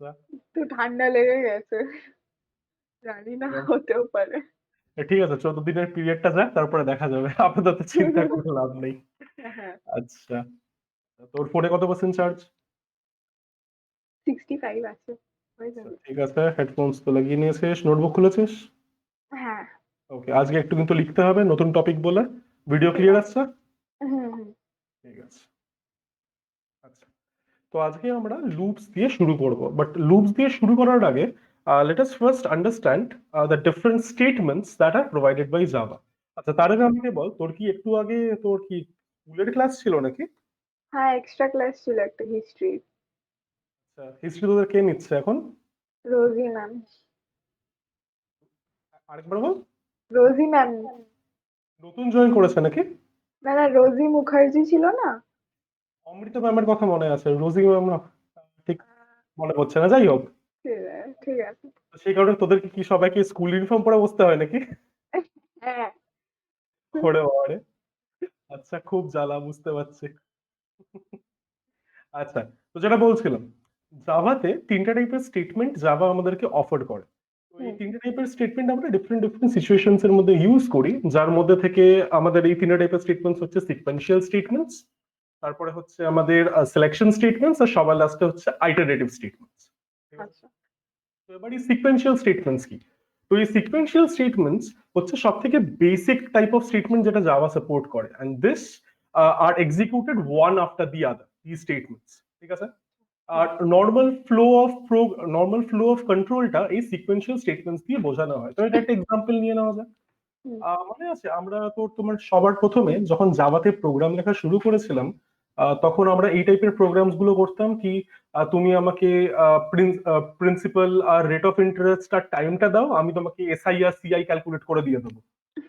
আচ্ছা, একটু ঠান্ডা লেগে গেছে। জানি না, হতেও পারে। ঠিক আছে, 14 দিনের পিরিয়ডটা যাক, তারপরে দেখা যাবে। আপাতত চিন্তা করে লাভ নেই। হ্যাঁ, আচ্ছা, তোর ফোনে কত পার্সেন্ট চার্জ? 65 আছে, হয়ে আচ্ছা, যাবে। ঠিক আছে, হেডফোনস তো লাগিয়ে নিয়েছিস, নোটবুক খুলেছিস? হ্যাঁ, ওকে, আজকে একটু কিন্তু লিখতে হবে নতুন টপিক বলে। ভিডিও ঠিক ক্লিয়ার আছে। আসছে? হুম, হুম। ঠিক আছে। আচ্ছা, তো আজকে আমরা লুপস দিয়ে শুরু করব, বাট লুপস দিয়ে শুরু করার আগে let us first understand the different statements that are provided by Java. আচ্ছা, তার আগে আমাকে বল, তোর কি একটু আগে তোর কি স্কুলের ক্লাস ছিল নাকি? হ্যাঁ, এক্সট্রা ক্লাস ছিল একটা হিস্ট্রি। আচ্ছা, হিস্ট্রি তোদের কে নিচ্ছে এখন? রোজি ম্যাম। আরেকবার বল। রোজি ম্যাম। নতুন জয়েন করেছে নাকি? না না, রোজি মুখার্জি ছিল না। অমৃতা ম্যামের কথা মনে আছে, রোজি ম্যাম না, ঠিক মনে পড়ছে না, যাই হোক। ঠিক আছে। তো সেই কারণে তোদেরকে কি সবাইকে স্কুল ইউনিফর্ম পরে বসতে হয় নাকি? হ্যাঁ। ওরে বাবারে। আচ্ছা, খুব জ্বালা, বুঝতে পারছি। আচ্ছা, তো যেটা বলছিলাম, জাভাতে তিনটা টাইপের স্টেটমেন্ট জাভা আমাদেরকে অফার করে। তো এই হুম। তিনটা টাইপের স্টেটমেন্ট আমরা ডিফারেন্ট ডিফারেন্ট সিচুয়েশনস এর মধ্যে ইউজ করি, যার মধ্যে থেকে আমাদের এই তিনটা টাইপের স্টেটমেন্টস হচ্ছে সিকোয়েন্সিয়াল স্টেটমেন্টস, তারপরে হচ্ছে আমাদের সিলেকশন স্টেটমেন্টস, আর সবার লাস্টে হচ্ছে আইটারেটিভ স্টেটমেন্টস। ঠিক আছে, আচ্ছা। তো এবার এই সিকোয়েন্সিয়াল স্টেটমেন্টস কি? তো এই সিকোয়েন্সিয়াল স্টেটমেন্টস হচ্ছে সব থেকে বেসিক টাইপ অফ স্টেটমেন্ট যেটা জাভা সাপোর্ট করে, and this are executed one after the other, the statements. ঠিক আছে, আর হুম। নর্মাল ফ্লো অফ কন্ট্রোলটা এই সিকোয়েন্সিয়াল স্টেটমেন্টস দিয়ে বোঝানো হয়। তো এটা একটা এক্সাম্পল নিয়ে নেওয়া যায়। হুম। মনে আছে আমরা তো তোমার সবার প্রথমে যখন জাভাতে প্রোগ্রাম লেখা শুরু করেছিলাম, তখন আমরা এই টাইপের প্রোগ্রামস গুলো করতাম কি, তুমি আমাকে প্রিন্সিপাল আর রেট অফ ইন্টারেস্ট আর টাইমটা দাও, আমি তোমাকে এসআই আর সিআই ক্যালকুলেট করে দিয়ে দেবো।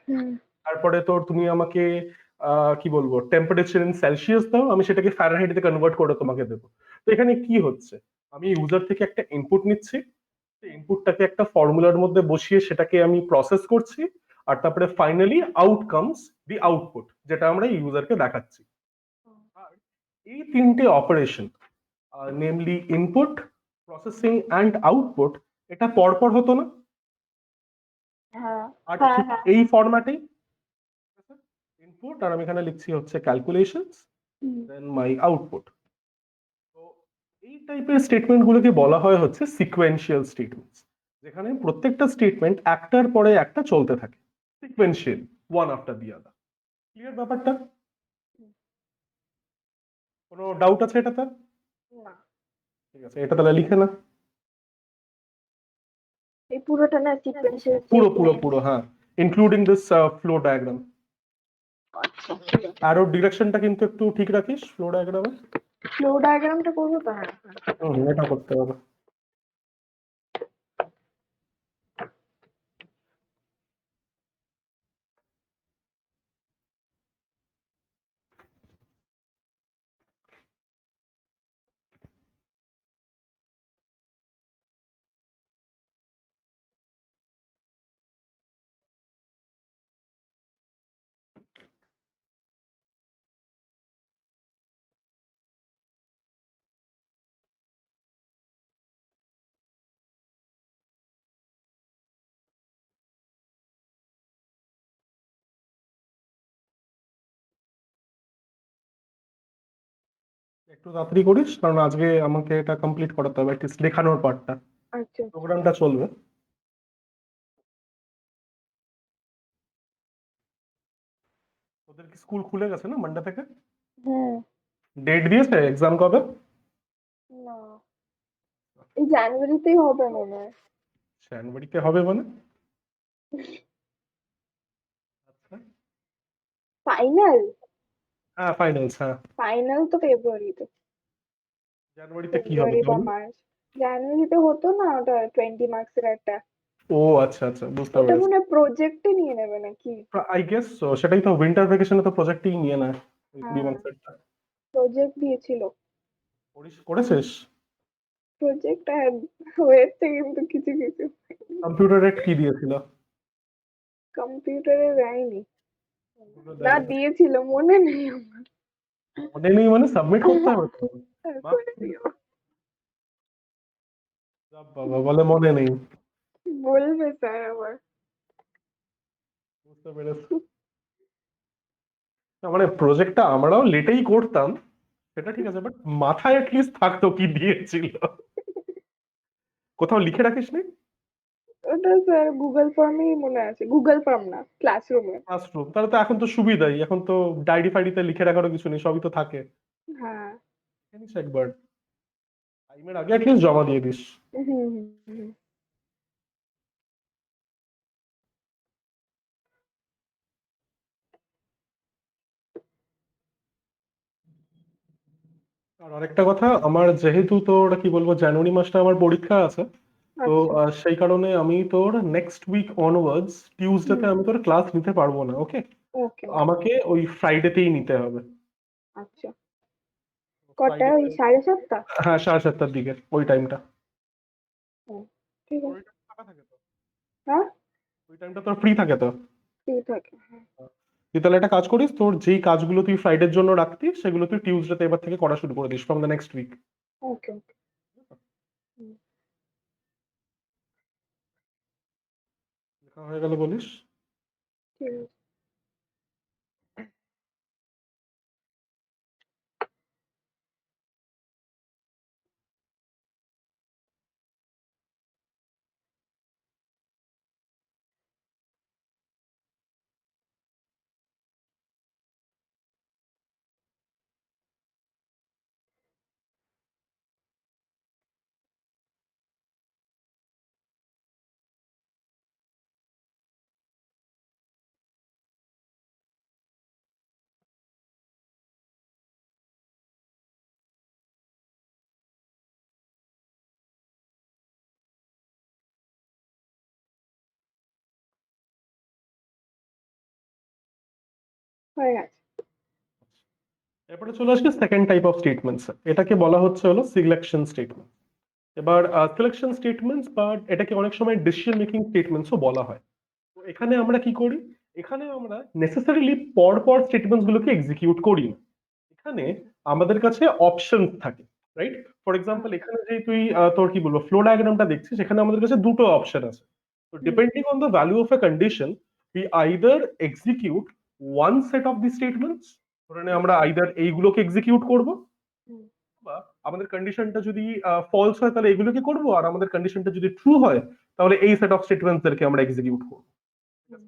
হুম। তারপরে তো তুমি আমাকে কি বলবো, টেম্পারেচার ইন সেলসিয়াস দাও, আমি সেটাকে ফ্যারেনহাইটে কনভার্ট করে তোমাকে দেবো। তো এখানে কি হচ্ছে, আমি ইউজার থেকে একটা ইনপুট নিচ্ছি, ইনপুটটাকে একটা ফর্মুলার মধ্যে বসিয়ে সেটাকে আমি প্রসেস করছি, আর তারপরে ফাইনালি আউট কামস দি আউটপুট, যেটা আমরা ইউজারকে দেখাচ্ছি। আর এই তিনটে operation, namely input, processing and output, এটা পরপর হতো না? হ্যাঁ, আর হ্যাঁ, ঠিক হ্যাঁ। এই ফরম্যাটেই ইনপুট, আর আমি এখানে লিখছি হচ্ছে ক্যালকুলেশনস, হুম। দেন মাই আউটপুট। তো এই টাইপের স্টেটমেন্ট গুলোকে বলা হয় হচ্ছে সিকোয়েন্সিয়াল স্টেটমেন্টস, যেখানে প্রত্যেকটা স্টেটমেন্ট একটার পরে একটা চলতে থাকে, sequential, one after the other. Clear ব্যাপারটা? হুম। কোনো ডাউট আছে এটাতে? না, ঠিক আছে, এটা তাহলে লিখে না। এই পুরোটা না সিকোয়েন্সিয়াল পুরো পুরো স্টেটমেন্ট। পুরো, হ্যাঁ, ইনক্লুডিং দিস ফ্লো ডায়াগ্রাম। আচ্ছা, ঠিক আছে। আর ওর ডিরেকশনটা কিন্তু একটু ঠিক রাখিস ফ্লো ডায়াগ্রামে। ফ্লো ডায়াগ্রামটা করবো তো, হ্যাঁ হ্যাঁ। হুম, এটা করতে হবে। একটু তাড়াতাড়ি করিস, কারণ আজকে আমাকে এটা কমপ্লিট করাতে হবে, অ্যাটলিস্ট দেখানোর পার্টটা। আচ্ছা, আচ্ছা। প্রোগ্রামটা চলবে। ওদের কি স্কুল খুলে গেছে না মানডে থেকে? হুম। ডেট দিয়েছে এক্সাম কবে? না, এই জানুয়ারিতেই হবে মনে হয়। জানুয়ারিতে হবে মানে? আচ্ছা, ফাইনাল। হ্যাঁ, ফাইনালস, হ্যাঁ। ফাইনাল তো ফেব্রুয়ারিতে। জানুয়ারিতে কি হবে ফেব্রুয়ারি বা তাহলে? মার্চ। জানুয়ারিতে হতো না ওটা 20 মার্কসের একটা। ও আচ্ছা আচ্ছা, বুঝতে ওটা পেরেছি। মনে হয় প্রজেক্টে নিয়ে নেবে নাকি? আই গেস সেটাই তো, উইন্টার ভ্যাকেশনে তো প্রজেক্টই নিয়ে নেয়, ওই কুড়ি হ্যাঁ, মার্কসেরটা। প্রজেক্ট দিয়েছিল। করেছিস? প্রজেক্ট হয়েছে কিন্তু কিছু কিছু। কম্পিউটারে কি দিয়েছিল? কম্পিউটারে দেয়নি। ওগুলো না, দেয়নি? দিয়েছিল, মনে নেই আমার। মনে নেই মানে সাবমিট করতে হবে তো। হ্যাঁ, মার্কস করে দিও। যা বাবা বলে মনে নেই। বলবে স্যার আবার। বুঝতে পেরেছি। না, মানে প্রজেক্টটা আমরাও লেটেই করতাম, সেটা ঠিক আছে, বাট মাথায় অ্যাটলিস্ট থাকতো কি দিয়েছিল। কোথাও লিখে রাখিস নি? ওটা স্যার গুগল ফর্মেই মনে আছে, গুগল ফর্ম না, ক্লাসরুমে। ক্লাসরুম, তাহলে তো এখন তো সুবিধাই, এখন তো ডায়েরি ফাইরিতে লিখে রাখারও কিছু নেই, সবই তো থাকে। হ্যাঁ। জানিস একবার টাইমের আগে অ্যাটলিস্ট জমা দিয়ে দিস। হুম হুম হুম। আর আরেকটা কথা, আমার যেহেতু তোর কি বলবো জানুয়ারি মাসটা আমার পরীক্ষা আছে, তো আচ্ছা। সেই কারণে আমি তোর নেক্সট উইক অনওয়ার্ডস টিউসডেতে হুম। আমি তোর ক্লাস নিতে পারবো না, ওকে? ওকে। আমাকে ওই ফ্রাইডেতেই নিতে হবে। আচ্ছা। কটা, ওই ফ্রাইডে, 7:30? হ্যাঁ 7:30 দিকে ওই টাইমটা। হুম, ঠিক ওই আছে। টাইমটা ফাঁকা থাকে তো? হ্যাঁ, ওই টাইমটা তোর ফ্রি থাকে তো? ফ্রি থাকে, হ্যাঁ। তুই তাহলে একটা কাজ করিস, তোর যেই কাজগুলো তুই ফ্রাইডের জন্য রাখতি সেগুলো তুই টিউসডেতে এবার থেকে করা শুরু করে this from the next week. Okay okay. Hmm, লেখা হয়ে গেল বলিস? ঠিক আছে। হয়ে গেছে। এরপরে চলে আসবে সেকেন্ড টাইপ অফ স্টেটমেন্টস, এটাকে বলা হচ্ছে হলো সিলেকশন স্টেটমেন্ট। এবার সিলেকশন স্টেটমেন্টস বা এটাকে অনেক সময় ডিসিশন মেকিং স্টেটমেন্টসও বলা হয়। তো এখানে আমরা কি করি, এখানে আমরা নেসেসারিলি পর পর স্টেটমেন্টস গুলোকে এক্সিকিউট করি না। এখানে আমাদের কাছে অপশন থাকে, রাইট? ফর এক্সাম্পল হ্যাঁ। এখানে যে তুই তোর কি বলবো ফ্লো ডায়াগ্রামটা দেখছিস, এখানে আমাদের কাছে দুটো অপশন আছে। তো hmm depending on the value of a condition, we either execute one set of the statements, ধরে নে আমরা আইদার এইগুলোকে এক্সিকিউট করব, হুম বা আমাদের কন্ডিশনটা যদি ফলস হয় তাহলে এগুলোকে করব, আর আমাদের কন্ডিশনটা যদি ট্রু হয় তাহলে এই সেট অফ স্টেটমেন্টসদেরকে আমরা এক্সিকিউট করব। হুম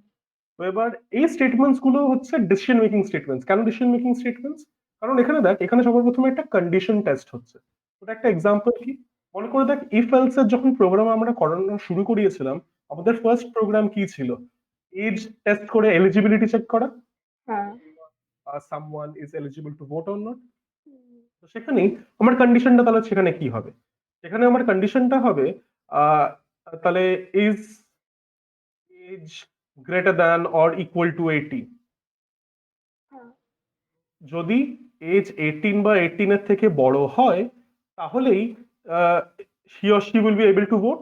তো এবার এই স্টেটমেন্টস গুলো হচ্ছে ডিসিশন মেকিং স্টেটমেন্টস। কেন ডিসিশন মেকিং স্টেটমেন্টস? কারণ এখানে দেখ, এখানে সবার প্রথমে একটা কন্ডিশন টেস্ট হচ্ছে। ওটা একটা এক্সাম্পল কি, মনে করে দেখ ইফ এলস এর যখন প্রোগ্রাম আমরা করানো শুরু করিয়েছিলাম, আমাদের ফার্স্ট প্রোগ্রাম কি ছিল? এজ টেস্ট করে এলিজিবিলিটি চেক করা, হ্যাঁ। Someone is eligible to vote or not. Hmm তো সেখানেই আমার কন্ডিশনটা তাহলে সেখানে কি হবে? সেখানে আমার কন্ডিশনটা হবে আহ তাহলে is age greater than or equal to 18। হ্যাঁ। যদি এজ 18 বা 18 এর থেকে বড় হয় তাহলেই he or she will be able to vote.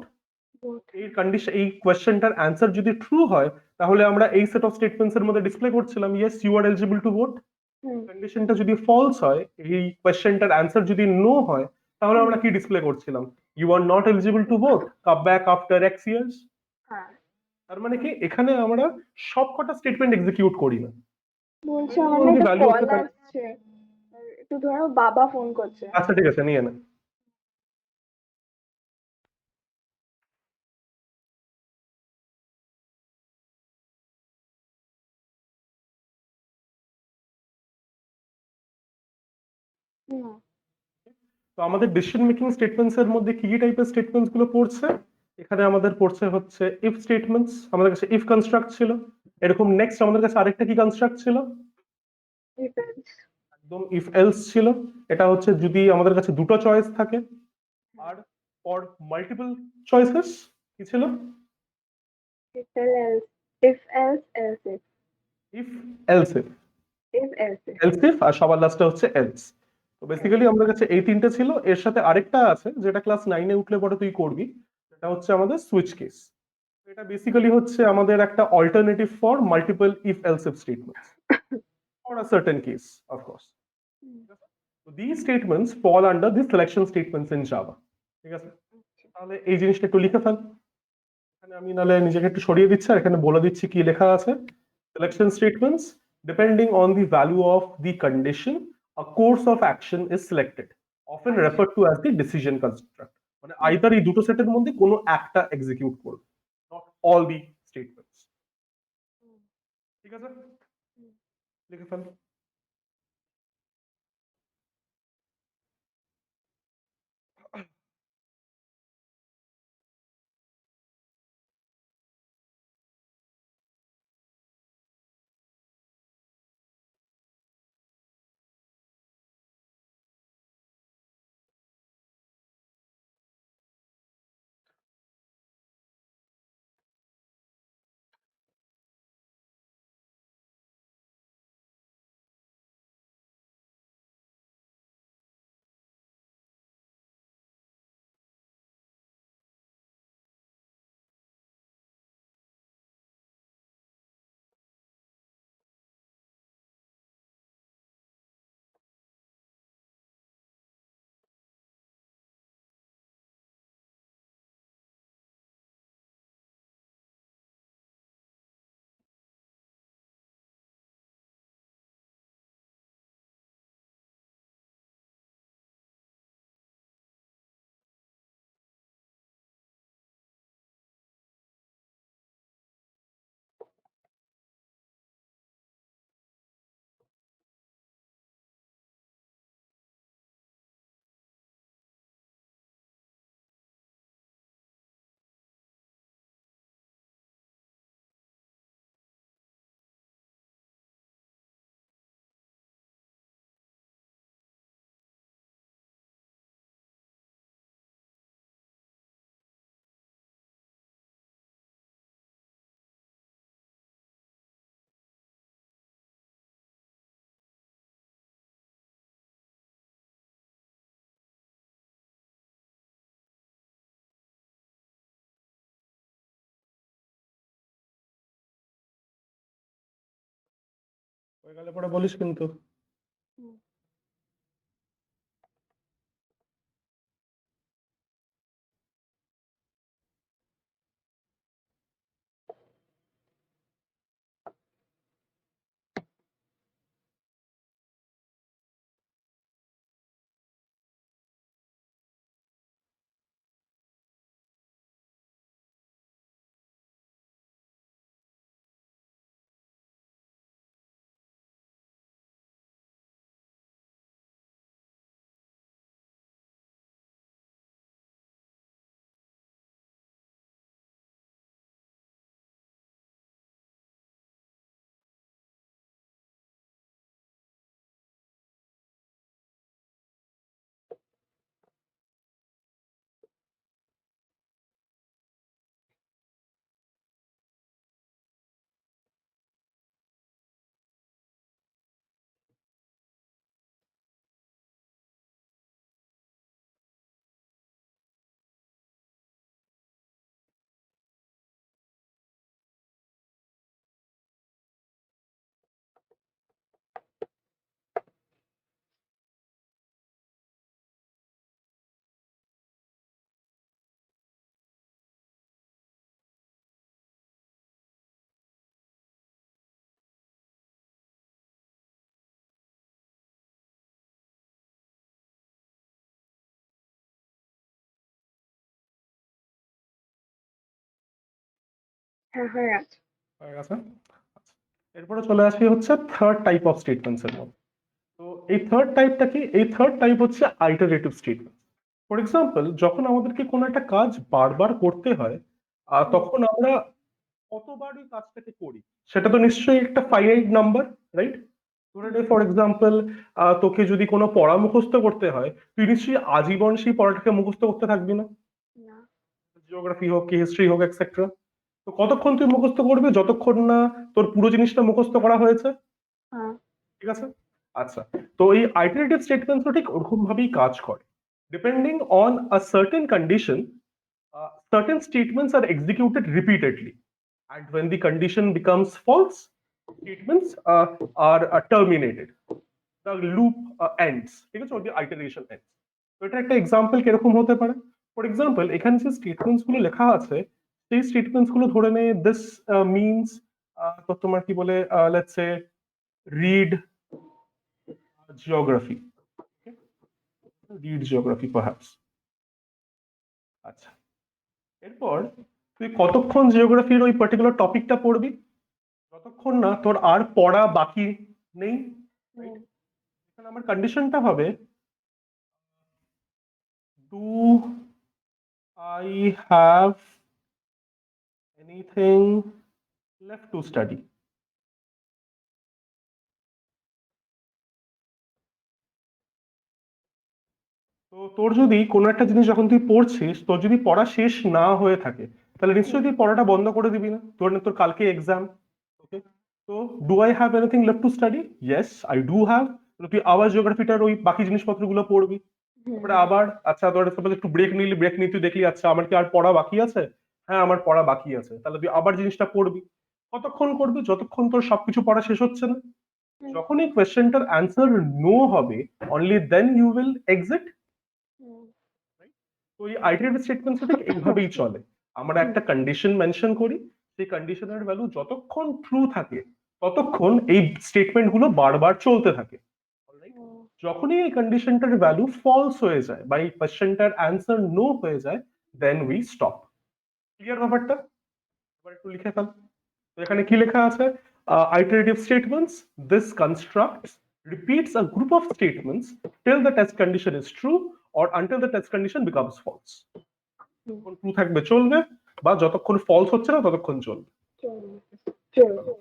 Good. এই কন্ডিশন, এই কোয়েশ্চেনটার অ্যান্সার যদি ট্রু হয় তাহলে আমরা এই সেট অফ স্টেটমেন্টস এর মধ্যে ডিসপ্লে করছিলাম yes you are eligible to vote. Hmm কন্ডিশনটা যদি ফলস হয়, এই কোয়েশ্চেনটার অ্যান্সার যদি নো হয়, তাহলে হুম। আমরা কি ডিসপ্লে করছিলাম? You are not eligible to vote, come back after X years. হ্যাঁ। তার মানে কি এখানে আমরা সবকটা স্টেটমেন্ট এক্সিকিউট করি না, বলছি ডিপেন্ডিং আমার অন না দি একটা ভ্যালু অফ কল দ্য। আসছে, একটু ধরো, বাবা ফোন করছে। আচ্ছা ঠিক আছে, নিয়ে নে। হুম। তো আমাদের ডিসিশন মেকিং স্টেটমেন্টস এর মধ্যে কি কি টাইপের স্টেটমেন্টস গুলো পড়ছে? এখানে আমাদের পড়ছে হচ্ছে ইফ স্টেটমেন্টস, আমাদের কাছে ইফ কনস্ট্রাক্ট ছিল। এরকম নেক্সট আমাদের কাছে আরেকটা কি কনস্ট্রাক্ট ছিল? ডিফেন্স। একদম ইফ এলস ছিল। এটা হচ্ছে যদি আমাদের কাছে দুটো চয়েস থাকে। আর ফর মাল্টিপল চয়েসেস কি ছিল? If else, if else else if, if else if, if else if. Else if, আর সবার লাস্টে হচ্ছে এলস। তো বেসিক্যালি আমাদের কাছে এই তিনটে ছিল, এর সাথে আরেকটা আছে যেটা ক্লাস 9-এ উঠলে পরে তুই করবি, সেটা হচ্ছে আমাদের সুইচ কেস। এটা বেসিক্যালি হচ্ছে আমাদের একটা alternative for multiple if else if statements for a certain case, of course. Hmm. So these statements fall under the selection statements in Java, ঠিক আছে? তাহলে এই জিনিসটা একটু লিখে ফেল। এখানে আমি নাহলে নিজেকে একটু সরিয়ে দিচ্ছি আর এখানে বলে দিচ্ছি কি লেখা আছে। Selection statements, depending on the value of the condition, a course of action is selected, often আচ্ছা। referred to as the decision construct. মানে হুম, আইদার এই দুটো সেটের মধ্যে কোনো একটা এক্সিকিউট করবে, নট অল দি স্টেটমেন্টস। হুম, ঠিক আছে, হুম। লিখে ফেল। হয়ে গেলে পরে বলিস কিন্তু। হুম। হ্যাঁ, হয়ে গেছে। হয়ে গেছে। আচ্ছা, এরপরে চলে আসি হচ্ছে থার্ড টাইপ অফ স্টেটমেন্টস এর মধ্যে। তো এই থার্ড টাইপটা কি? এই থার্ড টাইপ হচ্ছে আইটারেটিভ স্টেটমেন্ট। ফর এক্সাম্পল, যখন আমাদেরকে কোনো একটা কাজ বারবার করতে হয়, হুম, তখন আমরা কতবার ওই কাজটাকে করি সেটা তো নিশ্চয়ই একটা ফাইনাইট নাম্বার, রাইট? ধরে নে হুম। ফর এক্সাম্পল, তোকে যদি কোনো পড়া মুখস্থ করতে হয়, তুই নিশ্চয়ই আজীবন সেই পড়াটাকে মুখস্থ করতে থাকবি না। না। জিওগ্রাফি হোক কি হিস্ট্রি হোক এক্সেট্রা। তো কতক্ষণ তুই মুখস্থ করবি? যতক্ষণ না তোর পুরো জিনিসটা মুখস্থ করা হয়েছে। হ্যাঁ। ঠিক আছে, আচ্ছা। তো এই আইটারেটিভ স্টেটমেন্টস ঠিক ওরকম ভাবেই কাজ করে। Depending on a certain condition, certain statements are executed repeatedly, and when the condition becomes false, statements are terminated. The loop ends. ঠিক আছে, or the iteration ends. তো এটা একটা এক্সাম্পল কিরকম হতে পারে? ফর এক্সাম্পল এখানে যে স্টেটমেন্টস গুলো লেখা আছে সেই স্টেটমেন্টস গুলো ধরে নে দিস মিনস, তো তোমার কি বলে, let's say read geography, read geography perhaps. আচ্ছা, এরপর তুই কতক্ষণ জিওগ্রাফির ওই পার্টিকুলার টপিকটা পড়বি? যতক্ষণ না তোর আর পড়া বাকি নেই, রাইট? হুম, এখানে আমার কন্ডিশনটা হবে, do I have anything left to study? তো তোর যদি কোনো একটা জিনিস যখন তুই পড়ছিস তোর যদি পড়া শেষ না হয়ে থাকে, তাহলে নিশ্চয়ই হুম, তুই পড়াটা বন্ধ করে দিবি না। তোর তোর কালকে এক্সাম, ওকে? তো do I have anything left to study? Yes I do have. তুই আবার জিওগ্রাফিটার ওই বাকি জিনিসপত্রগুলো পড়বি। তারপরে হুম, আবার আচ্ছা, তোর সাপোজ একটু ব্রেক নিলি, ব্রেক নিয়ে তুই দেখলি আচ্ছা আমার কি আর পড়া বাকি আছে, হ্যাঁ আমার পড়া বাকি আছে, তাহলে তুই আবার জিনিসটা পড়বি। কতক্ষণ করবি? যতক্ষণ তোর সবকিছু পড়া শেষ হচ্ছে না। হুম, যখন এই কোয়েশ্চেনটার অ্যান্সার নো হবে, only then you will exit. Hmm, তো এই আইটারেটিভ স্টেটমেন্টস ঠিক এইভাবেই চলে। আমরা হুম, একটা কন্ডিশন মেনশন করি, সেই কন্ডিশনের ভ্যালু যতক্ষণ ট্রু থাকে ততক্ষণ এই স্টেটমেন্ট গুলো বারবার চলতে থাকে। Alright? হুম, যখনই এই কন্ডিশনটার ভ্যালু ফলস হয়ে যায় বা এই কোয়েশ্চেনটার অ্যান্সার নো হয়ে যায়, দেন উই স্টপ। ক্লিয়ার ব্যাপারটা? এবার একটু লিখে ফেল। তো এখানে কি লেখা আছে? Iterative statements, this construct repeats a group of statements till the test condition is true or until the test condition becomes false. হুম, যতক্ষণ ট্রু থাকবে চলবে, বা যতক্ষণ ফলস হচ্ছে না ততক্ষণ চলবে। চলো, চলো।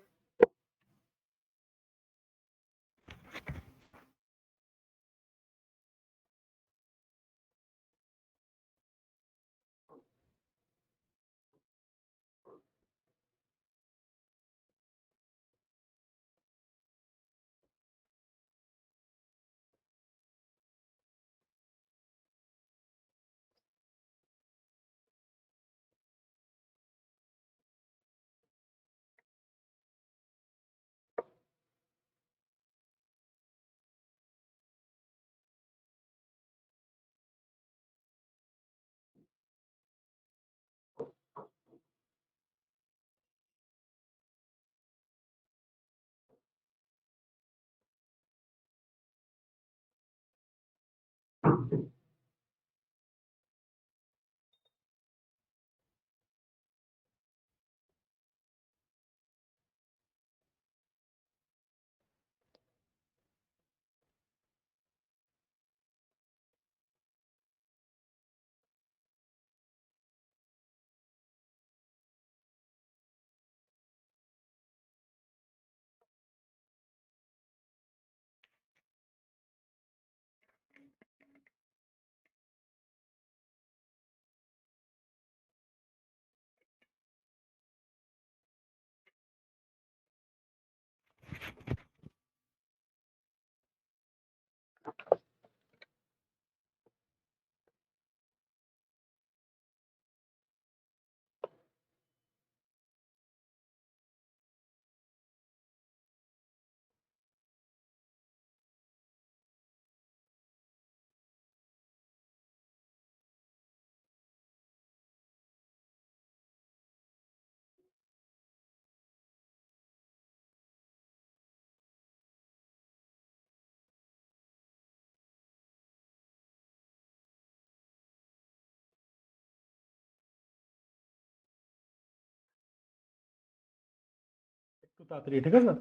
একটু তাড়াতাড়ি, ঠিক আছে?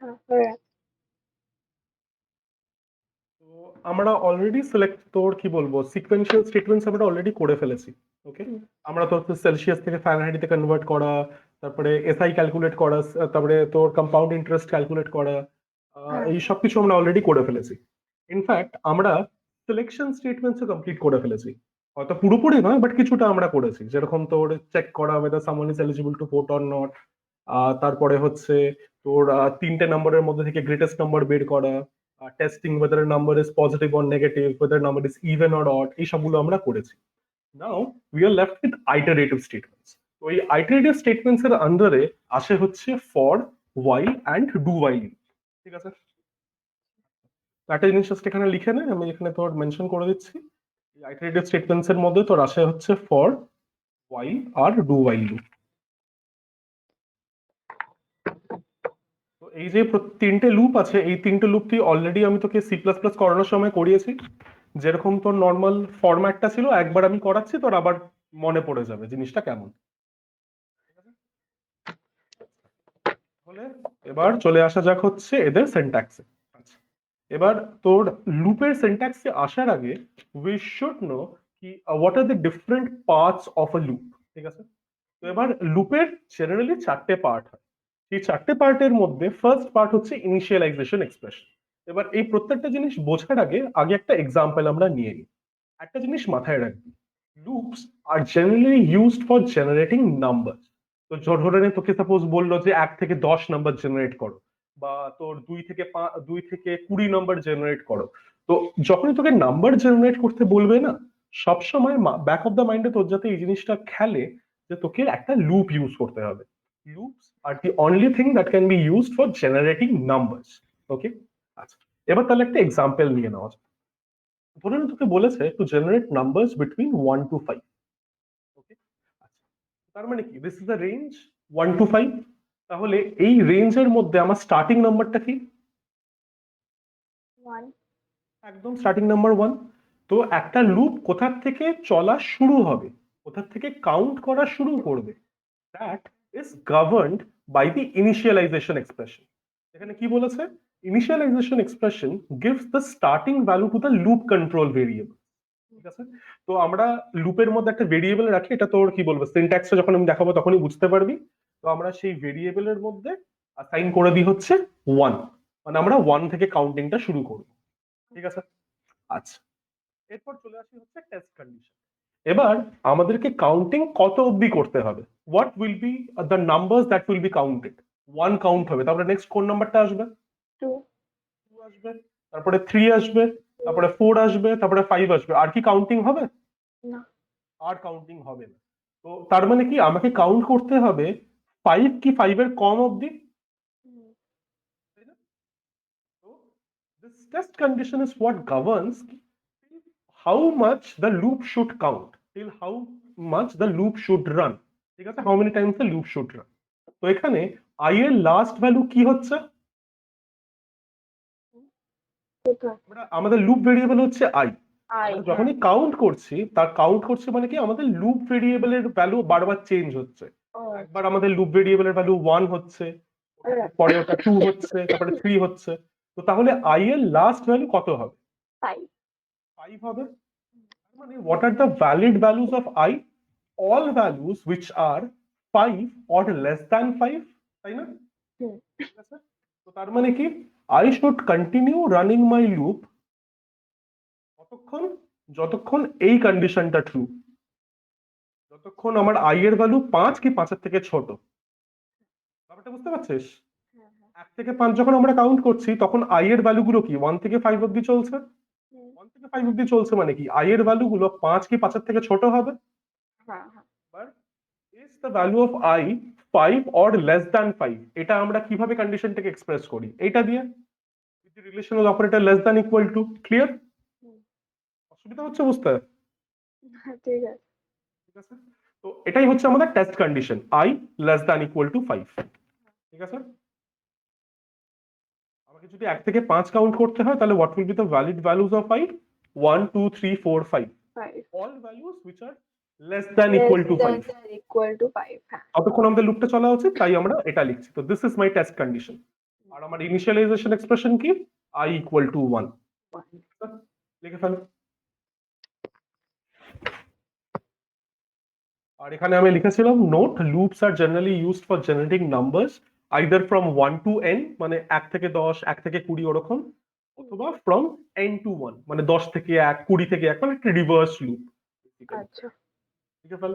হয়ে গেছে। তো আমরা অলরেডি সিলেক্ট তোর কি বলবো সিকোয়েন্সিয়াল স্টেটমেন্টস আমরা অলরেডি করে ফেলেছি। ওকে, হুম, আমরা তোর সেলসিয়াস থেকে ফারেনহাইটে কনভার্ট করা, তারপরে এসআই ক্যালকুলেট করা, তারপরে তোর কম্পাউন্ড ইন্টারেস্ট ক্যালকুলেট করা, হ্যাঁ, এই সব কিছু আমরা অলরেডি করে ফেলেছি। ইনফ্যাক্ট আমরা সিলেকশন স্টেটমেন্টসও কমপ্লিট করে ফেলেছি, হয়তো পুরোপুরি নয় বাট কিছুটা আমরা করেছি, যেরকম তোর চেক করা whether someone is eligible to vote or not, তারপরে হচ্ছে তোর তিনটে নম্বরের মধ্যে থেকে গ্রেটেস্ট নাম্বার বের করা, testing whether a number is positive or negative, whether number is even or odd, এই সবগুলো আমরা করেছি। Now we are left with iterative statements. তো এই আইটারেটিভ স্টেটমেন্টস এর আন্ডারে আসে হচ্ছে for, while and do while। ঠিক আছে, তো একটা জিনিস just এখানে লিখে নে, আমি এখানে তোর মেনশন করে দিচ্ছি। আইটারেটিভ স্টেটমেন্টস এর মধ্যে তোর আসে হচ্ছে ফর, while আর do while loop। তো এই যে তিনটে লুপ আছে, এই তিনটে লুপ তুই অলরেডি আমি তোকে সি প্লাস প্লাস করানোর সময় করিয়েছি। যেরকম তোর নর্মাল ফরম্যাটটা ছিল, একবার আমি করাচ্ছি তোর আবার মনে পড়ে যাবে জিনিসটা কেমন। তাহলে এবার চলে আসা যাক হচ্ছে এদের সিনট্যাক্সে। এবার তোর লুপের সিনট্যাক্সে আসার আগে উই শুড নো কি what are the different parts of a loop. ঠিক আছে, তো এবার লুপের জেনারেলি চারটে পার্ট হয়। এই চারটে পার্টের মধ্যে ফার্স্ট পার্ট হচ্ছে ইনিশিয়ালাইজেশন এক্সপ্রেশন। এবার এই প্রত্যেকটা জিনিস বোঝার আগে আগে একটা এক্সাম্পল আমরা নিয়ে নিই। একটা জিনিস মাথায় রাখবি, loops are generally used for generating number. তো ধরে নে তোকে সাপোজ বললো যে 1 থেকে 10 নাম্বার জেনারেট করো, বা তোর 2 থেকে 20 নাম্বার জেনারেট করো। তো যখনই তোকে নাম্বার জেনারেট করতে বলবে না, সবসময় ব্যাক অফ দ্য মাইন্ডে তোর যাতে এই জিনিসটা খেলে যে তোকে একটা লুপ ইউজ করতে হবে। Loops are the only thing that can be used for generating numbers. Okay, আচ্ছা, এবার তাহলে একটা এক্সাম্পল নিয়ে নেওয়া যাক। ধরে নে তোকে বলেছে to generate numbers between 1 to 5। ওকে, আচ্ছা, তার মানে কি this is the range 1 to 5। তাহলে এই রেঞ্জের মধ্যে আমার স্টার্টিং নাম্বারটা কি? 1, একদম স্টার্টিং নাম্বার 1। তো একটা লুপ কোথা থেকে চলা শুরু হবে, কোথা থেকে কাউন্ট করা শুরু করবে, that is governed by the initialisation expression. এখানে কি বলেছে? Initialisation expression gives the starting value to the loop control variable. ঠিক আছে, তো আমরা লুপের মধ্যে একটা ভেরিয়েবল রাখি, এটা তোর কি বলবো সিনট্যাক্সটা যখন আমি দেখাবো তখনই বুঝতে পারবি। তো আমরা সেই ভেরিয়েবলের মধ্যে অ্যাসাইন করে দিই হচ্ছে 1, মানে আমরা 1 থেকে কাউন্টিংটা শুরু করব। ঠিক আছে, আচ্ছা, এরপর চলে আসি হচ্ছে টেস্ট কন্ডিশন। এবার আমাদেরকে কাউন্টিং কত অবধি করতে হবে, what will be the numbers that will be counted. 1 count হবে, তারপরে নেক্সট কোন নাম্বারটা আসবে? 2, 2 আসবে, তারপরে 3 আসবে, তারপরে 4 আসবে, তারপরে 5 আসবে। আর কি কাউন্টিং হবে? না, আর কাউন্টিং হবে না। তো তার মানে কি আমাকে কাউন্ট করতে হবে 5 কি 5 এর কম অবধি, হুম, তাই না? তো this test condition is what governs how much the loop should count, till how much the loop should run। ঠিক আছে, how many times the loop should run। তো এখানে i এর লাস্ট ভ্যালু কি হচ্ছে? কোথায়? আমাদের লুপ ভেরিয়েবল হচ্ছে i। আই, আমরা হ্যাঁ, যখনই কাউন্ট করছি, তার কাউন্ট করছে মানে কি আমাদের লুপ ভেরিয়েবলের ভ্যালু বারবার চেঞ্জ হচ্ছে। ও একবার আমাদের লুপ ভেরিয়েবলের ভ্যালু 1 হচ্ছে, আচ্ছা, পরে ওটা 2 হচ্ছে, তারপরে 3 হচ্ছে। তো তাহলে i এর লাস্ট ভ্যালু কত হবে? 5, 5 হবে। মানে what are the valid values of I? All values which are 5 or less than 5, তাই না? হুম, ঠিক আছে, তো তার মানে কি I should continue running my loop ততক্ষণ যতক্ষণ এই কন্ডিশনটা ট্রু, যতক্ষণ আমার I এর ভ্যালু 5 কি 5 এর থেকে ছোট। ব্যাপারটা বুঝতে পারছিস? হ্যাঁ, হ্যাঁ, 1 থেকে 5 যখন আমরা কাউন্ট করছি তখন I এর ভ্যালু গুলো কি 1 থেকে 5 অব্দি চলছে। হুম, 1 থেকে 5 অব্দি চলছে মানে কি I এর ভ্যালু গুলো 5 কি 5 এর থেকে ছোট হবে। হ্যাঁ, হ্যাঁ, But is the value of I 5 or less than 5, এটা আমরা কিভাবে কন্ডিশনটাকে এক্সপ্রেস করি? এটা দিয়ে with the relational operator less than equal to, clear? Hmm, অসুবিধা হচ্ছে বুঝতে? হ্যাঁ, ঠিক আছে, ঠিক আছে, তো এটাই হচ্ছে আমাদের test condition I less than equal to 5। ঠিক আছে, আমাকে যদি 1 থেকে 5 কাউন্ট করতে হয় তাহলে what will be the valid values of I? 1 2 3 4 5, 5, all values which are less than equal to 5। Equal to 5, হ্যাঁ, ততক্ষণ আমাদের লুপটা চলা উচিত, তাই আমরা এটা লিখছি। তো this is my test condition. আর আমার ইনিশিয়ালাইজেশন এক্সপ্রেশন কি, i ইকুয়াল টু 1। one. লিখে ফেল। আর এখানে আমি লিখেছিলাম note, loops are generally used for generating numbers either from 1 to n, মানে 1 থেকে 10, 1 থেকে 20 ওরকম, অথবা ফ্রম n টু 1, মানে 10 থেকে 1, 20 থেকে 1, মানে একটা রিভার্স লুপ। আচ্ছা, লিখে ফেল।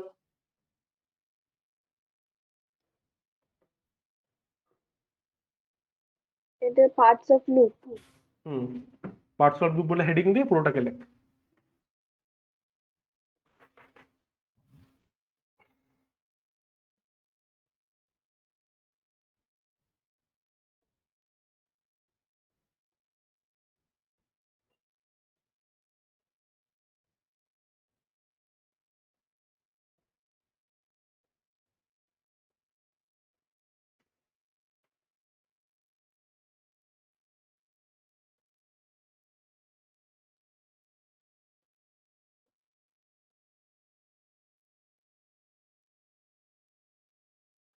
এটা parts of loop. Hmm, parts of loop বলে হেডিং দিয়ে পুরোটাকে লেখ।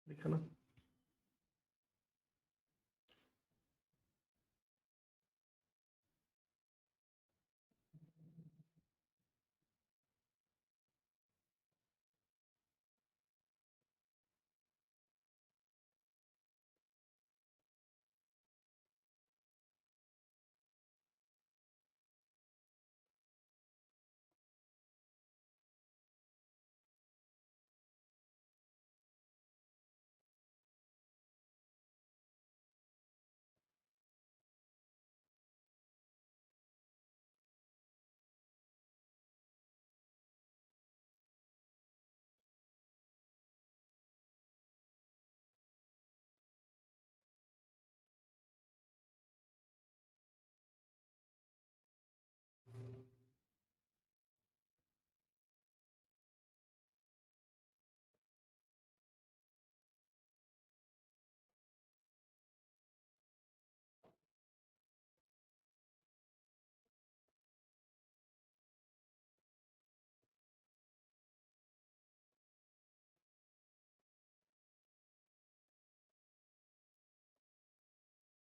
লিখে না।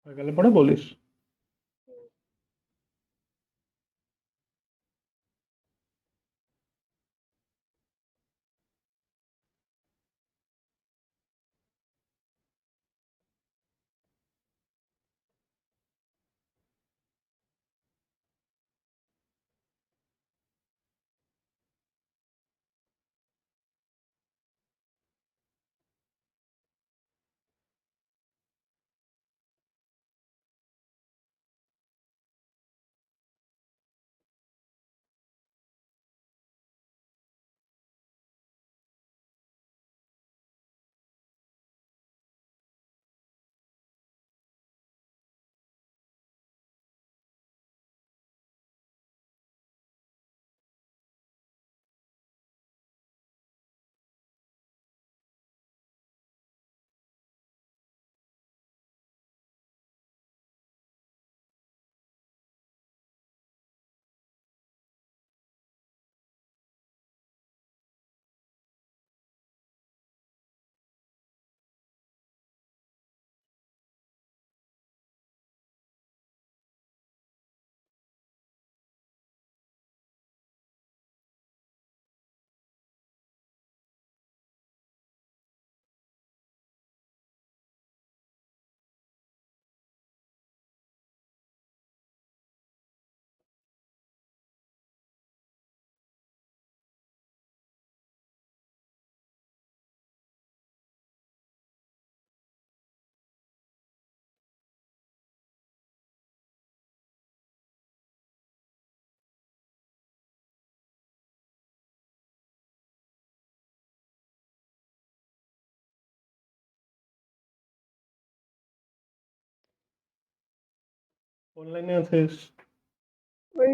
হয়ে গেলে পরে বলিস। অনলাইনে আছিস? ওই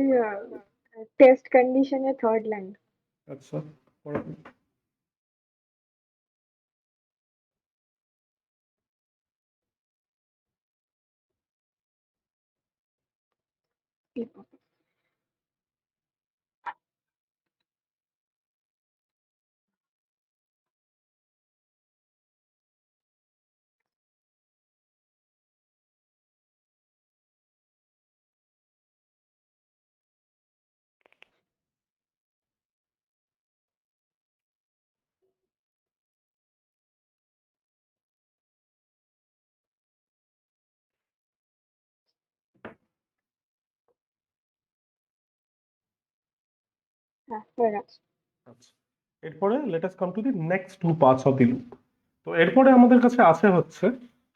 টেস্ট কন্ডিশনের থার্ড লাইন। আচ্ছা, পড়া। হ্যাঁ হয়ে গেছে। আচ্ছা, এরপরে let us come to the next two parts of the loop. তো এরপরে আমাদের কাছে আছে হচ্ছে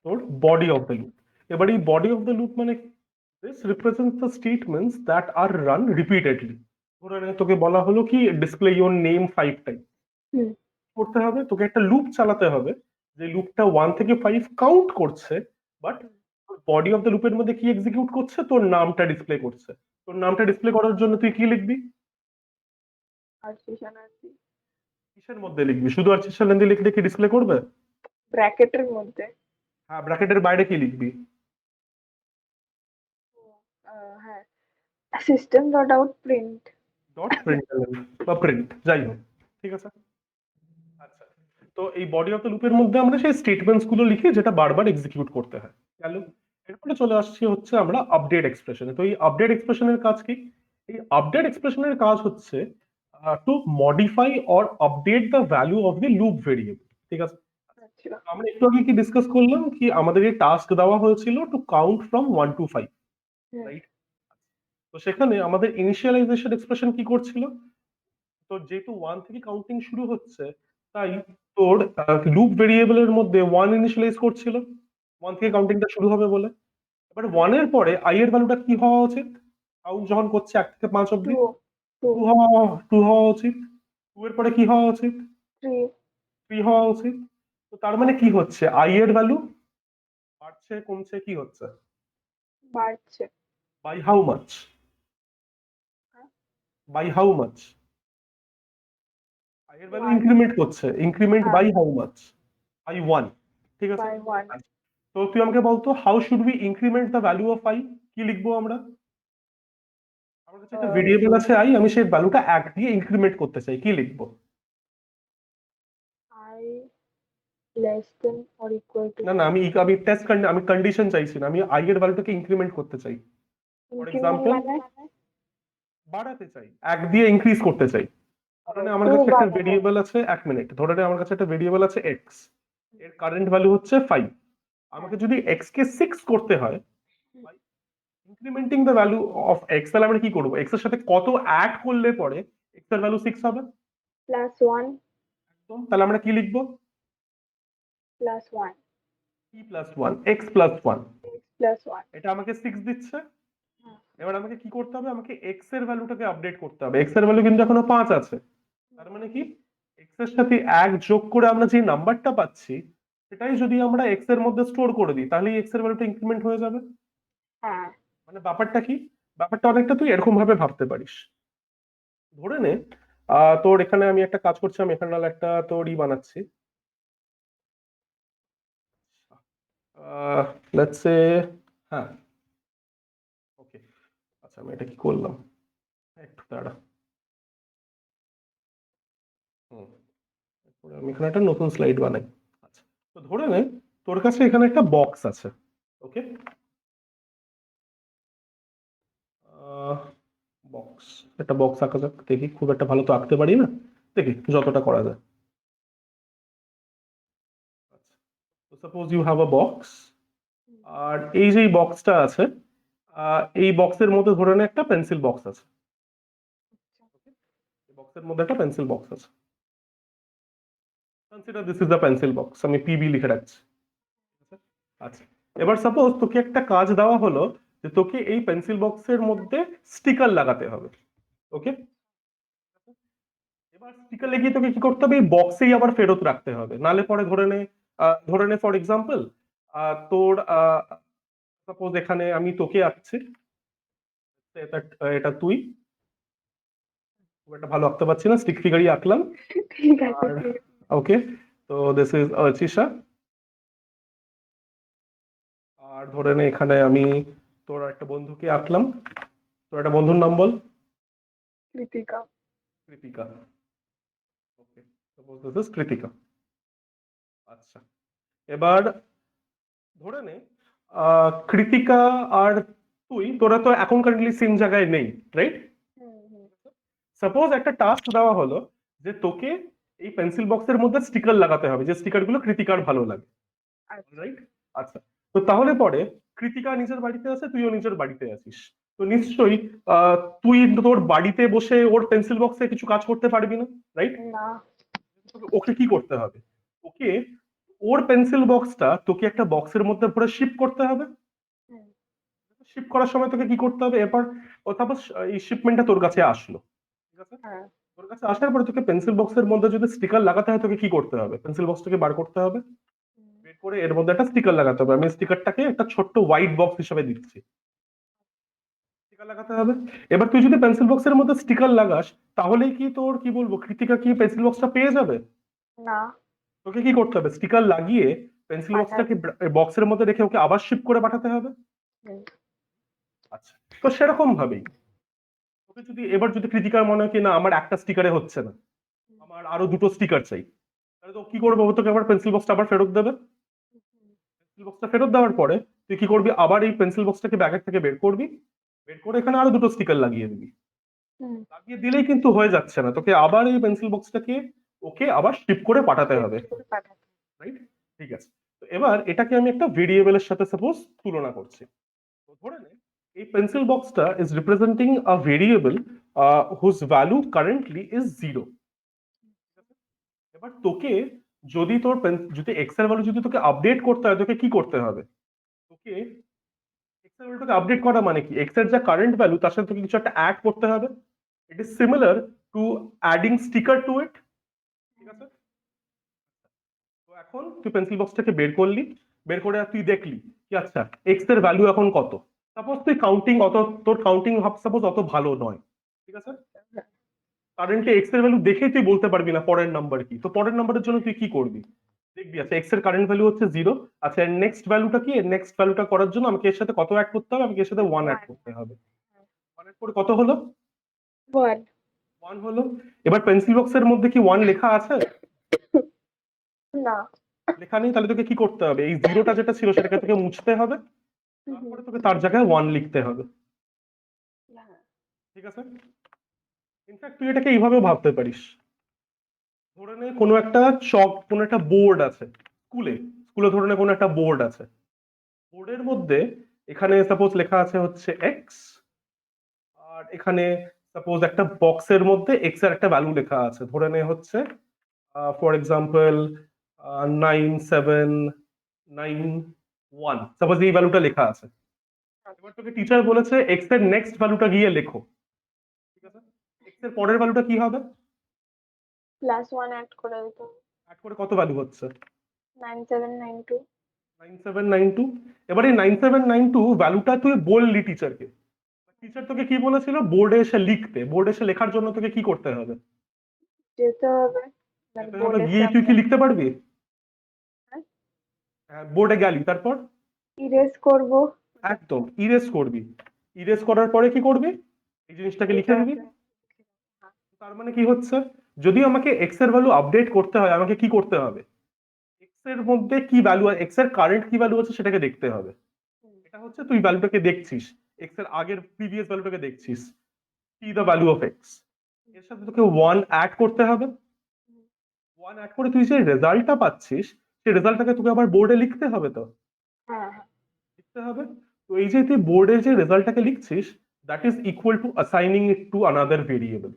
তোর বডি অফ দ্য লুপ। এবার এই বডি অফ দ্য লুপ মানে this represents the statements that are run repeatedly. ধরে নে তোকে বলা হলো কি ডিসপ্লে ইওর নেম 5 টাইম, হুম করতে হবে তোকে একটা লুপ চালাতে হবে যে লুপটা 1 থেকে 5 কাউন্ট করছে, বাট বডি অফ দ্য লুপের মধ্যে কি এক্সিকিউট করছে, তোর নামটা ডিসপ্লে করছে। তোর নামটা ডিসপ্লে করার জন্য তুই কি লিখবি? আরসি শানার্সি। কিসের মধ্যে লিখবি? শুধু আর লেন্দি লিখলে কি ডিসপ্লে করবে? ব্র্যাকেটের মধ্যে। হ্যাঁ, ব্র্যাকেটের বাইরে কি লিখবি? হ্যাঁ, system dot out print. Dot প্রিন্টএলএন বা প্রিন্ট, যাই হোক, ঠিক আছে। আচ্ছা, তো এই বডি অফ দ্য লুপের মধ্যে আমরা সেই স্টেটমেন্টস গুলো লিখি যেটা বারবার এক্সিকিউট করতে হয়। গেল। এরপরে চলে আসছি হচ্ছে আমরা আপডেট এক্সপ্রেশনে। তো এই আপডেট এক্সপ্রেশনের কাজ কি? এই আপডেট এক্সপ্রেশনের কাজ হচ্ছে to modify or update the value of the loop variable, ঠিক আছে। আচ্ছা। আমরা একটু আগে কি ডিসকাস করলাম কি আমাদের এই টাস্ক দেওয়া হয়েছিল to count from 1 to 5, hmm right? তো সেখানে আমাদের ইনিশিয়ালাইজেশন এক্সপ্রেশন কি করছিল? তো যেহেতু 1 থেকে কাউন্টিং শুরু হচ্ছে, তাই তোর লুপ ভেরিয়েবলের মধ্যে 1 ইনিশিয়ালাইজ করছিল 1 থেকে কাউন্টিংটা শুরু হবে বলে। এবার 1-এর পরে আই এর ভ্যালুটা কি হওয়া উচিত? কাউন্ট যখন করছে 1 থেকে 5 টু অব্দি, টু 2 হওয়া উচিত। 2 এর পরে কি হওয়া উচিত? থ্রি 3 হওয়া উচিত। তো তার মানে কি হচ্ছে, আই এর ভ্যালু বাড়ছে কমছে কি হচ্ছে? বাড়ছে। By how much? হ্যাঁ, বাই হাউ মাচ? আই এর ভ্যালু ওয়ান। ইনক্রিমেন্ট করছে, ইনক্রিমেন্ট হ্যাঁ, বাই হাউ মাচ? বাই 1, ঠিক আছে। By one. আচ্ছা, তো তুই আমাকে বলতো how should we increment the value of i? কি লিখবো আমরা? আমার কাছে একটা ভেরিয়েবল আছে আই, আমি সেই ভ্যালুটা 1 দিয়ে ইনক্রিমেন্ট করতে চাই, কি লিখবো? I less than or equal two না না, আমি টেস্ট আমি কন্ডিশন চাইছি না, আমি আই এর ভ্যালুটাকে ইনক্রিমেন্ট করতে চাই। ফর ইনক্রিমেন্ট এক্সাম্পল, মানে বাড়াতে চাই, 1 দিয়ে ইনক্রিজ করতে চাই। ধরে নে আমার টু কাছে একটা বাড়ানো। ভেরিয়েবল আছে, 1 মিনিট, ধরে নে আমার কাছে একটা ভেরিয়েবল আছে এক্স, এর কারেন্ট ভ্যালু হচ্ছে 5। আমাকে যদি এক্স কে 6 করতে হয়, ইনক্রিমেন্টিং দ্য ভ্যালু অফ এক্স, তাহলে আমরা কি করবো? এক্স এর সাথে কত অ্যাড করলে পরে এক্স এর ভ্যালু 6 হবে? Plus one. একদম, তাহলে আমরা কি লিখবো? Plus one. P plus one, x plus one. Plus one. এটা আমাকে 6 দিচ্ছে। হ্যাঁ, এবার আমাকে কি করতে হবে? আমাকে এক্স এর ভ্যালুটাকে আপডেট করতে হবে। এক্স এর ভ্যালু কিন্তু এখনো 5 আছে, তার মানে কি এক্স এর সাথে 1 যোগ করে আমরা যে নাম্বারটা পাচ্ছি সেটাই যদি আমরা এক্স এর মধ্যে স্টোর করে দিই, তাহলে এক্স এর ভ্যালুটা ইনক্রিমেন্ট হয়ে যাবে। হ্যাঁ, মানে ব্যাপারটা কি? ব্যাপারটা অনেকটা তুই এরকম ভাবে ভাবতে পারিস। ধরে নে তোর এখানে আমি একটা কাজ করছি, আমি এখানে নাহলে একটা তোর বানাচ্ছি, লেটস সে, হ্যাঁ, ওকে। আচ্ছা, আমি এটা কি করলাম, একটু দাঁড়া। হুম, এরপরে আমি এখানে একটা নতুন স্লাইড বানাই। আচ্ছা, তো ধরে নে তোর কাছে এখানে একটা বক্স আছে, ওকে। বক্স, একটা বক্স আঁকা যাক, দেখি, খুব একটা ভালো তো আঁকতে পারি না, দেখি যতটা করা যায়। আচ্ছা, তো suppose you have a box, আর এই যে বক্সটা আছে, এই বক্সের মধ্যে ধরে নে একটা পেন্সিল বক্স আছে, বক্সের মধ্যে একটা পেন্সিল বক্স আছে। Consider this is the pencil box, আমি পিবি লিখে রাখছি। আচ্ছা, এবার সাপোজ তোকে একটা কাজ দেওয়া হলো যে তোকে এই পেন্সিল বক্সের মধ্যে স্টিকার লাগাতে হবে, ওকে। এবার স্টিকার লাগিয়ে তোকে কি করতে হবে? এই বক্সেই আবার ফেরত রাখতে হবে, নালে পরে ধরে নে ফর এক্সাম্পল তোর সাপোজ এখানে আমি তোকে আঁকছি, এটা এটা তুই, খুব একটা ভালো আঁকতে পারছি না, স্টিক ফিগারই আঁকলাম। ঠিক আছে আর ঠিক আছে। ওকে, তো দিস ইজ অর্চিশা। আর ধরে নে এখানে আমি তোর একটা বন্ধুকে আঁকলাম, তোর একটা বন্ধুর নাম বল। কৃতিকা। কৃতিকা, ওকে, সাপোজ দিস ইজ কৃতিকা। আচ্ছা, এবার ধরে নে কৃতিকা আর তুই, তোরা তো এখন কারেন্টলি সেম জায়গায় নেই, রাইট? হুম হুম। সাপোজ একটা টাস্ক দেওয়া হলো যে তোকে এই পেন্সিল বক্সের মধ্যে স্টিকার লাগাতে হবে, যে স্টিকার গুলো কৃতিকার ভালো লাগে, আচ্ছা। রাইট? আচ্ছা, তো তাহলে পরে কৃতিকা নিজের বাড়িতে আছে, তুইও নিজের বাড়িতে আছিস, তো নিশ্চয়ই তুই তোর বাড়িতে বসে ওর পেন্সিল বক্সে কিছু কাজ করতে পারবি না, রাইট? না। ওকে কি করতে হবে? ওকে ওর পেন্সিল বক্সটা তোকে একটা বক্সের মধ্যে ভরে শিফট করতে হবে। হুম, শিফট করার সময় তোকে কি করতে হবে? এরপর ও তারপর এই শিপমেন্টটা তোর কাছে আসলো, ঠিক আছে? হ্যাঁ। তোর কাছে আসার পরে তোকে পেন্সিল বক্সের মধ্যে যদি স্টিকার লাগাতে হয় তোকে কি করতে হবে? পেন্সিল বক্সটাকে বার করতে হবে, হুম, বের করে এর মধ্যে একটা স্টিকার লাগাতে হবে। আমি স্টিকারটাকে একটা ছোট্ট হোয়াইট বক্স হিসেবে দিচ্ছি, স্টিকার লাগাতে হবে। এবার তুই যদি পেন্সিল বক্সের মধ্যে স্টিকার লাগাস, তাহলেই কি তোর কি বলবো কৃতিকা কি পেন্সিল বক্সটা পেয়ে যাবে? না। তোকে কি করতে হবে? স্টিকার লাগিয়ে পেন্সিল বক্সটাকে পাঠাতে। বক্সের মধ্যে রেখে ওকে আবার শিফট করে পাঠাতে হবে। হুম, আচ্ছা, তো সেরকম ভাবেই তোকে যদি এবার যদি কৃতিকার মনে হয় কি না আমার একটা স্টিকারে হচ্ছে না, হুম, আমার আরো দুটো স্টিকার চাই, তাহলে তো কি করবো? ও তোকে আবার পেন্সিল বক্সটা আবার ফেরত দেবে। হুম, পেন্সিল বক্সটা ফেরত দেওয়ার পরে তুই কি করবি? আবার এই পেন্সিল বক্সটাকে ব্যাগের থেকে বের করবি, বের করে এখানে আরো দুটো স্টিকার লাগিয়ে দিবি। হুম, লাগিয়ে দিলেই কিন্তু হয়ে যাচ্ছে না, তোকে আবার এই পেন্সিল বক্সটাকে ওকে আবার শিফট করে পাঠাতে হবে, shift করে পাঠাতে। রাইট? ঠিক আছে, তো এবার এটাকে আমি একটা ভেরিয়েবলের সাথে সাপোজ তুলনা করছি। তো ধরে নে এই পেন্সিল বক্সটা is representing a variable whose value currently is 0। এবার তোকে যদি যদি এক্স এর ভ্যালু যদি তোকে আপডেট করতে হয় তোকে কি করতে হবে? তোকে এক্স এর ভ্যালুটাকে আপডেট করা মানে কি? এক্স এর যা কারেন্ট ভ্যালু তার সাথে তোকে কিছু একটা অ্যাড করতে হবে। It is similar to adding sticker to it, ঠিক আছে? তো এখন তুই পেন্সিল বক্সটাকে বের করলি, বের করে আর তুই দেখলি কি আচ্ছা এক্স এর ভ্যালু এখন কত। সাপোজ তুই কাউন্টিং অত, তোর কাউন্টিং সাপোজ অত ভালো নয়, ঠিক আছে? হ্যাঁ। কারেন্টলি এক্স এর ভ্যালু দেখেই তুই বলতে পারবি না পরের নাম্বার কি। তো পরের নাম্বারের জন্য তুই কি করবি? দেখবি আচ্ছা এক্স এর কারেন্ট ভ্যালু হচ্ছে 0, আচ্ছা এর নেক্সট ভ্যালুটা কি? এর নেক্সট ভ্যালুটা করার জন্য আমাকে এর সাথে কত অ্যাড করতে হবে? আমাকে এর সাথে 1 অ্যাড One. করতে হবে। 1 অ্যাড করে কত হলো? One. 1 হলো। এবার পেন্সিল বক্সের মধ্যে কি 1 লেখা আছে? না। লেখা নেই, তাহলে তোকে কি করতে হবে? এই জিরোটা যেটা ছিল সেটাকে তোকে মুছতে হবে, হুম, তারপরে তোকে তার জায়গায় 1 লিখতে হবে, হ্যাঁ। ঠিক আছে? ইনফ্যাক্ট তুই এটাকে এইভাবেও ভাবতে পারিস। ধরে নে কোনো একটা কোনো একটা বোর্ড আছে স্কুলে, স্কুলে ধরে নে কোনো একটা বোর্ড আছে। বোর্ডের মধ্যে এখানে সাপোজ লেখা আছে হচ্ছে এক্স, আর এখানে সাপোজ একটা বক্সের মধ্যে এক্স এর একটা ভ্যালু লেখা আছে, ধরে নে হচ্ছে ফর এক্সাম্পল 9791, সাপোজ এই ভ্যালুটা লেখা আছে। এবার তোকে টিচার বলেছে এক্স এর নেক্সট ভ্যালুটা গিয়ে লেখো, ঠিক আছে? এক্স এর পরের ভ্যালুটা কি হবে? +1 অ্যাড করে দিতে হবে। অ্যাড করে কত ভ্যালু হচ্ছে? 9792। 9792। এবার এই 9792 ভ্যালুটা তুই বললি টিচারকে, টিচার তোকে কি বলেছিল? বোর্ডে এসে লিখতে। বোর্ডে এসে লেখার জন্য তোকে কি করতে হবে? যেতে হবে। মানে যেতে হবে, বোর্ডের গিয়ে তুই সামনে। কি লিখতে পারবি? হ্যাঁ, হ্যাঁ, বোর্ডে গেলি তারপর ইরেজ করব। একদম ইরেজ করবি। ইরেজ করার পরে কি করবি? এই জিনিসটাকে লিখে দিবি। এইটাকে। হ্যাঁ। তার মানে কি হচ্ছে? যদি আমাকে এক্স এর ভ্যালু আপডেট করতে হয় আমাকে কি করতে হবে? এক্স এর মধ্যে কি ভ্যালু আছে, এক্স এর কারেন্ট কি ভ্যালু আছে সেটাকে দেখতে হবে। হুম, এটা হচ্ছে তুই ভ্যালুটাকে দেখছিস, এক্স এর আগের প্রিভিয়াস ভ্যালুটাকে দেখছিস, C the value of x. এর সাথে তোকে 1 অ্যাড করতে হবে। হুম, 1 অ্যাড করে তুই যে রেজাল্টটা পাচ্ছিস সেই রেজাল্টটাকে তোকে আবার বোর্ডে লিখতে হবে। তো হ্যাঁ, হ্যাঁ। লিখতে হবে। তো এই যে তুই বোর্ডে যে রেজাল্টটাকে লিখছিস that is equal to assigning it to another variable.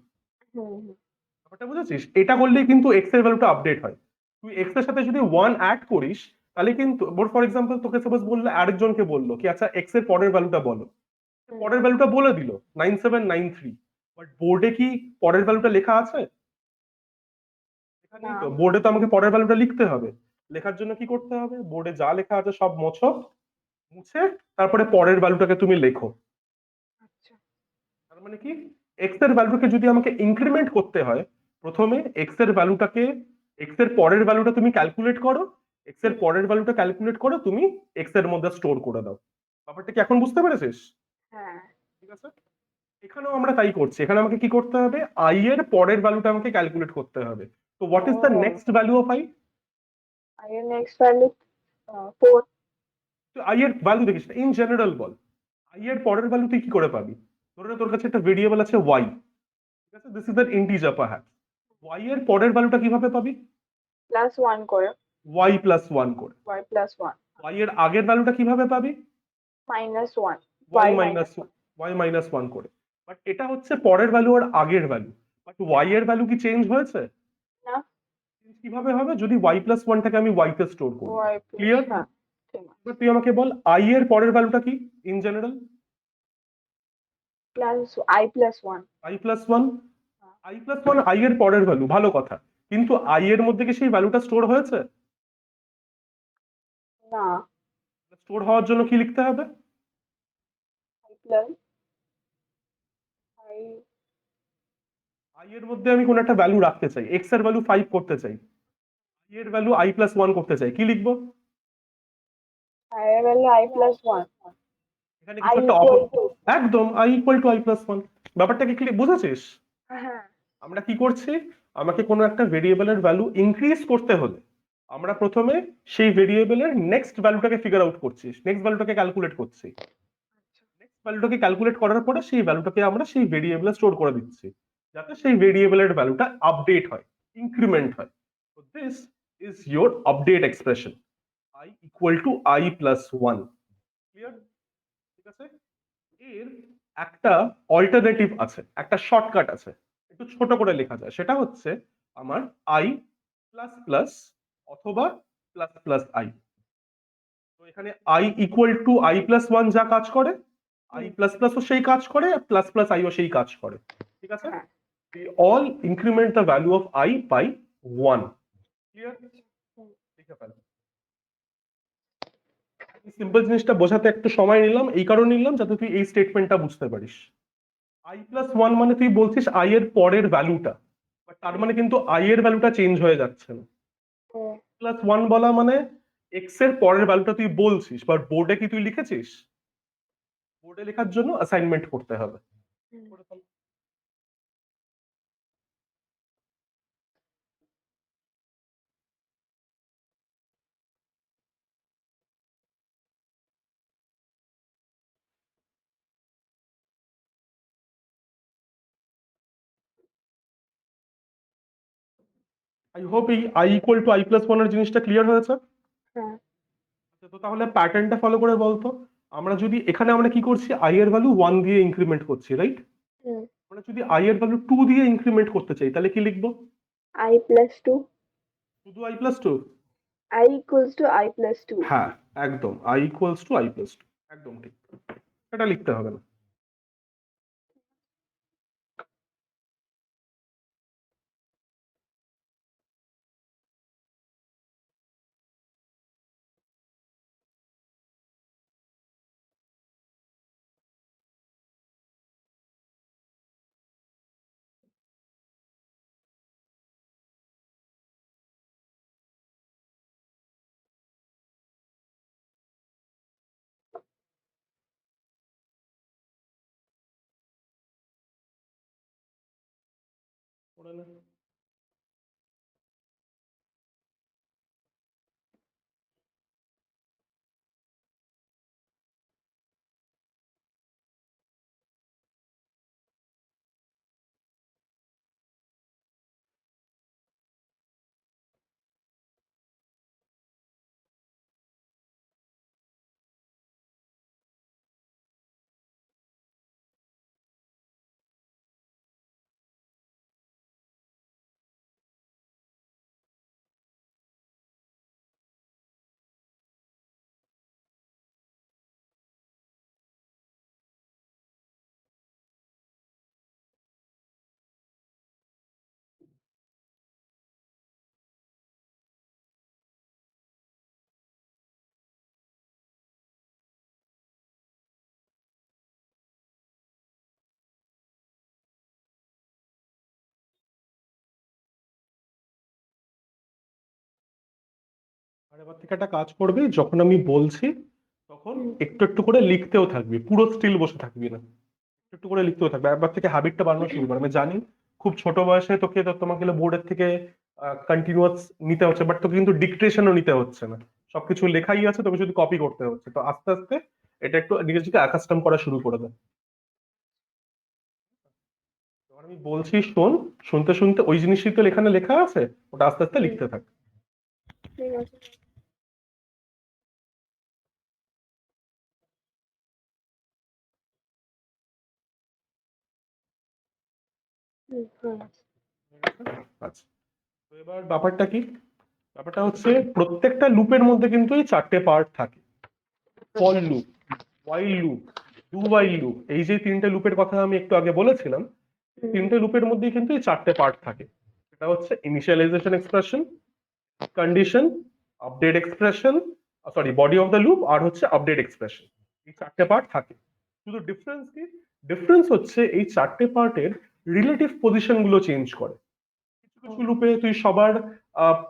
Hmm, hmm, ব্যাপারটা বুঝেছিস? এটা করলেই কিন্তু এক্স এর ভ্যালুটা আপডেট হয়। তুই এক্স এর সাথে যদি 1 অ্যাড করিস তাহলে কিন্তু ফর এক্সাম্পল তোকে সাপোজ বললো, আরেকজনকে বললো কি আচ্ছা এক্স এর পরের ভ্যালুটা বলো, হুম, পরের ভ্যালুটা বলে দিল 9793, বাট বোর্ডে কি পরের ভ্যালুটা লেখা আছে? লেখা নেই। না। তো বোর্ডে তো আমাকে পরের ভ্যালুটা লিখতে হবে। লেখার জন্য কি করতে হবে? বোর্ডে যা লেখা আছে সব মোছো, মুছে তারপরে পরের ভ্যালুটাকে তুমি লেখো। আচ্ছা। তার মানে কি? এক্স এর ভ্যালুকে যদি আমাকে ইনক্রিমেন্ট করতে হয় প্রথমে এক্স এর পরের ভ্যালুটা তুমি ক্যালকুলেট করো, এক্স এর হুম, পরের ভ্যালুটা ক্যালকুলেট করো তুমি এক্স এর মধ্যে স্টোর করে দাও। ব্যাপারটা কি এখন বুঝতে পেরেছিস? হ্যাঁ। ঠিক আছে, এখানেও আমরা তাই করছি। এখানে আমাকে কি করতে হবে? আই এর পরের ভ্যালুটা আমাকে ক্যালকুলেট করতে হবে। তো হোয়াট ইজ দ্য ও, নেক্সট ভ্যালু অফ আই? আর এর নেক্সট ভ্যালু 4। আই এর ভ্যালু দেখিস ইন জেনারেল বল, আই এর পরের ভ্যালু তুই কি করে পাবি? ধরে নে তোর কাছে একটা ভেরিয়েবল আছে ওয়াই, ঠিক আছে, this is an integer perhaps. Y এর পরের ভ্যালুটা কিভাবে পাবি? +1 করে। ওয়াই প্লাস ওয়ান করে। y+1। ওয়াই এর আগের ভ্যালুটা কিভাবে পাবি? -1। Y y minus -1। Y minus one করে। বাট এটা হচ্ছে পরের ভ্যালু আর আগের ভ্যালু, বাট ওয়াই এর ভ্যালু কি চেঞ্জ হয়েছে? না, Change কিভাবে হবে? যদি ওয়াই প্লাস ওয়ানটাকে আমি ওয়াই তে স্টোর করি। Y plus, clear? হ্যাঁ ঠিক আছে। এবার তুই আমাকে বল আই এর পরের ভ্যালুটা কি in general? Plus i plus one. I plus one. I plus one I এর পরের ভ্যালু, ভালো কথা, কিন্তু আই এর মধ্যে কি সেই ভ্যালুটা স্টোর হয়েছে? না, স্টোর হওয়ার জন্য কি লিখতে হবে? I plus I. আই এর মধ্যে আমি কোন একটা ভ্যালু রাখতে চাই, এক্স এর ভ্যালু 5 করতে চাই, আই এর ভ্যালু আই প্লাস ওয়ান করতে চাই, কি লিখবো? আই এর ভ্যালু আই প্লাস ওয়ান। এখানে আই কিছু একটা ইকুয়াল টু। একদম I equal two i plus one. ব্যাপারটাকে কি বুঝেছিস? হ্যাঁ। আমরা কি করছি, আমাকে কোনো একটা ভেরিয়েবলের ভ্যালু ইনক্রিজ করতে হলে আমরা প্রথমে সেই ভেরিয়েবলের নেক্সট ভ্যালুটাকে ফিগার আউট করছি, নেক্সট ভ্যালুটাকে ক্যালকুলেট করছি, নেক্সট ভ্যালুটাকে ক্যালকুলেট করার পরে সেই ভ্যালুটাকে আমরা সেই ভেরিয়েবলে স্টোর করে দিচ্ছি, যাতে সেই ভেরিয়েবলের ভ্যালুটা আপডেট হয়, ইনক্রিমেন্ট হয়। So this is your update expression, I equal to I plus 1. Clear? ঠিক আছে। এর একটা অল্টারনেটিভ আছে, একটা শর্টকাট আছে, একটু ছোট করে লেখা যায়, সেটা হচ্ছে আমার আই প্লাস প্লাস অথবা প্লাস প্লাস আই। তো এখানে I equal two i plus one যা কাজ করে, আই প্লাস প্লাসও সেই কাজ করে, প্লাস প্লাস আইও সেই কাজ করে। ঠিক আছে? হ্যাঁ। We all increment the value of I by 1. Clear? লিখে ফেল। সিম্পল জিনিসটা বোঝাতে একটু সময় নিলাম, এই কারণে নিলাম যাতে তুই এই স্টেটমেন্টটা বুঝতে পারিস। আই প্লাস ওয়ান মানে তুই বলছিস আই এর পরের ভ্যালুটা, বাট তার মানে কিন্তু আই এর ভ্যালুটা চেঞ্জ হয়ে যাচ্ছে না। প্লাস ওয়ান বলা মানে এক্স এর পরের ভ্যালুটা তুই বলছিস, বাট বোর্ডে কি তুই লিখেছিস? বোর্ডে লেখার জন্য অ্যাসাইনমেন্ট করতে হবে। করে ফেল। আই হোপ এই I equal two i plus one এর জিনিসটা ক্লিয়ার হয়েছে। হ্যাঁ। আচ্ছা, তো তাহলে প্যাটার্নটা ফলো করে বলতো, আমরা যদি এখানে আমরা কি করছি, আই এর ভ্যালু ওয়ান দিয়ে ইনক্রিমেন্ট করছি, রাইট? আমরা যদি আই এর ভ্যালু টু দিয়ে ইনক্রিমেন্ট করতে চাই তাহলে কি লিখবো? I plus two. শুধু i plus two? I equals to i plus two. হ্যাঁ, একদম i equals to i plus two, একদম ঠিক, এটা লিখতে হবে না। করে নে। আর এবার থেকে একটা কাজ করবি, যখন আমি বলছি তখন একটু একটু করে লিখতেও থাকবি, পুরো স্টিল বসে থাকবি না, একটু একটু করে লিখতেও থাকবে, একবার থেকে হ্যাবিটটা বানানো শুরু কর। আমি জানি খুব ছোট বয়সে তোকে তোমাকে বোর্ডের থেকে কন্টিনিউয়াস নিতে হচ্ছে, বাট তোকে কিন্তু ডিকটেশনও নিতে হচ্ছে না, সবকিছু লেখাই আছে, তোকে শুধু কপি করতে হচ্ছে। তো আস্তে আস্তে এটা একটু নিজেকে অ্যাকাস্টম করা শুরু করে দে। যখন আমি বলছি শোন, শুনতে শুনতে ওই জিনিসই তো এখানে লেখা আছে, ওটা আস্তে আস্তে লিখতে থাক। ঠিক আছে। হুম। আচ্ছা, তো এবার ব্যাপারটা কি? ব্যাপারটা হচ্ছে প্রত্যেকটা লুপের মধ্যে কিন্তু এই চারটে পার্ট থাকে। For loop, while loop, do while loop, এই যে তিনটে লুপের কথা আমি একটু আগে বলেছিলাম, তিনটে লুপের মধ্যেই কিন্তু এই চারটে পার্ট থাকে। এটা হচ্ছে initialisation expression, condition, update expression, sorry body of the loop, আর হচ্ছে আপডেট এক্সপ্রেশন। এই চারটে পার্ট থাকে। শুধু ডিফারেন্স কি? ডিফারেন্স হচ্ছে এই চারটে পার্টের রিলেটিভ পজিশন গুলো চেঞ্জ করে। কিছু কিছু লুপে তুই সবার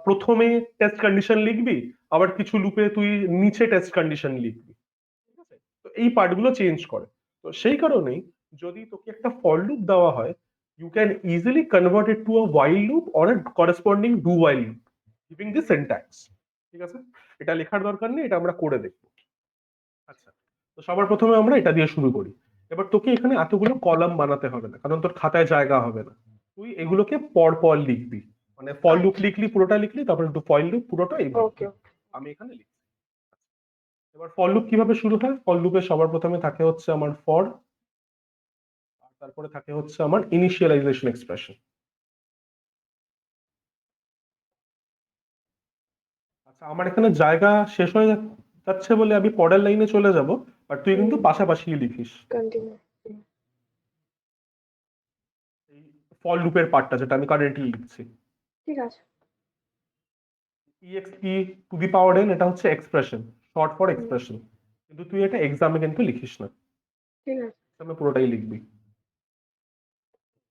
প্রথমে টেস্ট কন্ডিশন লিখবি, আবার কিছু লুপে তুই নিচে টেস্ট কন্ডিশন লিখবি। ঠিক আছে? তো এই পার্টগুলো চেঞ্জ করে। তো সেই কারণেই যদি তোকে একটা ফর লুপ দেওয়া হয়, you can easily convert it to a while loop or a corresponding do while loop giving the syntax. ঠিক আছে? এটা লেখার দরকার নেই, এটা আমরা করে দেখবো। আচ্ছা, তো সবার প্রথমে আমরা এটা দিয়ে শুরু করি। এবার তোকে এখানে এতগুলো কলাম বানাতে হবে না, কারণ তোর খাতায় জায়গা হবে না। তুই এগুলোকে পর পর লিখবি, মানে ফর লুপ লিখলি পুরোটা লিখলি, তারপর একটু ফয়েল লুপ পুরোটা, এইভাবে। ওকে। আমি এখানে লিখছি। এবার ফর লুপ কিভাবে শুরু হয়? ফর লুপে সবার প্রথমে থাকে হচ্ছে আমার ফর, আর তারপরে থাকে হচ্ছে আমার ইনিশিয়ালাইজেশন এক্সপ্রেশন। আচ্ছা, আমার এখানে জায়গা শেষ হয়ে যাচ্ছে বলে আমি পরের লাইনে চলে যাব, বাট তুই কিন্তু পাশাপাশি লিখিস কন্টিনিউ। এই ফর লুপের পার্টটা, যেটা আমি কারেন্টলি লিখছি। ঠিক আছে। ext to the power n, এটা হচ্ছে expression, short for hmm, expression. কিন্তু তুই এটা এক্সামে কিন্তু লিখিস না, ঠিক আছে। এক্সামে পুরোটাই লিখবি।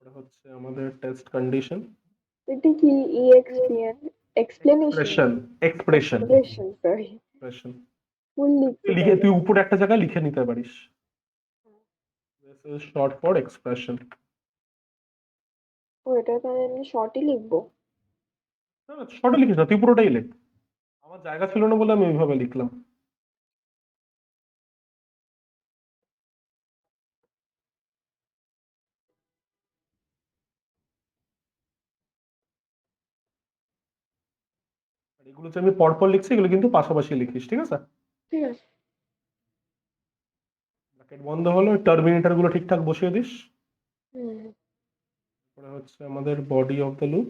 এটা হচ্ছে আমাদের টেস্ট কন্ডিশন। এটা কি EXPN explanation expression, expression, expression sorry expression. Full লিখছি লিখে তাহলে। তুই উপরে একটা জায়গায় লিখে নিতে পারিস, this is short for expression. ও এটা তাহলে আমি শর্টই লিখবো। না, শর্টে লিখিস না, তুই পুরোটাই লেখ। আমার জায়গা ছিল না বলে আমি ওইভাবে লিখলাম। আর এগুলো যে আমি পরপর লিখছি, এগুলো কিন্তু পাশাপাশি লিখিস, ঠিক আছে? ঠিক আছে। ব্র্যাকেট বন্ধ হলো, টার্মিনেটর গুলো ঠিকঠাক বসিয়ে দিস। হুম। তারপরে হচ্ছে আমাদের বডি অফ দ্য লুপ।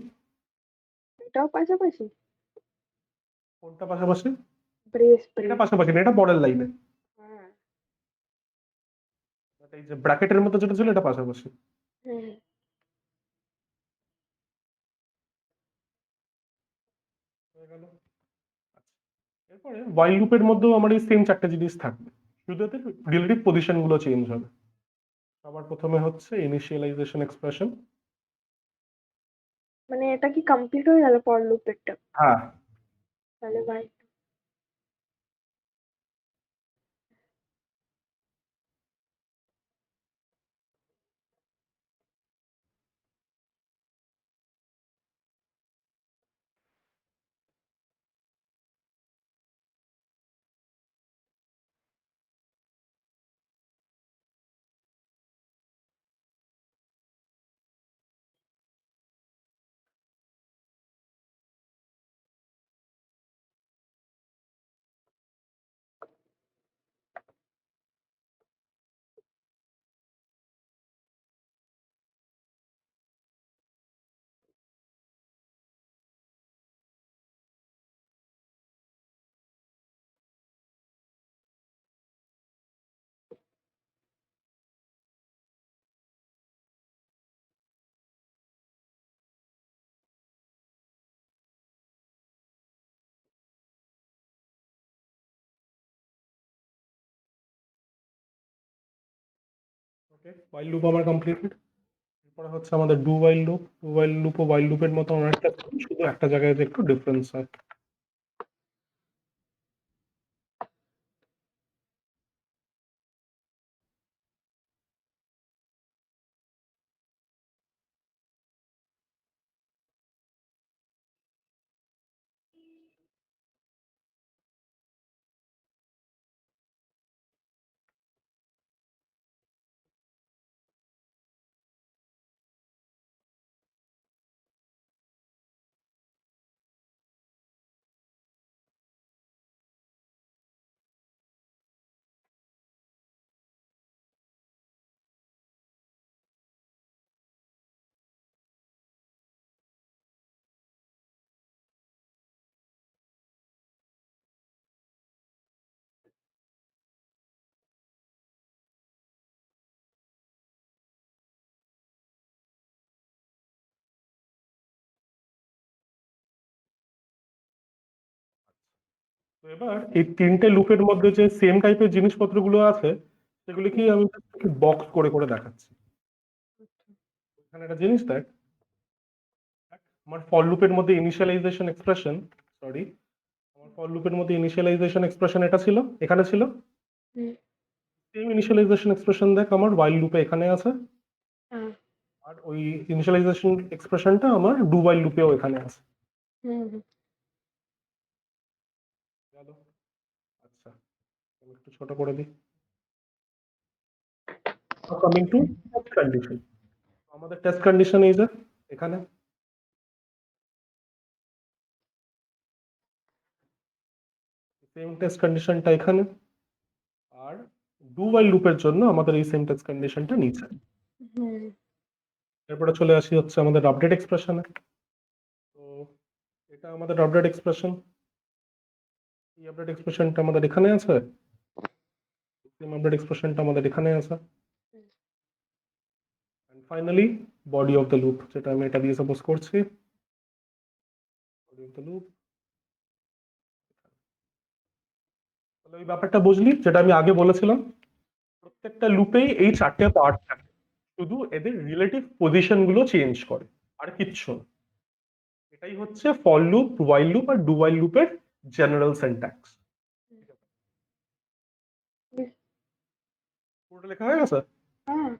এটাও পাশাপাশি। কোনটা পাশাপাশি? ব্রেস এটা ব্রেস। পাশাপাশি না, এটা পরের লাইনে। হ্যাঁ। এই যে ব্র্যাকেটের মতো যেটা ছিল, এটা পাশাপাশি। হুম। হয়ে গেল। আচ্ছা, এরপরে while লুপের মধ্যেও আমার এই সেম চারটে জিনিস থাকবে, শুধু এতে রিলেটিভ পজিশন গুলো চেঞ্জ হবে। সবার প্রথমে হচ্ছে ইনিশিয়ালাইজেশন এক্সপ্রেশন। মানে এটা কি কমপ্লিট হয়ে গেল ফর লুপেরটা? হ্যাঁ। তাহলে ভাই ওকে, while লুপ আমার কমপ্লিটেড। এরপরে হচ্ছে আমাদের ডু while লুপের মতো অনেকটা, শুধু একটা জায়গায় যে একটু ডিফারেন্স হয়। তো এবার এই তিনটে লুপের মধ্যে যে সেম টাইপের জিনিসপত্রগুলো আছে সেগুলিকেই হুম, আমি বক্স করে করে দেখাচ্ছি। এখানে একটা জিনিস দেখ, আমার ফর লুপের মধ্যে ইনিশিয়ালাইজেশন এক্সপ্রেশন, সরি, আমার ফর লুপের মধ্যে ইনিশিয়ালাইজেশন এক্সপ্রেশন এটা ছিল, এখানে ছিল। হুম, সেম ইনিশিয়ালাইজেশন এক্সপ্রেশন দেখ আমার while লুপে এখানে আছে, হ্যাঁ, আর ওই ইনিশিয়ালাইজেশন এক্সপ্রেশনটা আমার ডু while লুপেও এখানে আছে। হুম, হুম, গেল? আচ্ছা, আমি একটু ছোট করে দিই। কামিং টু টেস্ট কন্ডিশন, আমাদের টেস্ট কন্ডিশন এই যে এখানে সেম টেস্ট কন্ডিশনটা এখানে, আর ডু while লুপের জন্য আমাদের এই সেম টেস্ট কন্ডিশনটা নিচে। হুম, এরপরে চলে আসি হচ্ছে আমাদের আপডেট এক্সপ্রেশনে। তো এটা আমাদের আপডেট এক্সপ্রেশন, এই আপডেট এক্সপ্রেশনটা আমাদের এখানে আছে, সেম আপডেট এক্সপ্রেশনটা আমাদের এখানে আছে। And finally body of the loop, যেটা আমি এটা দিয়ে সাপোজ করছি, বডি অফ দ্য লুপ। তাহলে ওই ব্যাপারটা বুঝলি যেটা আমি আগে বলেছিলাম, প্রত্যেকটা লুপেই এই চারটে পার্ট থাকে, শুধু এদের রিলেটিভ পজিশন গুলো চেঞ্জ করে, আর কিচ্ছু না। এটাই হচ্ছে ফর লুপ, while লুপ আর ডু while লুপের জেনারেল সিনট্যাক্স। পুরোটা লেখা হয়ে গেছে? হ্যাঁ,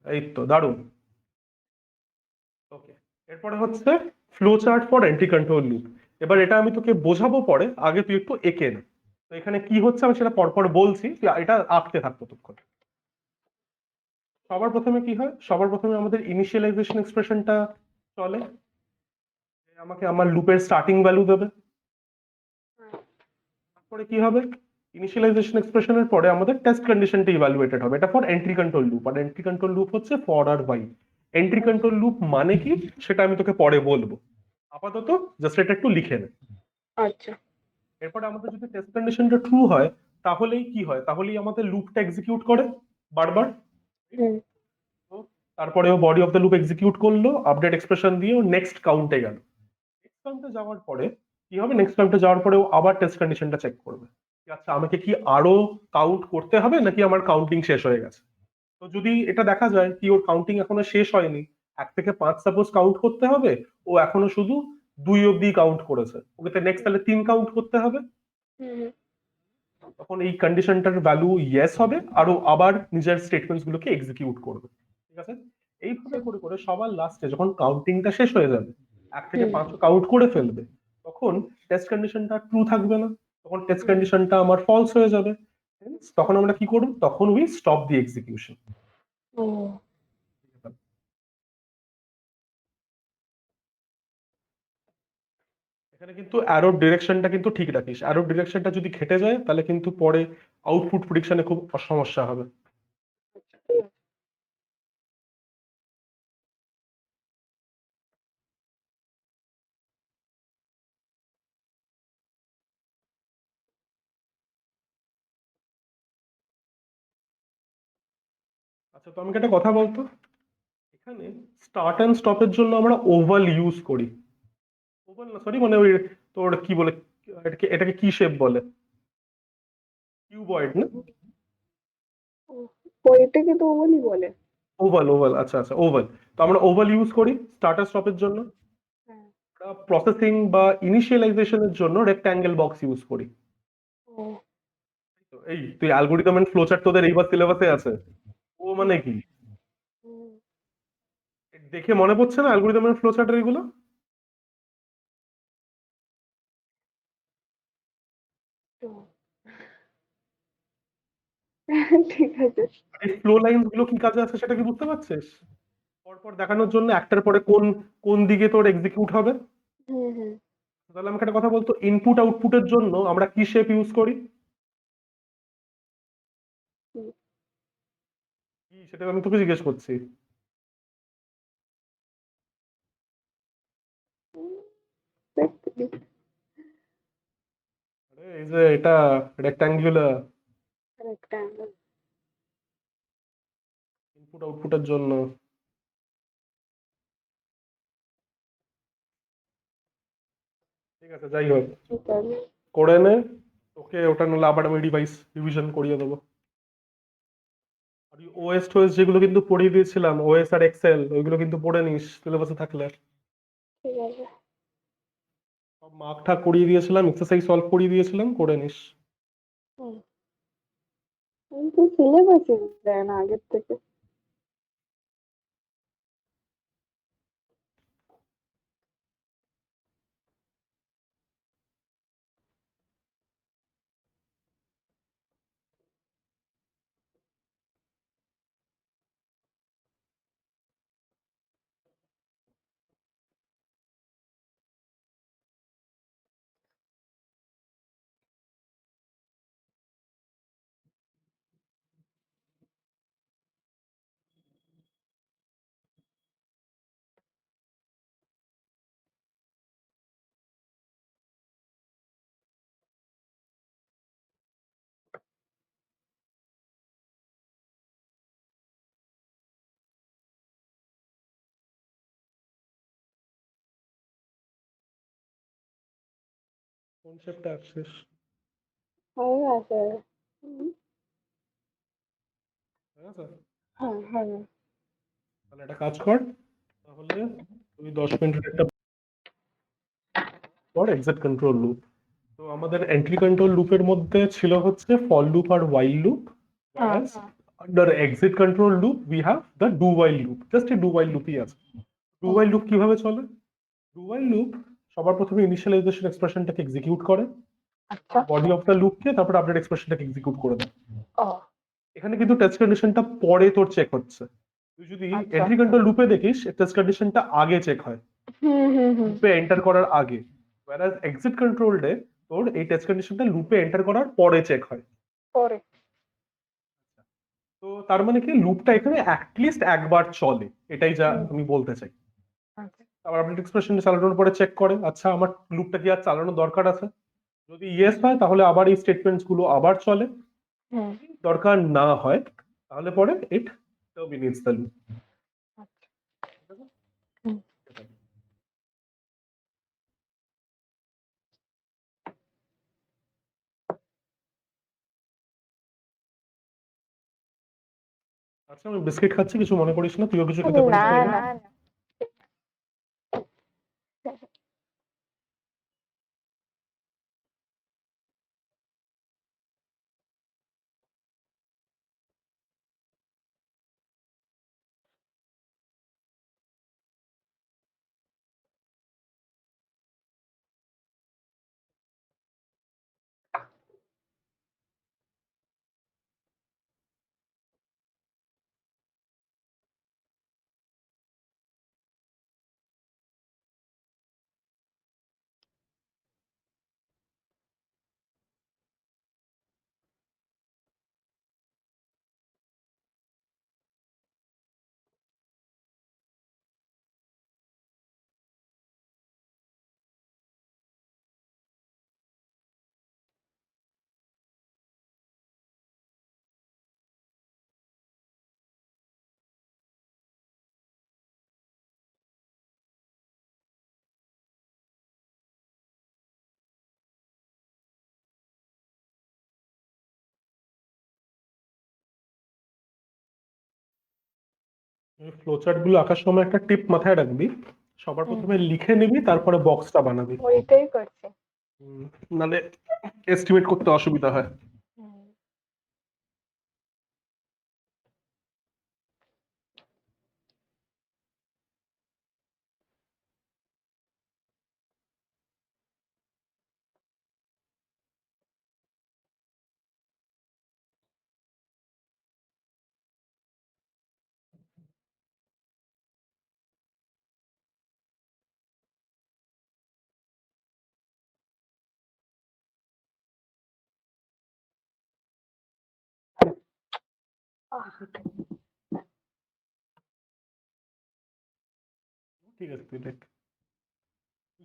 এই তো, দারুণ। ওকে, এরপরে হচ্ছে flow chart for entry control loop. এবার এটা আমি তোকে বোঝাবো পরে, আগে তুই একটু এঁকে নে। তো এখানে কি হচ্ছে আমি সেটা পরপর বলছি, তুই এটা আঁকতে থাকতো ততক্ষণ। সবার প্রথমে কি হয়, সবার প্রথমে আমাদের ইনিশিয়ালাইজেশন এক্সপ্রেশনটা চলে, যে আমাকে আমার লুপের স্টার্টিং ভ্যালু দেবে। হ্যাঁ, তারপরে কি হবে, ইনিশিয়ালাইজেশন এক্সপ্রেশনের পরে আমাদের টেস্ট কন্ডিশনটা ইভালুয়েটেড হবে, এটা ফর এন্ট্রি কন্ট্রোল লুপ, আর এন্ট্রি কন্ট্রোল লুপ হচ্ছে ফর আর while। এন্ট্রি কন্ট্রোল লুপ মানে কি সেটা আমি তোকে পরে বলবো, আপাতত জাস্ট এটা একটু লিখে নে। আচ্ছা, এরপরে আমাদের যদি টেস্ট কন্ডিশনটা ট্রু হয়, তাহলেই কি হয়, তাহলেই আমাদের লুপটা এক্সিকিউট করে বারবার। হুম, তো তারপরে ও body of the loop execute করলো, আপডেট এক্সপ্রেশন দিয়ে ও নেক্সট কাউন্টে গেল। নেক্সট কাউন্টে যাওয়ার পরে কি হবে, নেক্সট কাউন্টে যাওয়ার পরে ও আবার টেস্ট কন্ডিশনটা চেক করবে, যে আচ্ছা আমাকে কি আরো কাউন্ট করতে হবে নাকি আমার কাউন্টিং শেষ হয়ে গেছে। তো যদি এটা দেখা যায় কি ওর কাউন্টিং এখনো শেষ হয়নি, 1 থেকে 5 সাপোজ কাউন্ট করতে হবে, ও এখনো শুধু 2 অব্দি কাউন্ট করেছে, ওকে নেক্সট তাহলে 3 কাউন্ট করতে হবে। হুম, তখন এই কন্ডিশনটার ভ্যালু ইয়েস হবে, আরো আবার নিজের স্টেটমেন্টস গুলোকে এক্সিকিউট করবে। ঠিক আছে, এইভাবে করে করে সবার লাস্টে যখন কাউন্টিংটা শেষ হয়ে যাবে, 1 থেকে 5 কাউন্ট করে ফেলবে, তখন টেস্ট কন্ডিশনটা ট্রু থাকবে না, তখন টেস্ট হুম, কন্ডিশনটা আমার ফলস হয়ে যাবে। Hence, তখন আমরা কি করব, তখন উই স্টপ দি এক্সিকিউশন। ও, এখানে কিন্তু অ্যারোর ডিরেকশনটা কিন্তু ঠিক রাখিস, অ্যারোর ডিরেকশনটা যদি ঘেটে যায় তাহলে কিন্তু পরে আউটপুট প্রেডিকশনে খুব সমস্যা হবে। আচ্ছা, ঠিক আছে। আচ্ছা, তো আমাকে একটা কথা বলতো, এখানে স্টার্ট এন্ড স্টপের জন্য আমরা ওভাল ইউজ করি, ওভাল না সরি, মানে ওই তোর কি বলে, এটাকে কি শেপ বলে, কিউবয়েড না? ও, ও এটাকে তো ওভালই বলে। ওভাল, ওভাল, আচ্ছা আচ্ছা, ওভাল। তো আমরা ওভাল ইউজ করি স্টার্ট আর স্টপের জন্য। হ্যাঁ, প্রসেসিং বা ইনিশিয়ালাইজেশনের জন্য রেক্ট্যাঙ্গেল বক্স ইউজ করি। ও, তো এই তুই অ্যালগোরিদম এন্ড ফ্লোচার্ট তোদের এইবার সিলেবাসে আছে, ও মানে কি, হুম, দেখে মনে পড়ছে না অ্যালগোরিদম এন্ড ফ্লোচার্টের এগুলো? তো ঠিক আছে। এই ফ্লো লাইনস গুলো কি কাজে আছে সেটা কি বুঝতে পারছিস? পরপর দেখানোর জন্য একটার পরে কোন কোন দিকে তোর এক্সিকিউট হবে। হুম, হুম, তাহলে আমাকে একটা কথা বলতো, ইনপুট আউটপুটের জন্য আমরা কি শেপ ইউজ করি? হুম, কি, সেটা আমি তোকে জিজ্ঞেস করছি। হুম, দেখতে দিই। আরে এই যে এটা রেক্টাঙ্গুলার, rectangle, ইনপুট আউটপুটের জন্য। ঠিক আছে, যাই হোক। ঠিক আছে। করে নে, ওকে ওটা নাহলে আবার আমি ডিভাইস রিভিশন করিয়ে দেবো। আর ওএস টোএস যেগুলো কিন্তু পড়িয়ে দিয়েছিলাম, ওএস আর এক্সেল, ওইগুলো কিন্তু পড়ে নিস সিলেবাসে থাকলে। ঠিক আছে। সব মার্ক ঠাক করিয়ে দিয়েছিলাম, এক্সারসাইজ সলভ করিয়ে দিয়েছিলাম, করে নিস। হুম। কিন্তু সিলেবাসই দেয় না আগের থেকে। কোন চ্যাপ্টার আসছিস? হয়ে গেছে। হুম। ঠিক আছে, হ্যাঁ হ্যাঁ। তাহলে একটা কাজ কর, তাহলে তুই 10 মিনিটের একটা পর এক্সাক্ট কন্ট্রোল লুপ। তো আমাদের এন্ট্রি কন্ট্রোল লুপের মধ্যে ছিল হচ্ছে ফর লুপ আর while loop, হ্যাঁ whereas under exit control loop we have the do while loop, just a do while loopই আছে। do while loop কিভাবে চলে? do while loop সবার প্রথমে ইনিশিয়ালাইজেশন এক্সপ্রেশনটাকে এক্সিকিউট করে, আচ্ছা। বডি অফ দ্য লুপকে তারপর আপডেট এক্সপ্রেশনটাকে এক্সিকিউট করে দেয়। ও এখানে কিন্তু টেস্ট কন্ডিশনটা পরে তোর চেক হচ্ছে। তুই যদি আচ্ছা। এন্ট্রি কন্ট্রোল লুপে দেখিস টেস্ট কন্ডিশনটা আগে চেক হয়, হুম হুম হুম। লুপে এন্টার করার আগে, whereas এক্সিট কন্ট্রোল ডে তোর এই টেস্ট কন্ডিশনটা লুপে এন্টার করার পরে চেক হয়। পরে। তো তার মানে কি লুপটা এখানে অ্যাটলিস্ট একবার চলে, এটাই যা হুম। আমি বলতে চাই। আচ্ছা। আবার আপডেট এক্সপ্রেশন চালানোর পরে চেক করে, আচ্ছা আমার লুপটা কি আর চালানোর দরকার আছে, যদি ইয়েস হয় তাহলে আবার এই স্টেটমেন্টস গুলো আবার চলে, হুম। দরকার না হয় তাহলে পরে ইট টার্মিনেটস দ্য লুপ। আচ্ছা। হুম। আচ্ছা আমি বিস্কিট খাচ্ছি, কিছু মনে করিস না, তুইও কিছু খেতে পারিস না তাহলে। না না। ফ্লোচার্ট গুলো আঁকার সময় একটা টিপ মাথায় রাখবি, সবার হুম। প্রথমে লিখে নিবি তারপরে বক্সটা বানাবি। ওইটাই করছি। নালে এস্টিমেট করতে অসুবিধা হয়। হুম। আহ, ঠিক আছে তুই দেখ,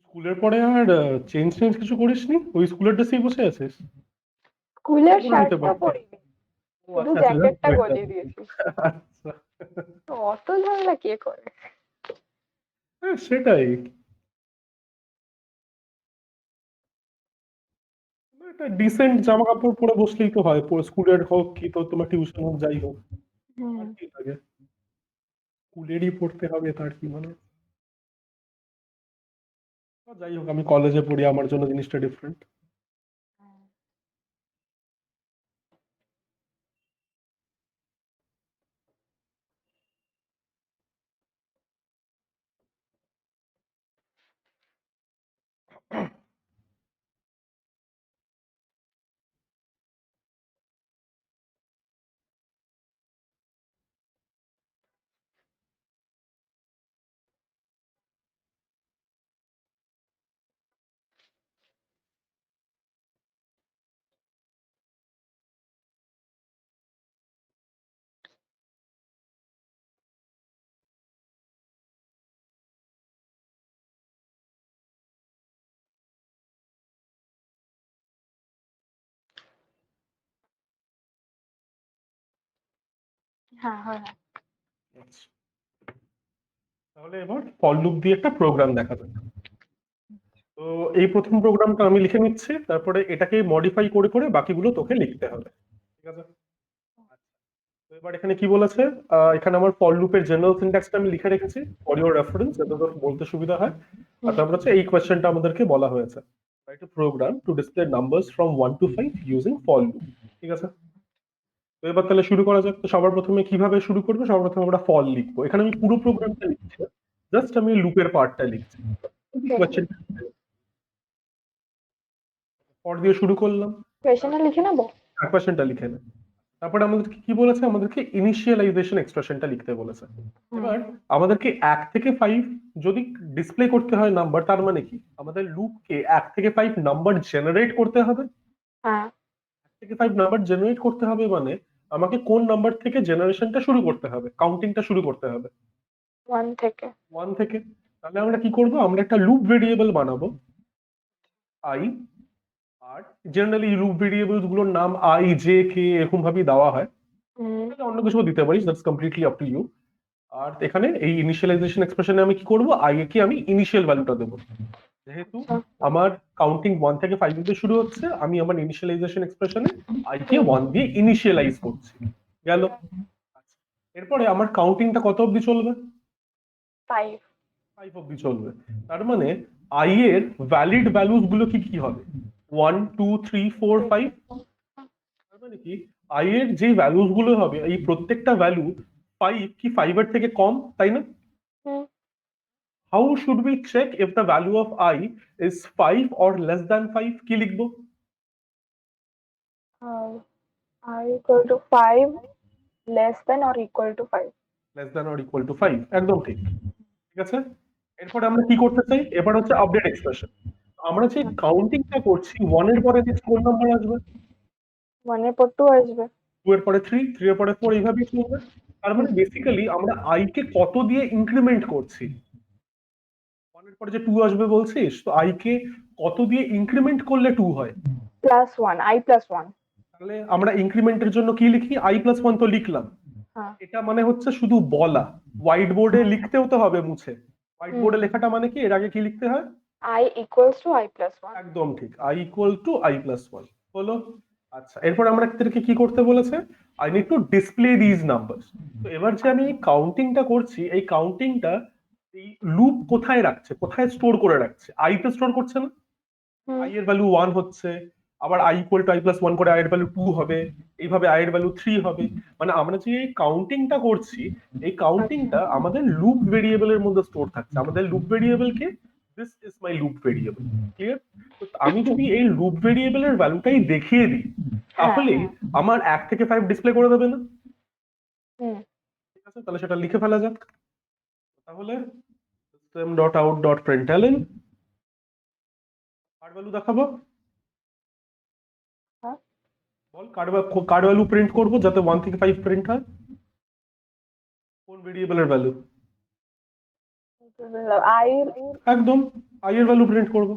স্কুলের পরে আর চেঞ্জ চেঞ্জ কিছু করিসনি, ওই স্কুলের ড্রেসেই বসে আছিস? স্কুলের করে নিতে শার্টটা পারতি। পরিনি, ও শুধু আচ্ছা আচ্ছা, জ্যাকেটটা বেটার। গলিয়ে দিয়েছি। আচ্ছা, তো অত ঝামেলা কে করে? হ্যাঁ সেটাই। একটা ডিসেন্ট জামা কাপড় পরে বসলেই তো হয়, স্কুলের হোক কি তো তোমার টিউশন হোক যাই হোক, হুম। আর কি লাগে, স্কুলেরই পড়তে হবে তার কি মানে। যাই হোক, আমি কলেজে পড়ি, আমার জন্য জিনিসটা ডিফারেন্ট। হ্যাঁ, হয়। আচ্ছা, তাহলে এবার ফর লুপ দিয়ে একটা প্রোগ্রাম দেখা যাক। তো এই প্রথম প্রোগ্রামটা আমি লিখে নিচ্ছি, তারপরে এটাকে মডিফাই করে করে বাকিগুলো তোকে লিখতে হবে, ঠিক আছে? তো এবার এখানে কি বলেছে, এখানে আমার ফর লুপের জেনারেল সিনট্যাক্সটা আমি লিখে রেখেছি ফর ইওর রেফারেন্স, যাতে তোর বলতে সুবিধা হয়। আর তারপর হচ্ছে এই কোয়েশ্চেনটা আমাদেরকে বলা হয়েছে, write a program to display numbers from 1 to 5 using for loop, ঠিক আছে? তো এবার তাহলে শুরু করা যাক। তো সবার প্রথমে কিভাবে শুরু করবে, সবার প্রথমে আমরা ফর লিখবো, এখানে আমি পুরো প্রোগ্রামটা লিখছি না, জাস্ট আমি লুপের পার্টটা লিখছি। কোয়েশ্চেন ফর দিয়ে শুরু করলাম, কোয়েশ্চেনটা লিখে নেবো। কোয়েশ্চেনটা লিখে নে। তারপরে আমাদেরকে কি বলেছে, আমাদেরকে ইনিশিয়ালাইজেশন এক্সপ্রেশনটা লিখতে বলেছে। এবার আমাদেরকে 1 থেকে 5 যদি ডিসপ্লে করতে হয় নাম্বার, তার মানে কি আমাদের লুপকে 1 থেকে 5 নাম্বার জেনারেট করতে হবে। হ্যাঁ। 1 থেকে 5 নাম্বার জেনারেট করতে হবে মানে আমাকে কোন নাম্বার থেকে জেনারেশনটা শুরু করতে হবে, কাউন্টিংটা শুরু করতে হবে 1 থেকে। 1 থেকে। তাহলে আমরা কি করব, আমরা একটা লুপ ভেরিয়েবল বানাবো আই। আর জেনারেলি লুপ ভেরিয়েবলস গুলোর নাম আই, জে, কে এরকম ভাবেই দেওয়া হয়, হুম। তাহলে অন্য কিছু দিতে পারিস, that's completely up to you. আর এখানে এই ইনিশিয়ালাইজেশন এক্সপ্রেশনে আমি কি করব, আই কে আমি ইনিশিয়াল ভ্যালুটা দেবো, যেহেতু আচ্ছা। আমার কাউন্টিং 1 থেকে 5 দিয়ে শুরু হচ্ছে, আমি আমার ইনিশিয়ালাইজেশন এক্সপ্রেশনে আই কে হুম। 1 দিয়ে ইনিশিয়ালাইজ করছি, গেল। আচ্ছা, এরপরে আমার কাউন্টিংটা কত অবধি চলবে, 5। 5 অবধি চলবে। তার মানে আই এর ভ্যালিড ভ্যালুস গুলো কি কি হবে, 1 2 3 4 5। তার মানে কি আই এর যে ভ্যালুস গুলো হবে, এই প্রত্যেকটা ভ্যালু 5 এর থেকে কম, তাই না? হুম। How should we check if the value of I is 5 or less than 5? কি লিখবো? I equal to 5 less than or equal to 5. Less than or equal to 5, একদম ঠিক, ঠিক আছে। এরপর আমরা কি করতে চাই, এবার হচ্ছে আপডেট এক্সপ্রেশন। আমরা যে কাউন্টিংটা করছি, 1 এর পরে নেক্সট কোন নাম্বার আসবে, 1 এর পর 2 আসবে। 2 এর পরে 3, 3 এর পরে 4, এইভাবেই চলবে। তার মানে বেসিক্যালি আমরা আই কে কত দিয়ে ইনক্রিমেন্ট করছি, 1 এর পরে যে 2 আসবে বলছিস, তো আই কে কত দিয়ে ইনক্রিমেন্ট করলে 2 হয়। +1, I +1। তাহলে আমরা ইনক্রিমেন্টের জন্য কি লিখি, i+1 তো লিখলাম। হ্যাঁ। এটা মানে হচ্ছে শুধু বলা, হোয়াইট বোর্ডে লিখতেও তো হবে মুছে। হোয়াইট হুম। বোর্ডে লেখাটা মানে কি, এর আগে কি লিখতে হয়? I equals to I +1। একদম ঠিক, আই ইকুয়াল টু i+1 হলো। আচ্ছা, এরপর আমরা এদেরকে কি করতে বলেছে, I need to display these number. তো এবার যে আমি কাউন্টিংটা করছি, এই কাউন্টিংটা এই লুপ কোথায় রাখছে, কোথায় স্টোর করে রাখছে, আই তে স্টোর করছে না? হুম। আই এর ভ্যালু 1 হচ্ছে, আবার আই ইকুয়াল টু i+1 করে আই এর ভ্যালু 2 হবে, এইভাবে আই এর ভ্যালু 3 হবে। মানে আমরা যে কাউন্টিংটা করছি, এই কাউন্টিংটা আমাদের লুপ ভেরিয়েবলের মধ্যে স্টোর থাকছে, আমাদের লুপ ভেরিয়েবলকে this is my loop variable, clear? তো আমি যদি এই লুপ ভেরিয়েবলের ভ্যালুটাই দেখিয়ে দিই, হ্যাঁ। তাহলেই আমার 1 থেকে 5 ডিসপ্লে করে দেবে না? হুম। ঠিক আছে, তাহলে সেটা লিখে ফেলা যাক। তাহলে system.out.println কার ভ্যালু দেখাবো, হ্যাঁ। বল কার ভ্যালু প্রিন্ট করবো যাতে 1 থেকে 5 প্রিন্ট হয়, কোন ভেরিয়েবলের ভ্যালু? I। একদম আই এর ভ্যালু প্রিন্ট করবো,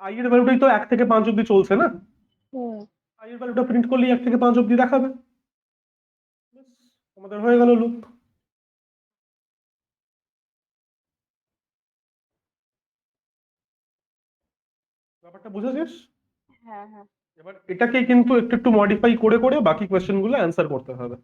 আই এর ভ্যালুটাই তো 1 থেকে 5 অব্দি চলছে না, হুম। আই এর ভ্যালুটা প্রিন্ট করলেই 1 থেকে 5 অব্দি দেখাবে। ব্যাস, আমাদের হয়ে গেল লুপ। ব্যাপারটা বুঝেছিস? হ্যাঁ, হ্যাঁ। এবার এটাকে কিন্তু একটু একটু মডিফাই করে করে বাকি কোয়েশ্চেন গুলো অ্যান্সার করতে হবে।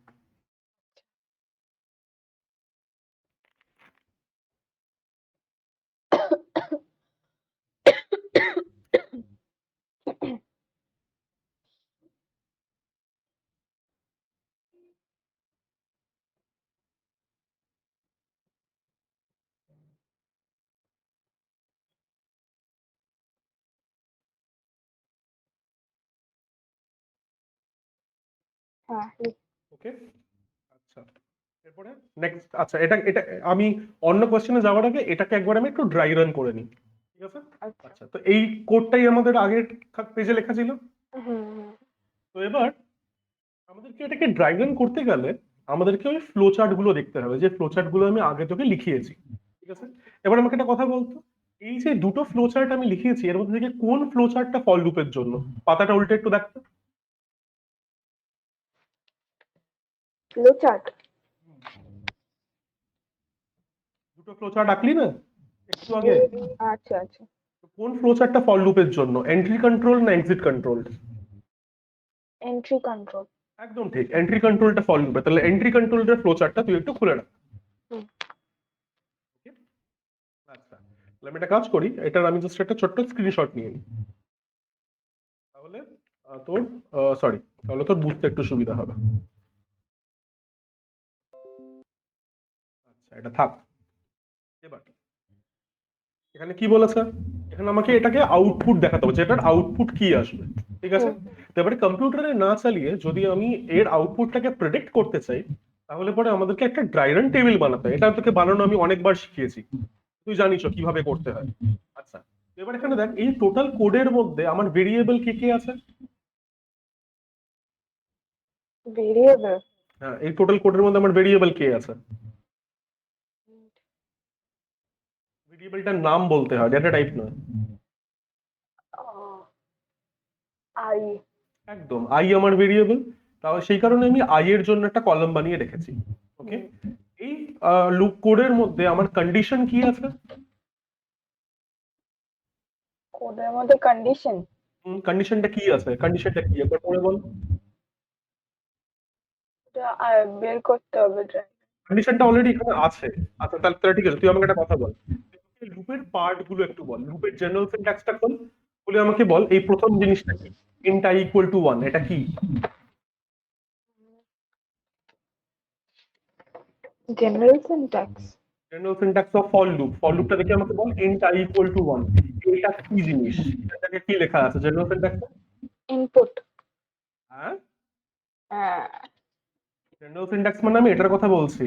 হ্যাঁ, ওকে, আচ্ছা এরপরে নেক্সট, আচ্ছা এটা এটা আমি অন্য কোয়েশ্চেনে যাওয়ার আগে এটাকে একবার আমি একটু ড্রাই রান করে নিই, ঠিক আছে? আচ্ছা। আচ্ছা, তো এই কোডটাই আমাদের আগের পেজে লেখা ছিল। হুম, হুম। তো এবার আমাদেরকে এটাকে ড্রাই রান করতে গেলে আমাদেরকে ওই ফ্লো চার্ট গুলো দেখতে হবে, যে ফ্লো চার্ট গুলো আমি আগে তোকে লিখিয়েছি, ঠিক আছে? এবার আমাকে একটা কথা বলতো, এই যে দুটো ফ্লো চার্ট আমি লিখিয়েছি এর মধ্যে থেকে কোন ফ্লো চার্টটা ফল লুপের জন্য? পাতাটা উল্টে একটু দেখতো। Flow chart. দুটো ফ্লো চার্ট আঁকলি না একটু আগে, আচ্ছা, আচ্ছা। কোন ফ্লো চার্টটা ফল লুপের জন্য, এন্ট্রি কন্ট্রোল না এক্সিট কন্ট্রোল? Entry control. একদম ঠিক, এন্ট্রি কন্ট্রোলটা ফল লুপে, তাহলে এন্ট্রি কন্ট্রোলের ফ্লো চার্টটা তুই একটু খুলে রাখ। হুম। Okay? আচ্ছা, তাহলে আমি একটা কাজ করি, এটার আমি জাস্ট একটা ছোট্ট স্ক্রিনশট নিয়ে নিই, তাহলে তোর সরি, তাহলে তোর বুঝতে একটু সুবিধা হবে। আচ্ছা এটা থাক। এবার এখানে কি বলেছে, এখানে আমাকে এটাকে আউটপুট দেখাতে হবে, যে এটার আউটপুট কি আসবে, ঠিক আছে? হুম। তো এবারে কম্পিউটারে না চালিয়ে যদি আমি এর আউটপুটটাকে প্রেডিক্ট করতে চাই, তাহলে পরে আমাদেরকে একটা ড্রাই রান টেবিল বানাতে হয়। এটা তোকে বানানো আমি অনেকবার শিখিয়েছি, তুই জানিস কিভাবে করতে হয়। আচ্ছা, তো এবার এখানে দেখ এই টোটাল কোডের মধ্যে আমার ভেরিয়েবল কে কে আছে। ভেরিয়েবল। হ্যাঁ, এই টোটাল কোডের মধ্যে আমার ভেরিয়েবল কে আছে? ভেরিয়েবলটার নাম বলতে হয়, ডেটা টাইপ নয়। আই। একদম, আই আমার ভেরিয়েবল, তাহলে সেই কারণে আমি আই এর জন্য একটা কলাম বানিয়ে রেখেছি। ওকে, এই লুপ কোডের মধ্যে আমার কন্ডিশন কি আছে? কোডের মধ্যে কন্ডিশন। কন্ডিশনটা কি আছে, কন্ডিশনটা কি একবার পড়ে বল। বের করতে হবে। কন্ডিশনটা অলরেডি এখানে আছে। আচ্ছা তাহলে তাহলে ঠিক আছে, তুই আমাকে একটা কথা বল, লুপের পার্ট গুলো একটু বল, লুপের জেনারেল সিনট্যাক্সটা খোল, বলে আমাকে বল এই প্রথম জিনিসটা কি, ইন্ট i ইকুয়াল টু 1, এটা কি? General syntax. General syntax of for loop, for লুপটা দেখে আমাকে বল ইন্ট i ইকুয়াল টু 1, এটা কি জিনিস, এটাকে কি লেখা আছে জেনারেল সিনট্যাক্সে? ইনপুট। হ্যাঁ, হ্যাঁ। জেনারেল সিনট্যাক্স মানে আমি এটার কথা বলছি,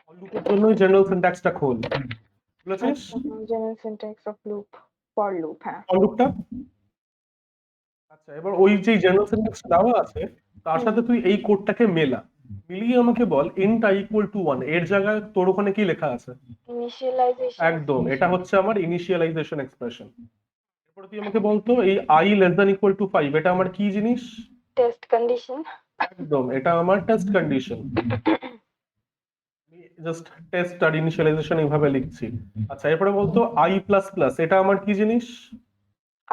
ফর লুপের জন্য জেনারেল সিনট্যাক্সটা খোল, বুঝেছিস? General syntax of loop. For loop. হ্যাঁ। ফর লুপটা, আচ্ছা এবার ওই যে জেনারেল সিনট্যাক্স দেওয়া আছে তার সাথে তুই এই কোডটাকে মেলা, মিলিয়ে আমাকে বল ইন্ট i ইকুয়াল টু 1 এর জায়গায় তোর ওখানে কি লেখা আছে? ইনিশিয়ালাইজেশন। একদম, এটা হচ্ছে আমার ইনিশিয়ালাইজেশন এক্সপ্রেশন। এরপরে তুই আমাকে বলতো এই i less than equal to 5 এটা আমার কি জিনিস? Test condition. একদম, এটা আমার টেস্ট কন্ডিশন। জাস্ট টেস্ট আর ইনিশিয়ালাইজেশন এইভাবে লিখছি। আচ্ছা এরপরে বলতো i প্লাস প্লাস এটা আমার কি জিনিস?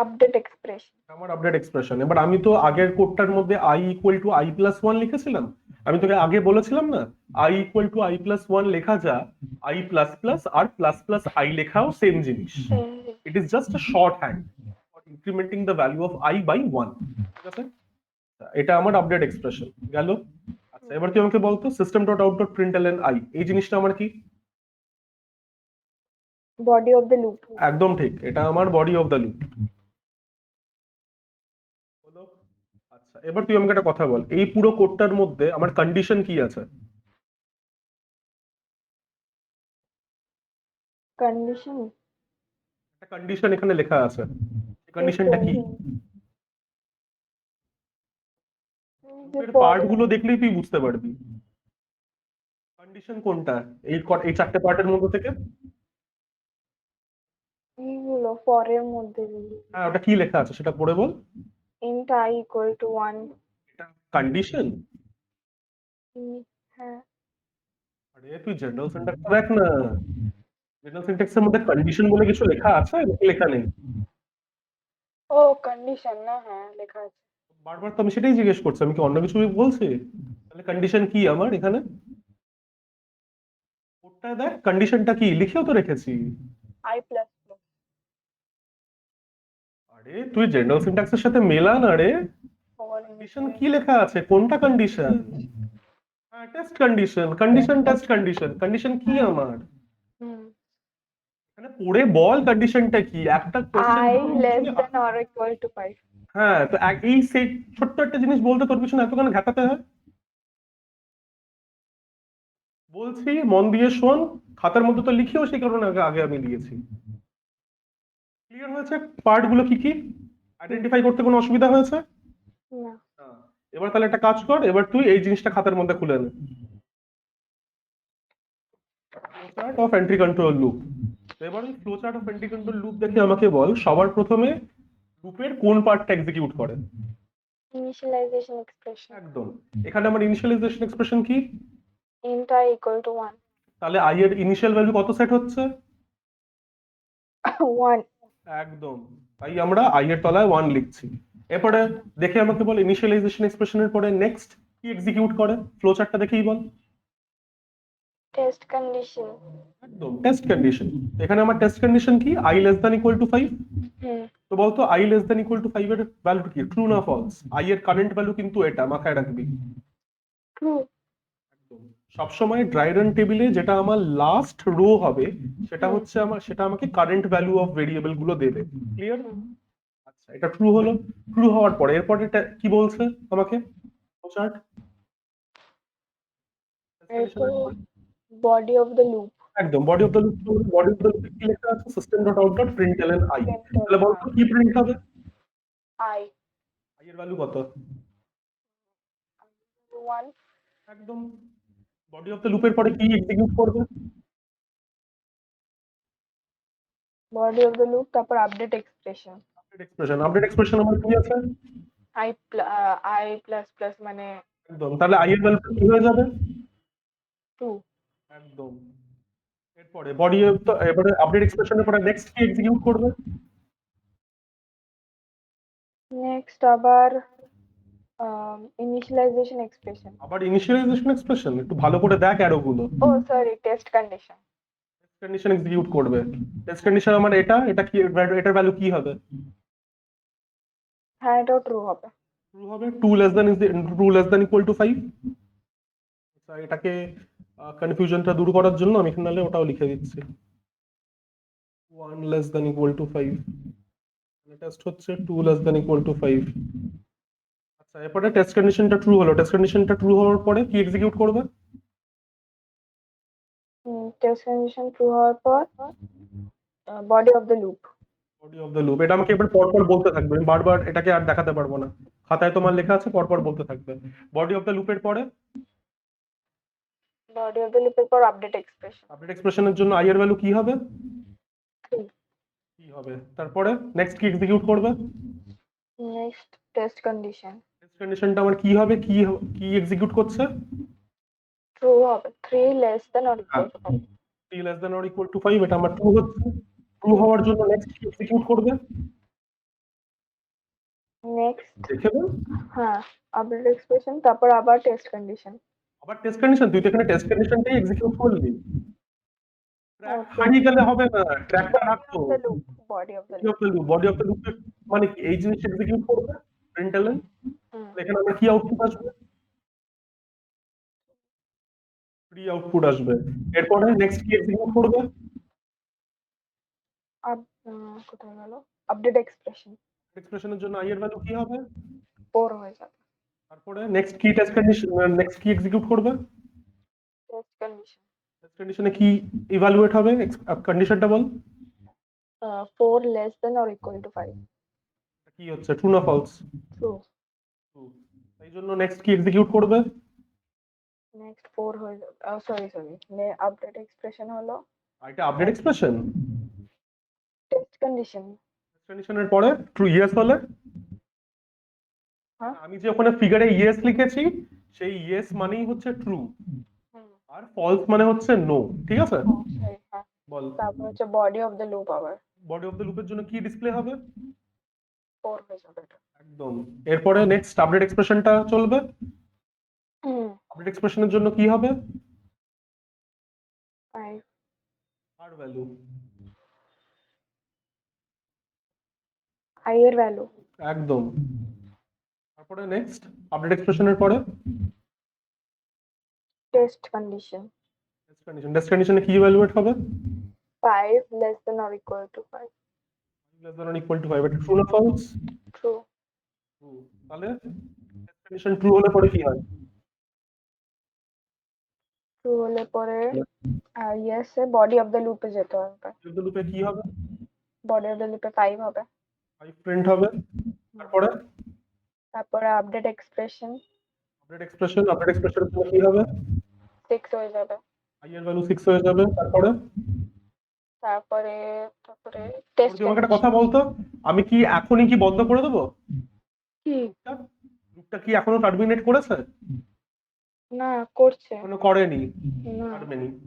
Update expression. আমার আপডেট এক্সপ্রেশন। এবার আমি তো আগের কোডটার মধ্যে i equal to i plus 1 লিখেছিলাম, আমি তোকে আগে বলেছিলাম না i equal to i plus 1 লেখা যা i প্লাস প্লাস আর প্লাস প্লাস i লেখাও সেম জিনিস, it is just a shorthand for incrementing the value of i by 1, ঠিক আছে? এটা আমার আপডেট এক্সপ্রেশন গেল। আচ্ছা এবার তুই আমাকে বলতো system dot out dot প্রিন্টএলএন i এই জিনিসটা আমার কি? Body of the loop. একদম ঠিক, এটা আমার বডি অফ দ্য লুপ হলো। আচ্ছা এবার তুই আমাকে একটা কথা বল, এই পুরো কোডটার মধ্যে আমার কন্ডিশন কি আছে? কন্ডিশন। একটা কন্ডিশন এখানে লেখা আছে, কন্ডিশনটা কি? লুপের পার্ট গুলো দেখলেই তুই বুঝতে পারবি কন্ডিশন কোনটা, এই চারটে পার্টের মধ্যে থেকে। এইগুলো ফরের মধ্যে। হ্যাঁ, ওটা কি লেখা আছে সেটা পড়ে বল। Int i equal to 1। এটা কন্ডিশন? হ্যাঁ। আরে তুই জেনারেল সিনট্যাক্স দেখ না, জেনারেল সিনট্যাক্সের মধ্যে কন্ডিশন বলে কিছু লেখা আছে নাকি লেখা নেই? ও কন্ডিশন না, হ্যাঁ লেখা আছে। বারবার তো আমি সেটাই জিজ্ঞেস করছি, আমি কি অন্য কিছু বলছি? তাহলে কন্ডিশন কি আমার এখানে? ওটা দেখ কন্ডিশনটা কি, লিখেও তো রেখেছি। I plus plus. আরে তুই জেনারেল সিনট্যাক্সের সাথে মেলা না রে। ফর কন্ডিশন কি ইনিশিয়ালাইজ। লেখা আছে, কোনটা কন্ডিশন? হ্যাঁ, test condition, condition test condition, condition কি হ্যাঁ। আমার? হুম। এখানে পড়ে বল কন্ডিশনটা কি, একটা কোশ্চেন আই ধরে লেস নিচ্ছি। Than or equal to 5। হ্যাঁ, তো এই সেই ছোট্ট একটা জিনিস বলতে তোর পিছনে এতখানি ঘাটাতে হয়? বলছি মন দিয়ে শোন, খাতার মধ্যে তো লিখিও সেই কারণে আগে আগে আমি দিয়েছি। ক্লিয়ার হয়েছে পার্ট গুলো কি কি? আইডেন্টিফাই করতে কোনো অসুবিধা হয়েছে? না। হ্যাঁ। এবার তাহলে একটা কাজ কর, এবার তুই এই জিনিসটা খাতার মধ্যে খুলে নে। Flowchart of entry control loop. এবার ওই flowchart of entry control loop দেখে আমাকে বল সবার প্রথমে লুপের কোন পার্টটা এক্সিকিউট করে। Initialization expression. একদম। এখানে আমার ইনিশিয়ালাইজেশন এক্সপ্রেশন কি? Int i equal to 1। তাহলে আই এর ইনিশিয়াল ভ্যালু কত সেট হচ্ছে? 1। একদম। তাই আমরা আই এর তলায় 1 লিখছি। এরপরে দেখে আমাকে বল ইনিশিয়ালাইজেশন এক্সপ্রেশনের পরে নেক্সট কি এক্সিকিউট করে, ফ্লো চার্টটা দেখেই বল। Test condition. একদম টেস্ট কন্ডিশন। এখানে আমার টেস্ট কন্ডিশন কি, i less than equal to 5। হুম। তো বলতো i less than equal to 5 এর ভ্যালু কি, ট্রু না ফলস? আই এর কারেন্ট ভ্যালু কিন্তু এটা মাথায় রাখবি। ট্রু। একদম। সবসময় ড্রাই রান টেবিলে যেটা আমার লাস্ট রো হবে সেটা হুম। হচ্ছে আমার, সেটা আমাকে কারেন্ট ভ্যালু অফ ভেরিয়েবল গুলো দেবে। ক্লিয়ার? হুম। আচ্ছা, এটা ট্রু হলো। ট্রু হওয়ার পরে এরপরে এটা কি বলছে আমাকে, চার্ট এরপর বডি অফ দ্য লুপ। একদম body of the loop. Body of the loop কি লেখা আছে, system dot out dot println I. তাহলে বলতো কি প্রিন্ট হবে? আই। আই এর ভ্যালু কত? 1। একদম। বডি অফ দ্য লুপের পরে কি এক্সিকিউট করবে? বডি অফ দ্য লুপ, তারপর update expression. Update expression. Update expression আমার কি আছে? আই প্লাস প্লাস মানে একদম। তাহলে আই এর ভ্যালু কি হয়ে যাবে? 2। একদম। এরপরে বডি এবারে আপডেট এক্সপ্রেশনের পরে নেক্সট কি এক্সিকিউট করবে? নেক্সট আবার ইনিশিয়ালাইজেশন এক্সপ্রেশন। আবার ইনিশিয়ালাইজেশন এক্সপ্রেশন, একটু ভালো করে দেখ অ্যারো গুলো। ও sorry, test condition. Condition execute করবে। টেস্ট কন্ডিশন আমার এটা, এটা কি, এটার ভ্যালু কি হবে? হ্যাঁ, এটাও ট্রু হবে। ট্রু হবে। To less than equal to 5। এটাকে কনফিউশনটা দূর করার জন্য আমি এখানে ওটাও লিখে দিচ্ছি, 1 less than equal to 5। Test হচ্ছে 2 লেস দ্যান ইকুয়াল টু 5। আচ্ছা, এরপরে টেস্ট কন্ডিশনটা ট্রু হলো। টেস্ট কন্ডিশনটা ট্রু হওয়ার পরে কি এক্সিকিউট করবে? টেস্ট কন্ডিশন ট্রু হওয়ার পর body of the loop. Body of the loop. এটা আমাকে এবার পরপর বলতে থাকবে, আমি বারবার এটাকে আর দেখাতে পারবো না। খাতায় তোমার লেখা আছে, পরপর বলতে থাকবে। বডি অফ দ্য লুপের পরে বডি অফ দ্য লুপের পর আপডেট এক্সপ্রেশন। আপডেট এক্সপ্রেশনের জন্য আই এর ভ্যালু কি হবে? 3। কি হবে? তারপরে নেক্সট কি এক্সিকিউট করবে? Next test condition. টেস্ট কন্ডিশনটা আমার কি হবে, কি কি এক্সিকিউট করছে? ট্রু হবে। 3 less than or equal to 5। 3 less than or equal to 5, এটা আমার ট্রু হচ্ছে। ট্রু হওয়ার জন্য নেক্সট কি এক্সিকিউট করবে? নেক্সট দেখে বল। হ্যাঁ, আপডেট এক্সপ্রেশন, তারপর আবার টেস্ট কন্ডিশন। আবার টেস্ট কন্ডিশন? তুই তো এখানে টেস্ট কন্ডিশনটাই এক্সিকিউট করলি। ট্র্যাক হারিয়ে গেলে হবে না, ট্র্যাকটা রাখো। Body of the body loop. Of the loop. Body of the loop মানে কি, এই জিনিসটা এক্সিকিউট করবে প্রিন্টএলএন। এখানে আমার কি আউটপুট আসবে? ফ্রি আউটপুট আসবে। এরপরে নেক্সট কি এক্সিকিউট করবে? কোথায় গেল? Update expression. এক্সপ্রেশনের জন্য আই এর ভ্যালু কি হবে? 4 হয়ে যাবে। তারপরে নেক্সট কি টেস্ট কন্ডিশন, নেক্সট কি এক্সিকিউট করবে? Test condition. টেস্ট কন্ডিশনে কি ইভালুয়েট হবে? কন্ডিশনটা বল। 4 less than or equal to 5। কি হচ্ছে, ট্রু না ফলস? ট্রু। ট্রু। এই জন্য নেক্সট কি এক্সিকিউট করবে? নেক্সট 4 হয়ে যাবে। সরি সরি, আপডেট এক্সপ্রেশন হলো এটা update expression. Test condition. Test কন্ডিশনের পরে ট্রু ইয়েস হলে, হ্যাঁ। আমি যে ওখানে ফিগারে ইয়েস লিখেছি সেই ইয়েস মানেই হচ্ছে ট্রু, আর ফলস মানে হচ্ছে নো। ঠিক আছে, হ্যাঁ। বল। তারপর হচ্ছে বডি অফ দ্য লুপ আবার। বডি অফ দ্য লুপের জন্য কি ডিসপ্লে হবে? 4 হয়ে যাবে এটা। একদম। এরপরে নেক্সট আপডেট এক্সপ্রেশনটা চলবে। হুম, আপডেট এক্সপ্রেশনের জন্য কি হবে? 5 আর ভ্যালু। I এর ভ্যালু। একদম। তারপরে নেক্সট আপডেট এক্সপ্রেশনের পরে টেস্ট কন্ডিশন। টেস্ট কন্ডিশনে কি ইভ্যালুয়েট হবে? 5 less than or equal to 5. Less than or equal to 5, এটা ট্রু না ফলস? ট্রু। ট্রু। তাহলে টেস্ট কন্ডিশন ট্রু হলে পরে কি হয়? ট্রু হলে পরে yes A body of the লুপে যেতে হবে। লুপে কি হবে? বডি অফ দ্য লুপে 5 হবে। 5 প্রিন্ট হবে। তারপরে তারপরে আপডেট এক্সপ্রেশন আপডেট এক্সপ্রেশনের জন্য কি হবে? 6 হয়ে যাবে। i এর ভ্যালু 6 হয়ে যাবে। তারপরে তারপরে তুই টেস্ট আমাকে একটা কথা বলতো, আমি কি এখনই কি বন্ধ করে দেবো? কি লুপটা কি এখনো টার্মিনেট করেছে? না করছে এখনো করেনি। না।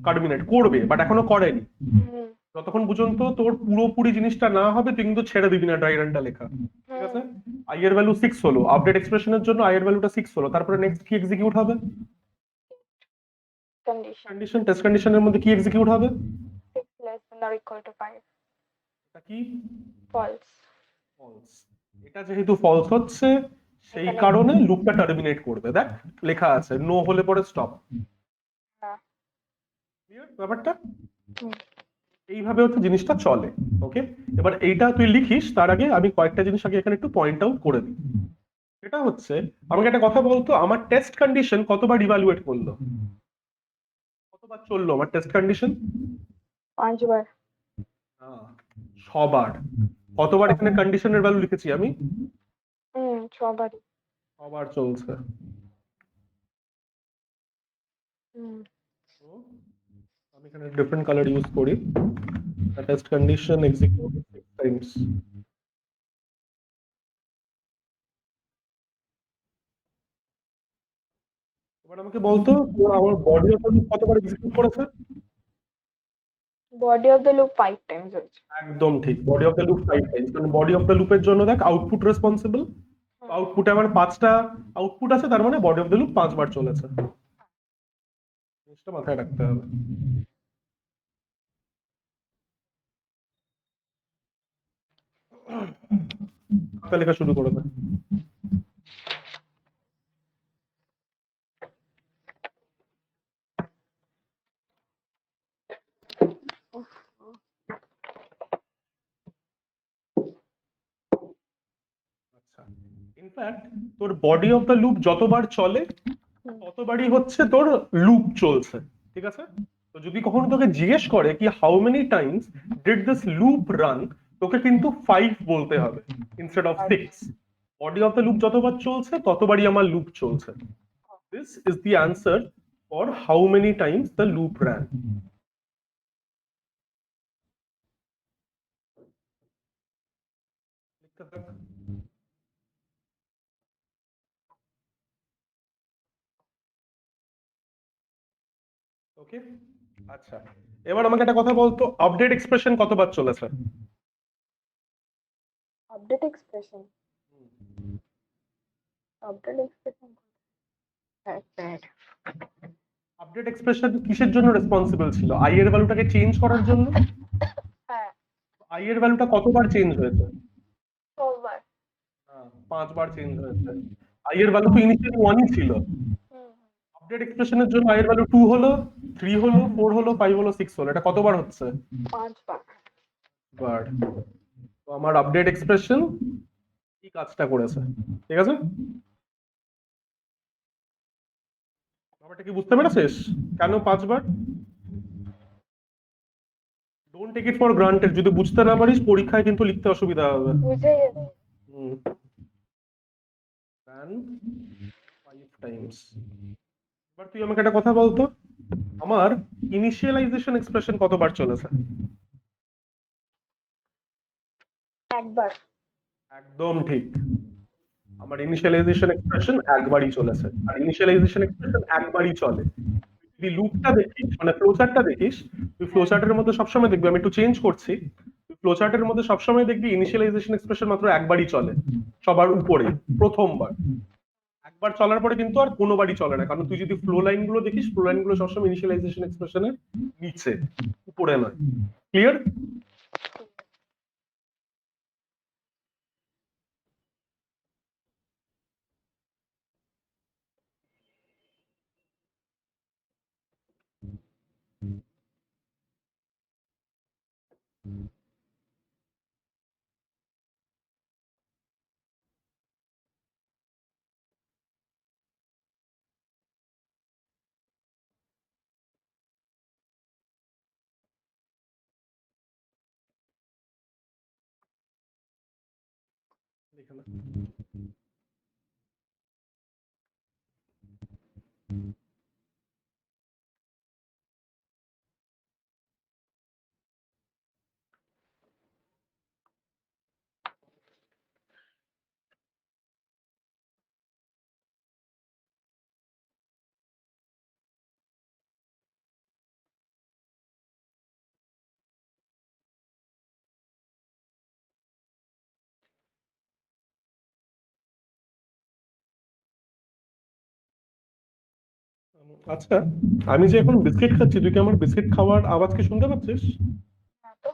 টার্মিনেট করবে, বাট এখনো করেনি। হুম, যতক্ষণ পর্যন্ত তোর পুরোপুরি জিনিসটা না হবে তুই কিন্তু ছেড়ে দিবি না ড্রাই রানটা লেখা। ঠিক আছে? i এর ভ্যালু 6 হলো, আপডেট এক্সপ্রেশনের জন্য i এর ভ্যালুটা 6 হলো। তারপরে নেক্সট কি এক্সিকিউট হবে? কন্ডিশন টেস্ট কন্ডিশনের মধ্যে কি এক্সিকিউট হবে? 6 less than or equal to 5. এটা কি? ফলস। ফলস। এটা যেহেতু ফলস হচ্ছে সেই কারণে লুপটা টার্মিনেট করবে। দেখ লেখা আছে নো হলে পরে স্টপ। হ্যাঁ। ক্লিয়ার ব্যাপারটা? হুম, এইভাবে হচ্ছে জিনিসটা চলে। ওকে, এবার এইটা তুই লিখিস তার আগে আমি কয়েকটা জিনিস আগে এখানে একটু পয়েন্ট আউট করে দিই। এটা হচ্ছে, আমাকে একটা কথা বলতো, আমার টেস্ট কন্ডিশন কতবার ইভালুয়েট করলো? কতবার চললো আমার টেস্ট কন্ডিশন? 5 বার। ছবার। কতবার এখানে কন্ডিশনের ভ্যালু লিখেছি আমি? 6 বারই। ছবার চলছে। তো আমি এখানে ডিফারেন্ট কালার ইউজ করি। Test condition execute 6 Times. এবার আমাকে বলতো তোর আমার বডি অফ দ্য লুপ কতবার এক্সিকিউট করেছে? Body of the loop 5 Times হয়েছে। একদম ঠিক, body of the loop 5 Times. কারণ বডি অফ দ্য লুপের জন্য দেখ আউটপুট রেসপন্সিবল। আউটপুটে আমার 5টা আউটপুট আছে, তার মানে বডি অফ দ্য লুপ 5 বার চলেছে। জিনিসটা মাথায় রাখতে হবে। খাতা লেখা শুরু করে দে। আচ্ছা, ইনফ্যাক্ট তোর বডি অফ দ্য লুপ যতবার চলে ততবারই হচ্ছে তোর লুপ চলছে। ঠিক আছে? তো যদি কখনো তোকে জিজ্ঞেস করে কি how many Times did this loop run, তোকে কিন্তু 5 বলতে হবে instead of 6। Body of the loop যতবার চলছে ততবারই আমার লুপ চলছে। This is the answer for how many Times the loop ran. লিখতে থাক। ওকে, আচ্ছা এবার আমাকে একটা কথা বলতো, আপডেট এক্সপ্রেশন কতবার চলেছে? Update expression. Update expression update expression কিসের জন্য রেসপন্সিবল ছিল? i এর ভ্যালুটাকে চেঞ্জ করার জন্য। হ্যাঁ। i এর ভ্যালুটা কতবার চেঞ্জ হয়েছে? 4 বার। 5 বার চেঞ্জ হয়েছে। i এর ভ্যালু তো ইনিশিয়ালি 1 ই ছিল। আপডেট এক্সপ্রেশনের জন্য i এর ভ্যালু 2 হলো, 3 হলো, 4 হলো, 5 হলো, 6 হলো। এটা কতবার হচ্ছে? 5 বার। বার। তো আমার আপডেট এক্সপ্রেশন এই কাজটা করেছে। ঠিক আছে? ব্যাপারটা কি বুঝতে পেরেছিস? কেন 5 বার? Don't take it for granted. যদি বুঝতে না পারিস পরীক্ষায় কিন্তু লিখতে অসুবিধা হবে। বুঝে গেছি। ran 5 Times. এবার তুই আমাকে একটা কথা বলতো, আমার ইনিশিয়ালাইজেশন এক্সপ্রেশন কতবার চলেছে? একবার। একদম ঠিক, আমার ইনিশিয়ালাইজেশন এক্সপ্রেশন একবারই চলেছে। আর ইনিশিয়ালাইজেশন এক্সপ্রেশন একবারই চলে। তুই লুপটা দেখিস, মানে ফ্লোচার্টটা দেখিস, তুই ফ্লোচার্টের মধ্যে সবসময় দেখবি, আমি একটু চেঞ্জ করছি, ফ্লোচার্টের মধ্যে সবসময় দেখবি ইনিশিয়ালাইজেশন এক্সপ্রেশন মাত্র একবারই চলে, সবার উপরে প্রথমবার। একবার চলার পরে কিন্তু আর কোনোবারই চলে না, কারণ তুই যদি ফ্লো লাইন গুলো দেখিস, ফ্লো লাইন গুলো সবসময় ইনিশিয়ালাইজেশন এক্সপ্রেশনের নিচে, উপরে নয়। ক্লিয়ার? এখানে আচ্ছা, আমি যে এখন বিস্কিট খাচ্ছি, তুই কি আমার বিস্কিট খাওয়ার আওয়াজ কি শুনতে পাচ্ছিস? না তো।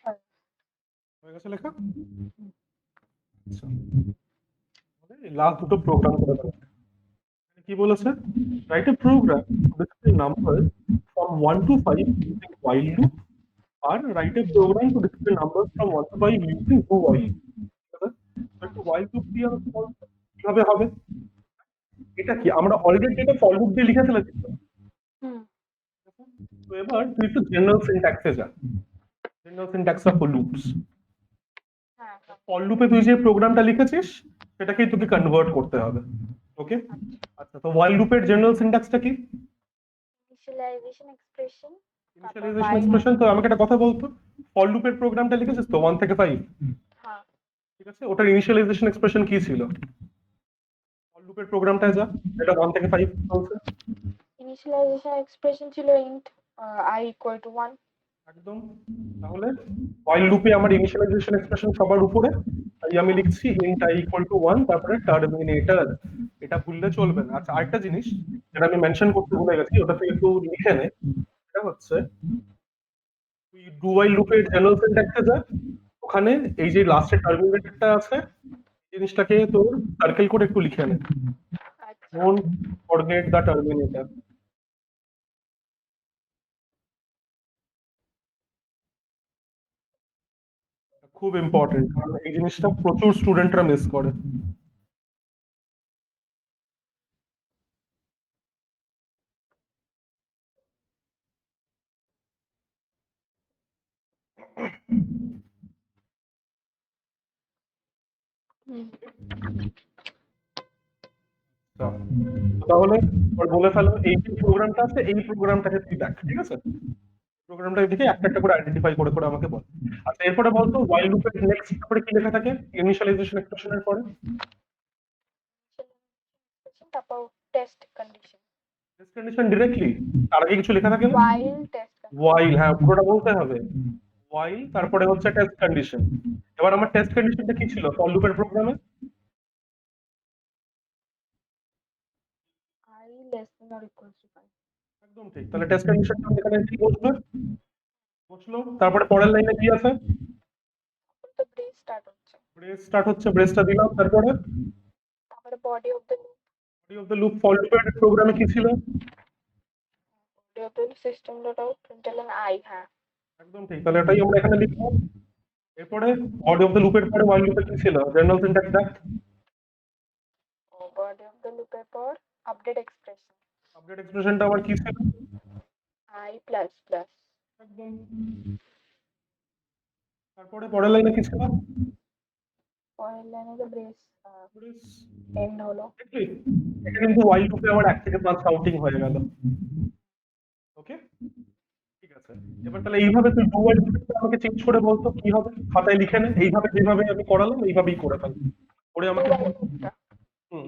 হ্যাঁ। হয়ে গেছে লেখা? লাস্ট দুটো প্রোগ্রাম করে দেবো। কি বলেছে? Write a program display number from 1 to 5 using while loop, আর write a program to display number from 1 to 5 using do while। একটু while loop দিয়ে আমি কিভাবে হবে? এটা কি আমরা অলরেডি এটা ফর লুপ দিয়ে লিখে ফেলেছি তো। হুম। তো এবার তুই একটু জেনারেল সিনট্যাক্সে যা, জেনারেল সিনট্যাক্স অফ লুপস। হ্যাঁ, হ্যাঁ। ফর লুপে তুই যে প্রোগ্রামটা লিখেছিস সেটাকেই তোকে কনভার্ট করতে হবে। ওকে, আচ্ছা, তো while লুপের জেনারেল সিনট্যাক্সটা কি? ইনিশিয়ালাইজেশন এক্সপ্রেশন, তারপর ইনিশিয়ালাইজেশন while। এক্সপ্রেশন। তো আমাকে একটা কথা বলতো, ফর লুপের প্রোগ্রামটা লিখেছিস তো 1 থেকে 5, হ্যাঁ। ঠিক আছে, ওটার ইনিশিয়ালাইজেশন এক্সপ্রেশন কি ছিল? ফর লুপের প্রোগ্রামটায় যা, এটা 1 থেকে 5 চলছে। ইনিশিয়ালাইজেশন এক্সপ্রেশন ছিল int I equal to 1। একদম। তাহলে while লুপে আমার ইনিশিয়ালাইজেশন এক্সপ্রেশন সবার উপরে, তাই আমি লিখছি int i equal to 1, তারপরে টার্মিনেটর। এটা ভুললে চলবে না। আচ্ছা, আরেকটা জিনিস যেটা আমি মেনশন করতে ভুলে গেছি, ওটা তুই একটু লিখে নে। এটা হচ্ছে তুই ডু while লুপের জেনারেল সিনট্যাক্সে যা, ওখানে এই যে লাস্টের টার্মিনেটরটা আছে, জিনিসটাকে তোর সার্কেল করে একটু লিখে নে, আচ্ছা। Don't forget the terminator. খুব ইম্পর্টেন্ট, কারণ এই জিনিসটা প্রচুর স্টুডেন্টরা মিস করে। হুম। তো তাহলে এবার বলে ফেলো, এই যে প্রোগ্রামটা আছে এই প্রোগ্রামটাকে তুই দেখ, ঠিক আছে? প্রোগ্রামটা দেখে একটা একটা করে আইডেন্টিফাই করে করে আমাকে বল। আচ্ছা, এরপরে বলতো while লুপের নেক্সট তারপরে কি লেখা থাকে ইনিশিয়ালাইজেশন এক্সপ্রেশনের পরে? তারপর test condition, test condition directly, তার আগে কিছু লেখা থাকে না? while test condition. while, হ্যাঁ পুরোটা বলতে হবে। while তারপরে হচ্ছে টেস্ট কন্ডিশন। এবার আমার টেস্ট কন্ডিশনটা কি ছিল ফর লুপের প্রোগ্রামে? I less than or equal to 5। একদম ঠিক। তাহলে টেস্ট কন্ডিশনটা এখানে কি বসবে? বসলো। তারপরে পরের লাইনে কি আছে? তো ব্রেস স্টার্ট হচ্ছে। ব্রেস স্টার্ট হচ্ছে, ব্রেসটা দিলাম। তারপরে তারপরে body of the loop. Body of the loop for লুপের প্রোগ্রামে কি ছিল? Body of the loop system dot out println I, হ্যাঁ। একদম ঠিক, তাহলে এটাই আমরা এখানে লিখবো। এরপরে বডি অফ দ্য লুপের পরে while লুপে কি ছিল? জেনারেল সিনট্যাক্স দেখ। body of the loop এর পর update expression আপডেট এক্সপ্রেশনটা আবার কি ছিল? I plus plus। একদম। তারপরে পরের লাইনে কি ছিল? পরের লাইনে তো ব্রেস Brace। এন্ড হলো। দেখলি? এটা কিন্তু while লুপে আবার 1 থেকে 5 কাউন্টিং হয়ে গেল। ওকে, ঠিক আছে। এবার তাহলে এইভাবে তুই ডু while লুপটা আমাকে চেঞ্জ করে বলতো কি হবে? খাতায় লিখে নে, এইভাবে যেভাবে আমি করালাম এইভাবেই করে ফেল। করে আমাকে ডু বল। while লুপটা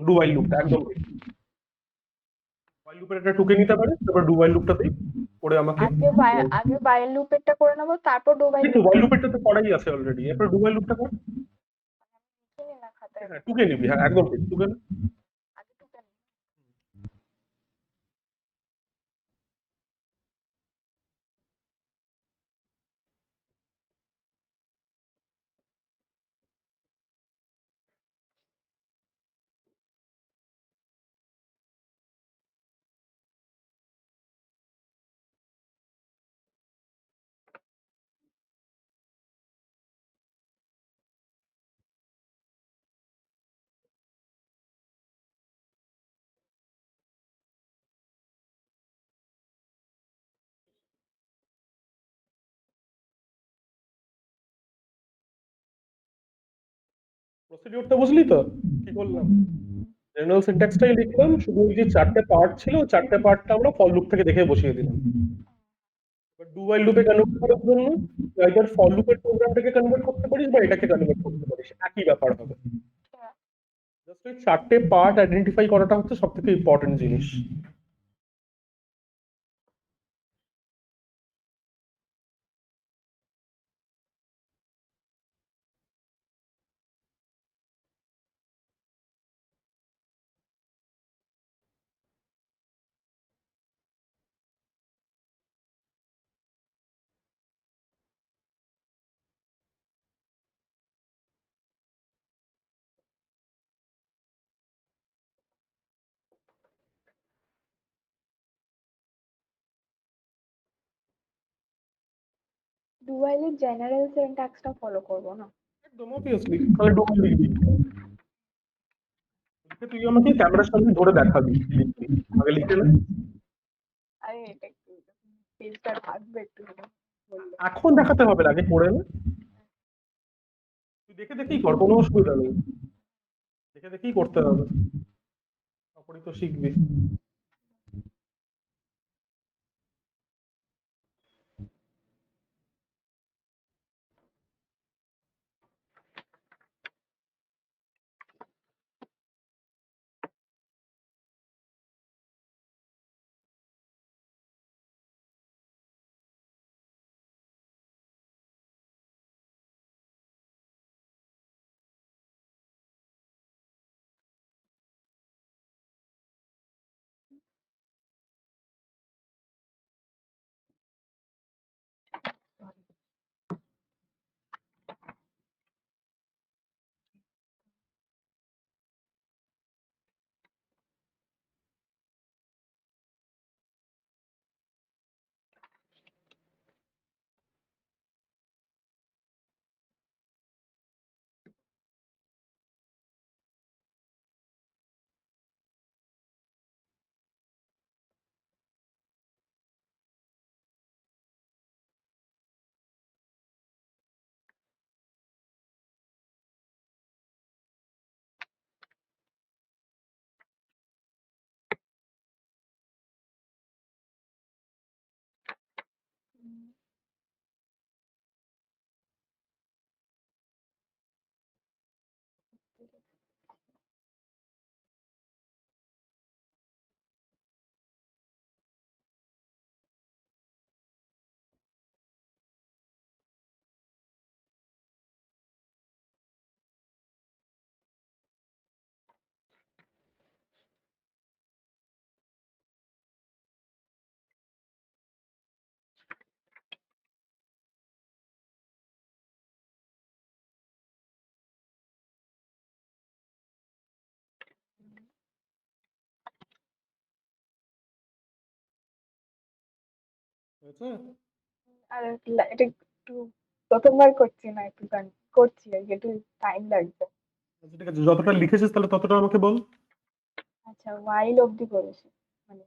ডু while লুপটা একদম ঠিক। while লুপের একটা টুকে নিতে পারে, তারপর ডু while লুপটাতেই করে আমাকে আগে while লুপেরটা করে নেবো, তারপর ডু while কিন্তু লুপ। while লুপেরটা তো করাই আছে অলরেডি, এরপর ডু while লুপটা কর। লিখিনি না খাতায়, হ্যাঁ টুকে নিবি, হ্যাঁ একদম ঠিক, টুকে নে। আগে টুকে নিই। প্রসিডিউরটা বুঝলি তো কি করলাম? জেনারেল সিনট্যাক্সটাই লিখলাম, শুধু ওই যে 4টে পার্ট ছিল, 4টে পার্টটা আমরা ফর লুপ থেকে দেখে বসিয়ে দিলাম। এবার ডু while লুপে কনভার্ট করার জন্য আইদার ফর লুপের প্রোগ্রামটাকে কনভার্ট করতে পারিস বা এটাকে কনভার্ট করতে পারিস, একই ব্যাপার হবে। হ্যাঁ। জাস্ট ওই 4টে পার্ট আইডেন্টিফাই করাটা হচ্ছে সবথেকে ইম্পর্টেন্ট জিনিস। ডু while এর জেনারেল সিনট্যাক্সটা ফলো করবো না? একদম অবভিয়াসলি, তাহলে ডু while লিখবি। লিখে তুই আমাকে ক্যামেরার সামনে ধরে দেখাবি কি লিখবি, আগে লিখে নে। আরে এটা একটু পেজটা থাকবে একটু বললে। এখন দেখাতে হবে না, আগে পড়ে নে। তুই দেখে দেখেই কর, কোনো অসুবিধা নেই, দেখে দেখেই করতে হবে, তারপরেই তো শিখবি। হয়েছে? আর এটা একটু প্রথমবার করছি না, একটু করছি আর কি, একটু টাইম লাগবে। আচ্ছা ঠিক আছে, যতটা লিখেছিস তাহলে ততটা আমাকে বল। আচ্ছা, ওয়াইল অব্দি করেছি, মানে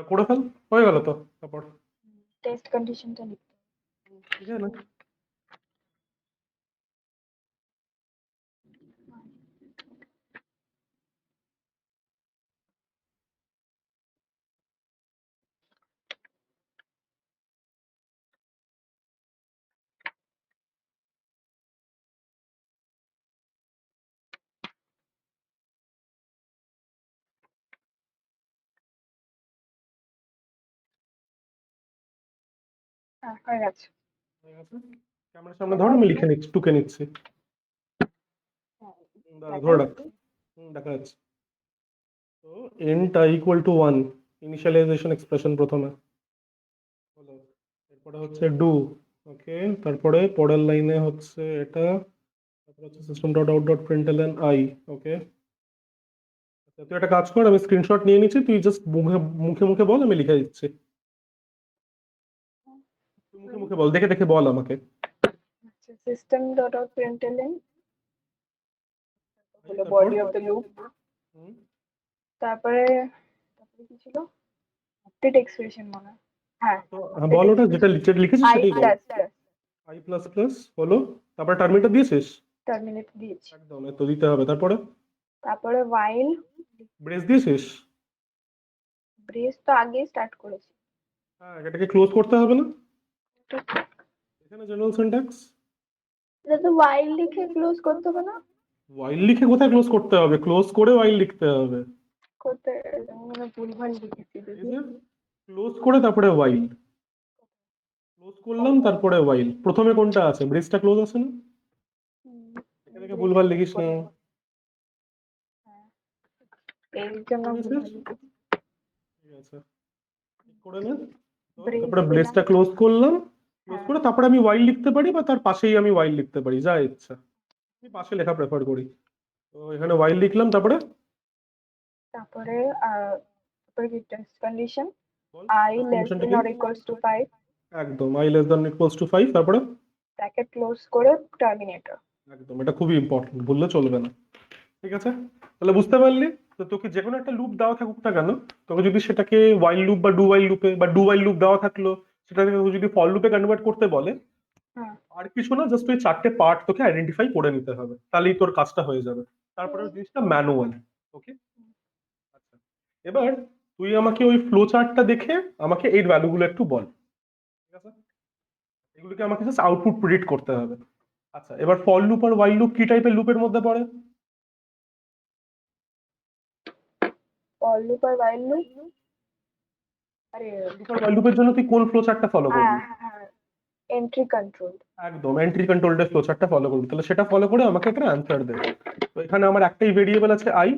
করে ফেল, হয়ে গেল তো। তারপর টেস্ট কন্ডিশনটা লিখতে ঠিক আছে না? হ্যাঁ, হয়ে গেছে। হয়ে গেছে, ক্যামেরার সামনে ধর, আমি লিখে নিচ্ছি, টুকে নিচ্ছি। হ্যাঁ, দাঁড়া, দেখা ধরে রাখ। যাচ্ছে। দেখা যাচ্ছে। তো এনটা ইকুয়াল টু 1, ইনিশিয়ালাইজেশন এক্সপ্রেশন প্রথমে হলো, এরপরে হচ্ছে ডু। ওকে, তারপরে পরের লাইনে হচ্ছে এটা, তারপরে হচ্ছে system dot out dot println i. Okay, তুই একটা কাজ কর, আমি স্ক্রিনশট নিয়ে নিচ্ছি, তুই জাস্ট মুখে মুখে মুখে বল, আমি লিখে দিচ্ছি। তুই মুখে মুখে বল, দেখে দেখে বল আমাকে। আচ্ছা, সিস্টেম ডট আউট প্রিন্টএলএন হলো তারপর বডি অফ দ্য লুপ। হুম, তারপরে তারপরে কি ছিল? আপডেট এক্সপ্রেশন মনে হয়। হ্যাঁ, তো হ্যাঁ, আপডেট বল, ওটা যেটা এক্সপ্রেশন যেটা লিখেছিস আই সেটাই বল। Plus plus i plus plus হলো, তারপরে টার্মিনেটর দিয়েছিস। টার্মিনেট দিয়েছি। একদম, এত দিতে হবে। তারপরে তারপরে while ব্রেস দিয়েছিস। ব্রেস তো আগেই স্টার্ট করেছি। হ্যাঁ, এটাকে ক্লোজ করতে হবে না তো এখানে, জেনারেল সিনট্যাক্স। এটা তো while লিখে ক্লোজ করতে হবে না? ওয়াইল লিখে কোথায় ক্লোজ করতে হবে? ক্লোজ করে ওয়াইল লিখতে হবে। করতে আমি মনে হয় ভুলভাল লিখেছি, এই দেখি। যে ক্লোজ করে তারপরে ওয়াইল, ক্লোজ করলাম তারপরে ওয়াইল, প্রথমে কোনটা আছে? ব্রেসটা ক্লোজ আছে না? দেখে দেখে ব্রেস ভুলভাল ক্লোজ লিখিস না। করতে হবে। হ্যাঁ, এর জন্য বুঝেছিস? ভুলভাল লিখেছি। ঠিক আছে, ঠিক করে নে। তো ব্রেস তারপরে দিলাম। ব্রেসটা ক্লোজ করলাম, ক্লোজ হ্যাঁ, করে তারপরে আমি ওয়াইল লিখতে পারি, বা তার পাশেই আমি ওয়াইল লিখতে পারি, যা ইচ্ছা। আমি পাশে লেখা প্রেফার করি। তো এখানে ওয়াইল লিখলাম, তারপরে তারপরে তারপরে কি test condition ball I less কন্ডিশনটা than কি? or equals to 5 একদম, I less than equals to 5, তারপরে ব্র্যাকেট ক্লোজ করে টার্মিনেটর। একদম, এটা খুবই ইম্পর্টেন্ট, ভুললে চলবে না। ঠিক আছে, তাহলে বুঝতে পারলি? তো তোকে যে কোনো একটা লুপ দেওয়া থাকুক না কেন, তোকে যদি সেটাকে ওয়াইল লুপ বা ডু ওয়াইল লুপে, বা ডু ওয়াইল লুপ দেওয়া থাকলো সেটাকে তোকে যদি ফর লুপে কনভার্ট করতে বলে, হ্যাঁ, আর কিছু না, জাস্ট ওই চারটে পার্ট তোকে আইডেন্টিফাই করে নিতে হবে, তাহলেই তোর কাজটা হয়ে যাবে। তারপরে ওই জিনিসটা ম্যানুয়াল। ওকে, আচ্ছা, এবার তুই আমাকে ওই ফ্লো চার্টটা দেখে আমাকে এই ভ্যালুগুলো একটু বল। ঠিক আছে, এগুলোকে আমাকে জাস্ট আউটপুট প্রিডিক্ট করতে হবে। আচ্ছা, এবার ফর লুপ আর ওয়াইল লুপ কি টাইপের লুপের মধ্যে পড়ে? ফর লুপ আর while লুপ। আরে লুপ আর ওয়াইল লুপের জন্য তুই কোন ফ্লো চার্টটা ফলো হ্যাঁ করবি? হ্যাঁ, এন্ট্রি কন্ট্রোল। একদম, এন্ট্রি কন্ট্রোলড ফ্লো চার্টটা ফলো করবি, তাহলে সেটা ফলো করে আমাকে একটা অ্যান্সার দে। তো এখানে আমার একটাই ভেরিয়েবল আছে আই,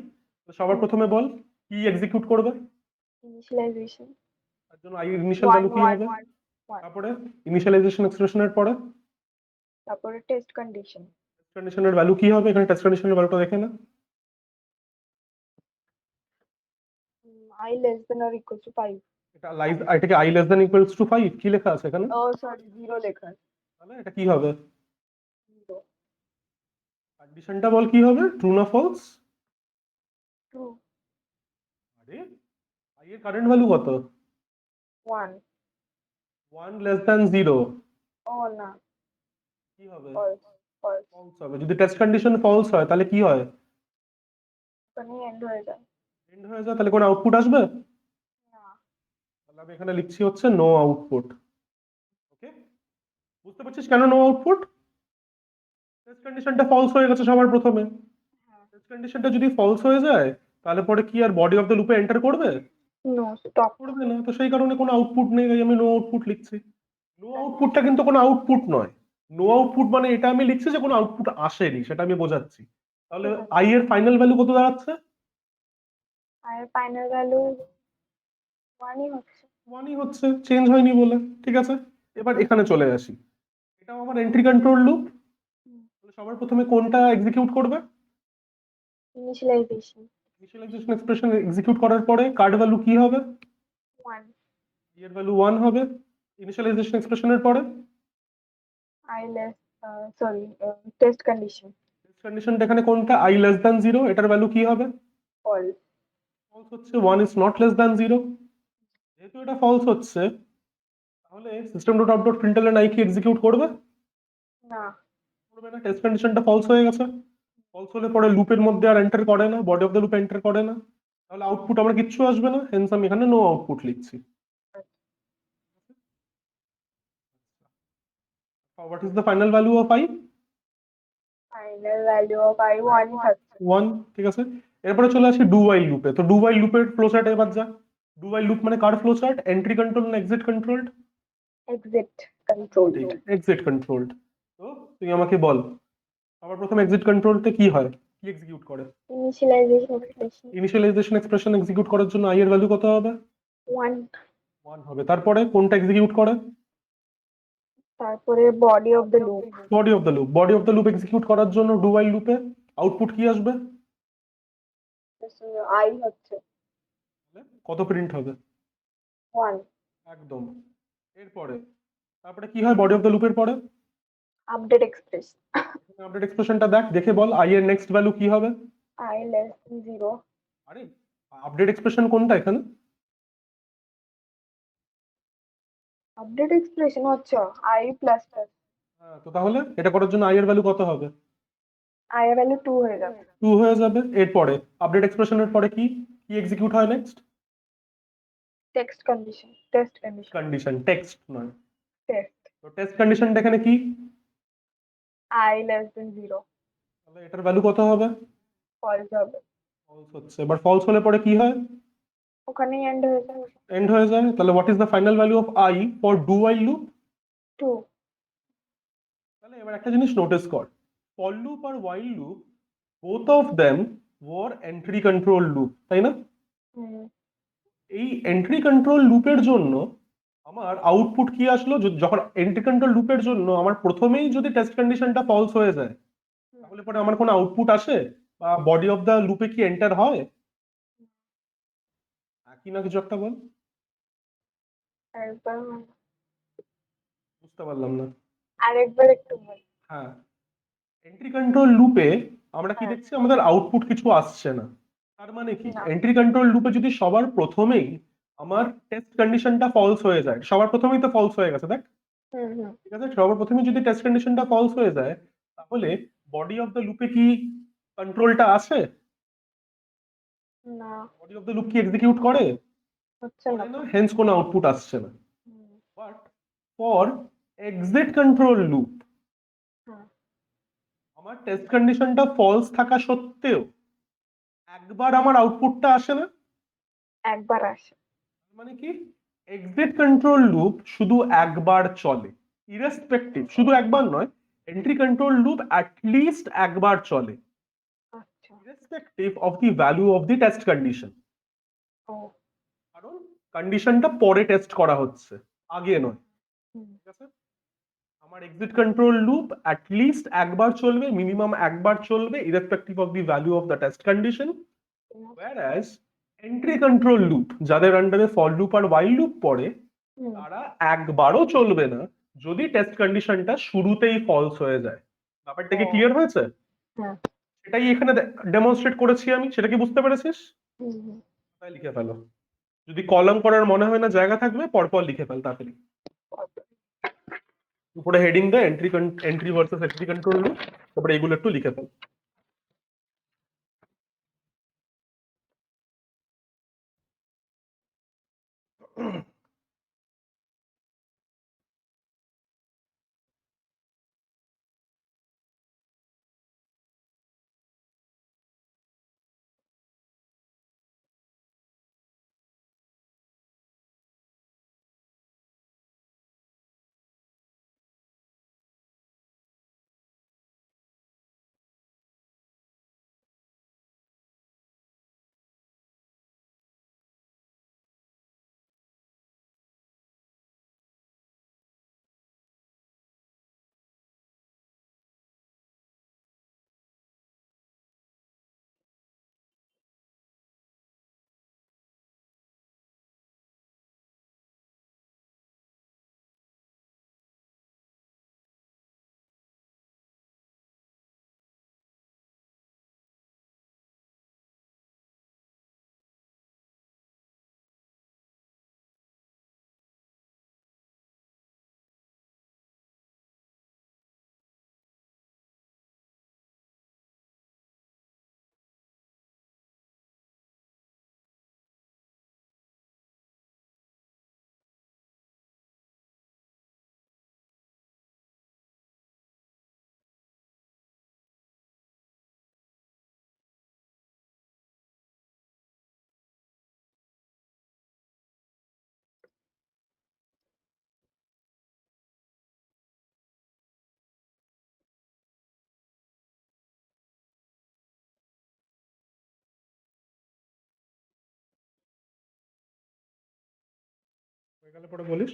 তো সবার প্রথমে বল কি এক্সিকিউট করবে। ইনিশিয়ালাইজেশন তার জন্য আই ইনিশিয়াল 1 ভ্যালু কি 1 হবে? 1। তারপরে ইনিশিয়ালাইজেশন এক্সপ্রেশনের পরে তারপরে টেস্ট কন্ডিশন টেস্ট কন্ডিশনের ভ্যালু কি হবে? এখানে টেস্ট কন্ডিশনের ভ্যালুটা দেখে না। I less than or equals to 5। এটাকে I less than equals to 5 কি লেখা আছে এখানে? ও সরি, 0 লেখা আছে। তাহলে এটা কি হবে? 0 কন্ডিশনটা বল কি হবে, ট্রু না ফলস? ট্রু আরে, আই এর কারেন্ট ভ্যালু কত? 1। 1 লেস দ্যান 0, ও না, কি হবে? ফলস ফলস, ফলস হবে। যদি টেস্ট কন্ডিশন ফলস হয় তাহলে কি হয়? ওখানে এন্ড হয়ে যায়। এন্ড হয়ে যায়, তাহলে কোনো আউটপুট আসবে? না, তাহলে আমি এখানে লিখছি হচ্ছে নো আউটপুট। ওকে, বুঝতে পারছিস কেন নো আউটপুট? টেস্ট কন্ডিশনটা ফলস হয়ে গেছে সবার প্রথমে। হ্যাঁ, টেস্ট কন্ডিশনটা যদি ফলস হয়ে যায়, তাহলে পরে কি আর বডি অফ দ্য লুপে এন্টার করবে? No stop. করবে না, তো সেই কারণে কোনো আউটপুট নেই, তাই আমি নো আউটপুট লিখছি। নো আউটপুটটা কিন্তু কোনো আউটপুট নয়। নো আউটপুট মানে এটা আমি লিখছি যে কোনো আউটপুট আসেনি, সেটা আমি বোঝাচ্ছি। তাহলে ঠিক আছে, আই এর ফাইনাল ভ্যালু কত দাঁড়াচ্ছে? আর ফাইনাল ভ্যালু 1ই হচ্ছে। ওয়ানই হচ্ছে, চেঞ্জ হয়নি বলে। ঠিক আছে, এবার এখানে চলে আসি। এটাও আমার এন্ট্রি কন্ট্রোল লুপ। সবার প্রথমে কোনটা এক্সিকিউট করবে? ইনিশিয়ালাইজেশন ইনিশিয়ালাইজেশন এক্সপ্রেশন এক্সিকিউট করার পরে কার্ড ভ্যালু কি হবে? 1। এর ভ্যালু 1 হবে। ইনিশিয়ালাইজেশন এক্সপ্রেশনের পরে I less, sorry, test condition, কন্ডিশনটা এখানে কোনটা? আই লেস দ্যান জিরো, এটার ভ্যালু কি হবে? false, ফলস হচ্ছে one is not less than zero. যেহেতু এটা ফলস হচ্ছে, তাহলে system dot out dot println I কি এক্সিকিউট করবে? না, করবে না, টেস্ট কন্ডিশনটা ফলস হয়ে গেছে। ফলস হলে পরে লুপের মধ্যে আর এন্টার করে না, body of the loop enter করে না, তাহলে আউটপুট আমার কিচ্ছু আসবে না, হেন্স আমি এখানে নো আউটপুট লিখছি। What is the final value of I? final value of I 1 থাকছে, ওয়ান। ঠিক আছে, এরপরে চলে আসি ডু ওয়াইল লুপে। তো ডু ওয়াইল লুপের ফ্লো চার্ট এবার যা। ডু ওয়াইল লুপ মানে কার ফ্লো চার্ট? এন্ট্রি কন্ট্রোল না এক্সিট কন্ট্রোলড? exit control, ঠিক, এক্সিট কন্ট্রোলড। তো তুই আমাকে বল, আবার প্রথম এক্সিট কন্ট্রোলটা কি হয়, কি এক্সিকিউট করে? initialization expression, initialization expression execute করার জন্য আই এর ভ্যালু কত হবে? 1, ওয়ান হবে। তারপরে কোনটা এক্সিকিউট করে? তারপরে body of the loop, body of the loop. Body of the loop execute করার জন্য ডু ওয়াইল লুপে আউটপুট কি আসবে? I হচ্ছে কত প্রিন্ট হবে? 1, একদম। এরপরে তারপরে কি হয় বডি অফ দ্য লুপের পরে? update expression, আপডেট এক্সপ্রেশনটা দেখ, দেখে বল আই এর নেক্সট ভ্যালু কি হবে? I less than 0, আরে আপডেট এক্সপ্রেশন কোনটা এখানে? update expression হচ্ছে I plus plus, তো তাহলে এটা করার জন্য আই এর ভ্যালু কত হবে? I এর value 2 হয়ে যাবে, 2 হয়ে যাবে। এরপরে আপডেট এক্সপ্রেশনের পরে কি কি এক্সিকিউট হয় next? text condition, test condition, condition, text নয়। test, তো টেস্ট কন্ডিশনটা এখানে কি? I less than 0, তাহলে এটার ভ্যালু কত হবে? false হবে, ফলস হচ্ছে। এবার ফলস হলে পরে কি হয়? ওখানেই end হয়ে যাবে, এন্ড হয়ে যায়। তাহলে what is the final value of i for do while loop? 2, তাহলে এবার একটা জিনিস নোটিস কর, ফর লুপ আর while loop both of them were entry control loop, তাই না? হুম, এই এন্ট্রি কন্ট্রোল লুপের জন্য আমার আউটপুট কি আসলো? যখন এন্ট্রি কন্ট্রোল লুপের জন্য আমার প্রথমেই যদি টেস্ট কন্ডিশনটা ফলস হয়ে যায়, তাহলে পরে আমার কোনো আউটপুট আসে বা বডি অফ দ্য লুপে কি এন্টার হয়? একই না, কিছু একটা বল। আরেকবার বুঝতে পারলাম না। আরেকবার একটু বল, হ্যাঁ, এন্ট্রি কন্ট্রোল লুপে আমরা কি হ্যাঁ, দেখছি, আমাদের আউটপুট কিছু আসছে না। তার মানে কি, না, এন্ট্রি কন্ট্রোল লুপে যদি সবার প্রথমেই আমার টেস্ট কন্ডিশনটা ফলস হয়ে যায়, সবার প্রথমেই তো ফলস হয়ে গেছে দেখ। হুম হুম, ঠিক আছে, সবার প্রথমে যদি টেস্ট কন্ডিশনটা ফলস হয়ে যায়, তাহলে বডি অফ দ্য লুপে কি কন্ট্রোলটা আসে? না, বডি অফ দ্য লুপ কি এক্সিকিউট করে? হচ্ছে না করে না, তো, হেন্স কোনো আউটপুট আসছে না। Hmm, but for exit control loop হ্যাঁ, আমার টেস্ট কন্ডিশনটা ফলস থাকা সত্ত্বেও একবার আমার আউটপুটটা আসে না। একবার আসে, মানে কি, এক্সিট কন্ট্রোল লুপ শুধু একবার চলে, ইরেসপেক্টিভ, শুধু একবার নয়, এন্ট্রি কন্ট্রোল লুপ অ্যাটলিস্ট একবার চলে, আচ্ছা, irrespective of the value of the test condition. ও, কারণ কন্ডিশনটা পরে টেস্ট করা হচ্ছে, আগে নয়। হুম, ঠিক আছে, আমার এক্সিট কন্ট্রোল লুপ অ্যাটলিস্ট একবার চলবে, মিনিমাম একবার চলবে, irrespective of the value of the test condition. whereas entry control loop, যাদের আন্ডারে ফর লুপ আর while লুপ পড়ে, হুম, তারা একবারও চলবে না যদি টেস্ট কন্ডিশনটা শুরুতেই ফলস হয়ে যায়। ব্যাপারটা কি ও, ক্লিয়ার হয়েছে? হ্যাঁ, সেটাই এখানে ডেমনস্ট্রেট করেছি আমি, সেটা কি বুঝতে পেরেছিস? হুম হুম, তাই লিখে ফেলো। যদি কলাম করার মনে হয় না জায়গা থাকবে, পরপর লিখে ফেল তাড়াতাড়ি। উপরে হেডিং দে entry, entry versus exit control loop, তারপরে এগুলো একটু লিখে ফেল। হয়ে গেলে পরে বলিস।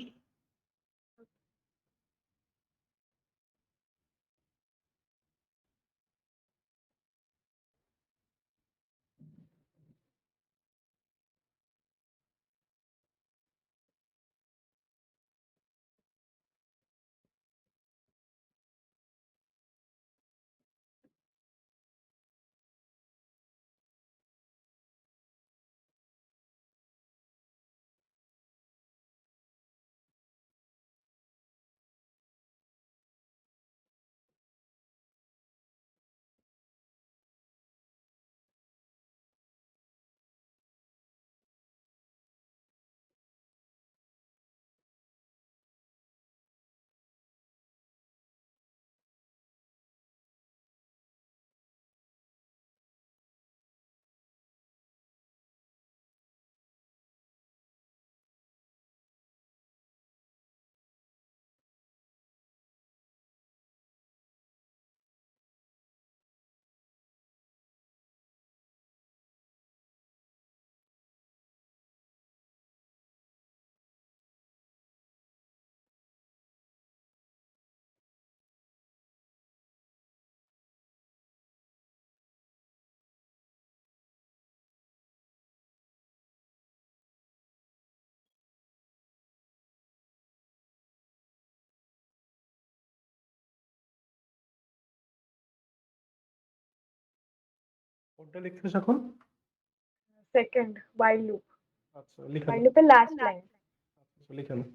কোনটা লিখছিস এখন? সেকেন্ড while loop, আচ্ছা লিখে while নে। loop এর লাস্ট লাইন। আচ্ছা, লিখে নে।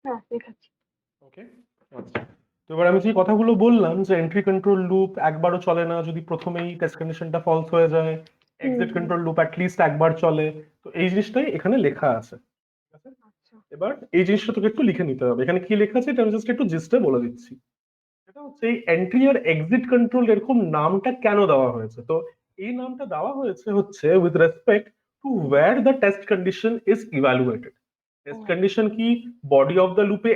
হ্যাঁ, দেখাচ্ছি। ওকে, আচ্ছা। তো এবার আমি যে কথাগুলো বললাম যে এন্ট্রি কন্ট্রোল লুপ একবারও চলে না যদি প্রথমেই টেস্ট কন্ডিশনটা ফলস হয়ে যায়, এক্সিট কন্ট্রোল লুপ লিস্ট একবার চলে। তো এই জিনিসটাই এখানে লেখা আছে, ঠিক আছে? আচ্ছা। এবার এই জিনিসটা তোকে একটু লিখে নিতে হবে। এখানে কি লেখা আছে এটা আমি জাস্ট একটু জিস্টে বলে দিচ্ছি। এটা হচ্ছে এই এন্ট্রি আর এক্সিট কন্ট্রোল এরকম নামটা কেন দেওয়া হয়েছে। তো এই নামটা দেওয়া হয়েছে হচ্ছে with respect to wire the test condition is evaluated. Test condition কি বডি অফ দ্য লুপে,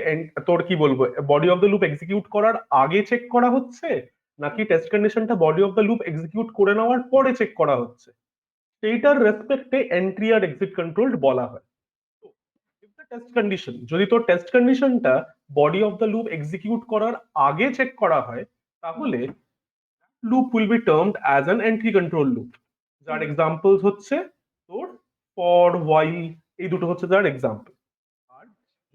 তোর কি বলবো, body of the loop execute করার আগে চেক করা হচ্ছে, নাকি টেস্ট কন্ডিশনটা body of the loop execute করে নেওয়ার পরে চেক করা হচ্ছে, সেইটার রেসপেক্টে এন্ট্রি আর এক্সিট কন্ট্রোল বলা হয়। টেস্ট কন্ডিশন, যদি তোর টেস্ট কন্ডিশনটা body of the loop execute করার আগে চেক করা হয়, তাহলে loop will be termed as an entry control loop. যার এক্সাম্পলস হচ্ছে তোর ফর, হোয়াইল, এই দুটো হচ্ছে যার এক্সাম্পল। আর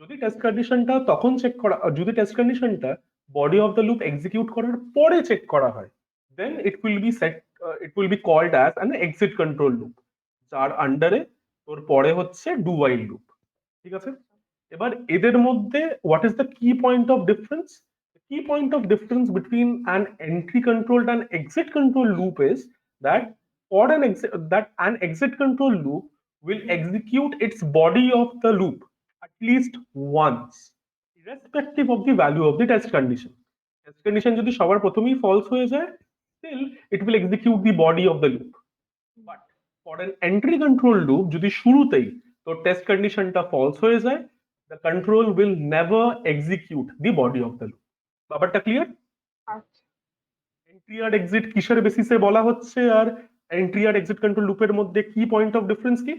যদি টেস্ট কন্ডিশনটা তখন চেক করা, যদি টেস্ট কন্ডিশনটা body of the loop execute করার পরে চেক করা হয়, then it will be called as an exit control loop, যার আন্ডারে তোর পরে হচ্ছে ডু হোয়াইল লুপ। ঠিক আছে? এবার এদের মধ্যে হোয়াট ইজ দ্য কি পয়েন্ট অফ ডিফারেন্স? কি point of difference between an entry controlled and exit control loop is that that an exit control loop will execute its body of the loop at least once, irrespective of the value of the test condition. Test condition যদি সবার প্রথমেই false হয়ে যায়, still it will execute the body of the loop. But for an entry control loop যদি শুরুতেই তোর test কন্ডিশনটা false হয়ে যায়, the control will never execute the body of the loop. ব্যাপারটা ক্লিয়ার? আচ্ছা। এন্ট্রি আর এক্সিট কিসের বেসিসে বলা হচ্ছে, আর এন্ট্রি আর এক্সিট কন্ট্রোল লুপের মধ্যে কি পয়েন্ট অফ ডিফারেন্স কি।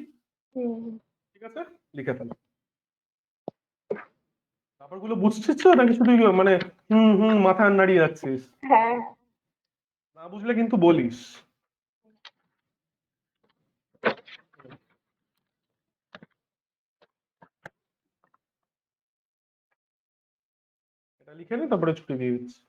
হুম। ঠিক আছে, লিখে ফেলো। ব্যাপারগুলো বুঝছিস নাকি শুধু মানে হুম হুম মাথা নাড়িয়ে যাচ্ছিস? হ্যাঁ। না বুঝলে কিন্তু বলিস। এটা লিখে নে, তারপরে ছুটি দিয়ে দিচ্ছি।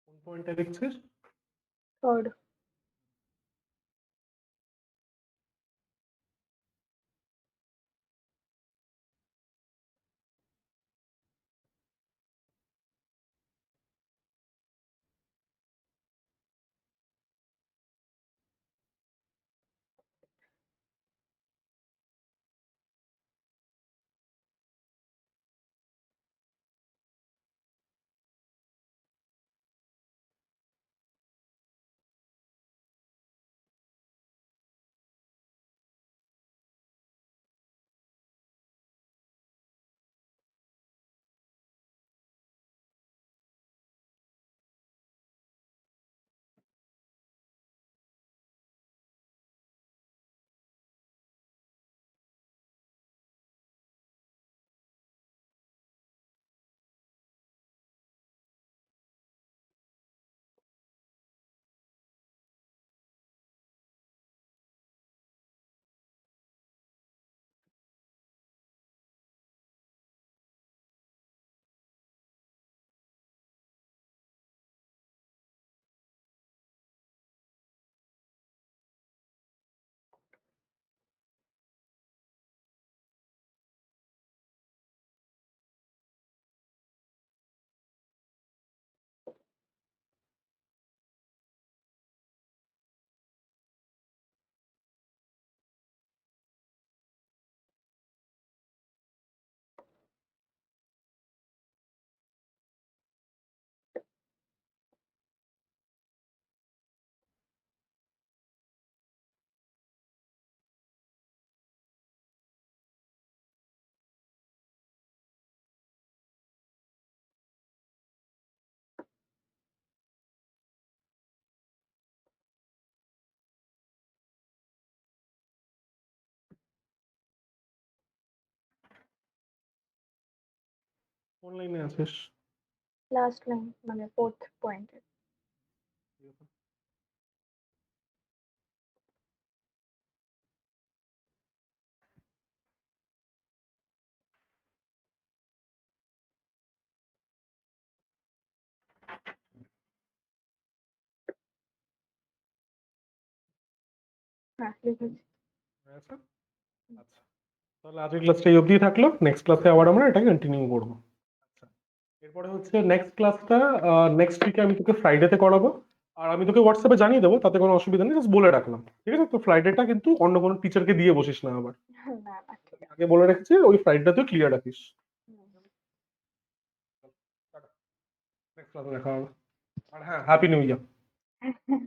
কোন পয়েন্টটা লিখছিস? থার্ড। কোন লাইনে আছিস? লাস্ট লাইন মানে 4th পয়েন্টে। হ্যাঁ, লিখেছি। আচ্ছা আচ্ছা, তাহলে আজকের ক্লাসটা এই অবধি থাকলো। নেক্সট ক্লাসে আবার আমরা এটা কন্টিনিউ করবো। আচ্ছা, এরপরে হচ্ছে নেক্সট ক্লাসটা নেক্সট উইকে আমি তোকে ফ্রাইডেতে করাবো। আর আমি তোকে হোয়াটসঅ্যাপে জানিয়ে দেবো, তাতে কোনো অসুবিধা নেই, জাস্ট বলে রাখলাম, ঠিক আছে? তো ফ্রাইডেটা কিন্তু অন্য কোনো টিচারকে দিয়ে বসিস না আবার। না, না, ঠিক আছে। আগে বলে রেখেছি, ওই ফ্রাইডটা তুই ক্লিয়ার রাখিস। হুম, নেক্সট ক্লাসে দেখা হবে। আর হ্যাঁ, হ্যাপি নিউ ইয়ার। হুম।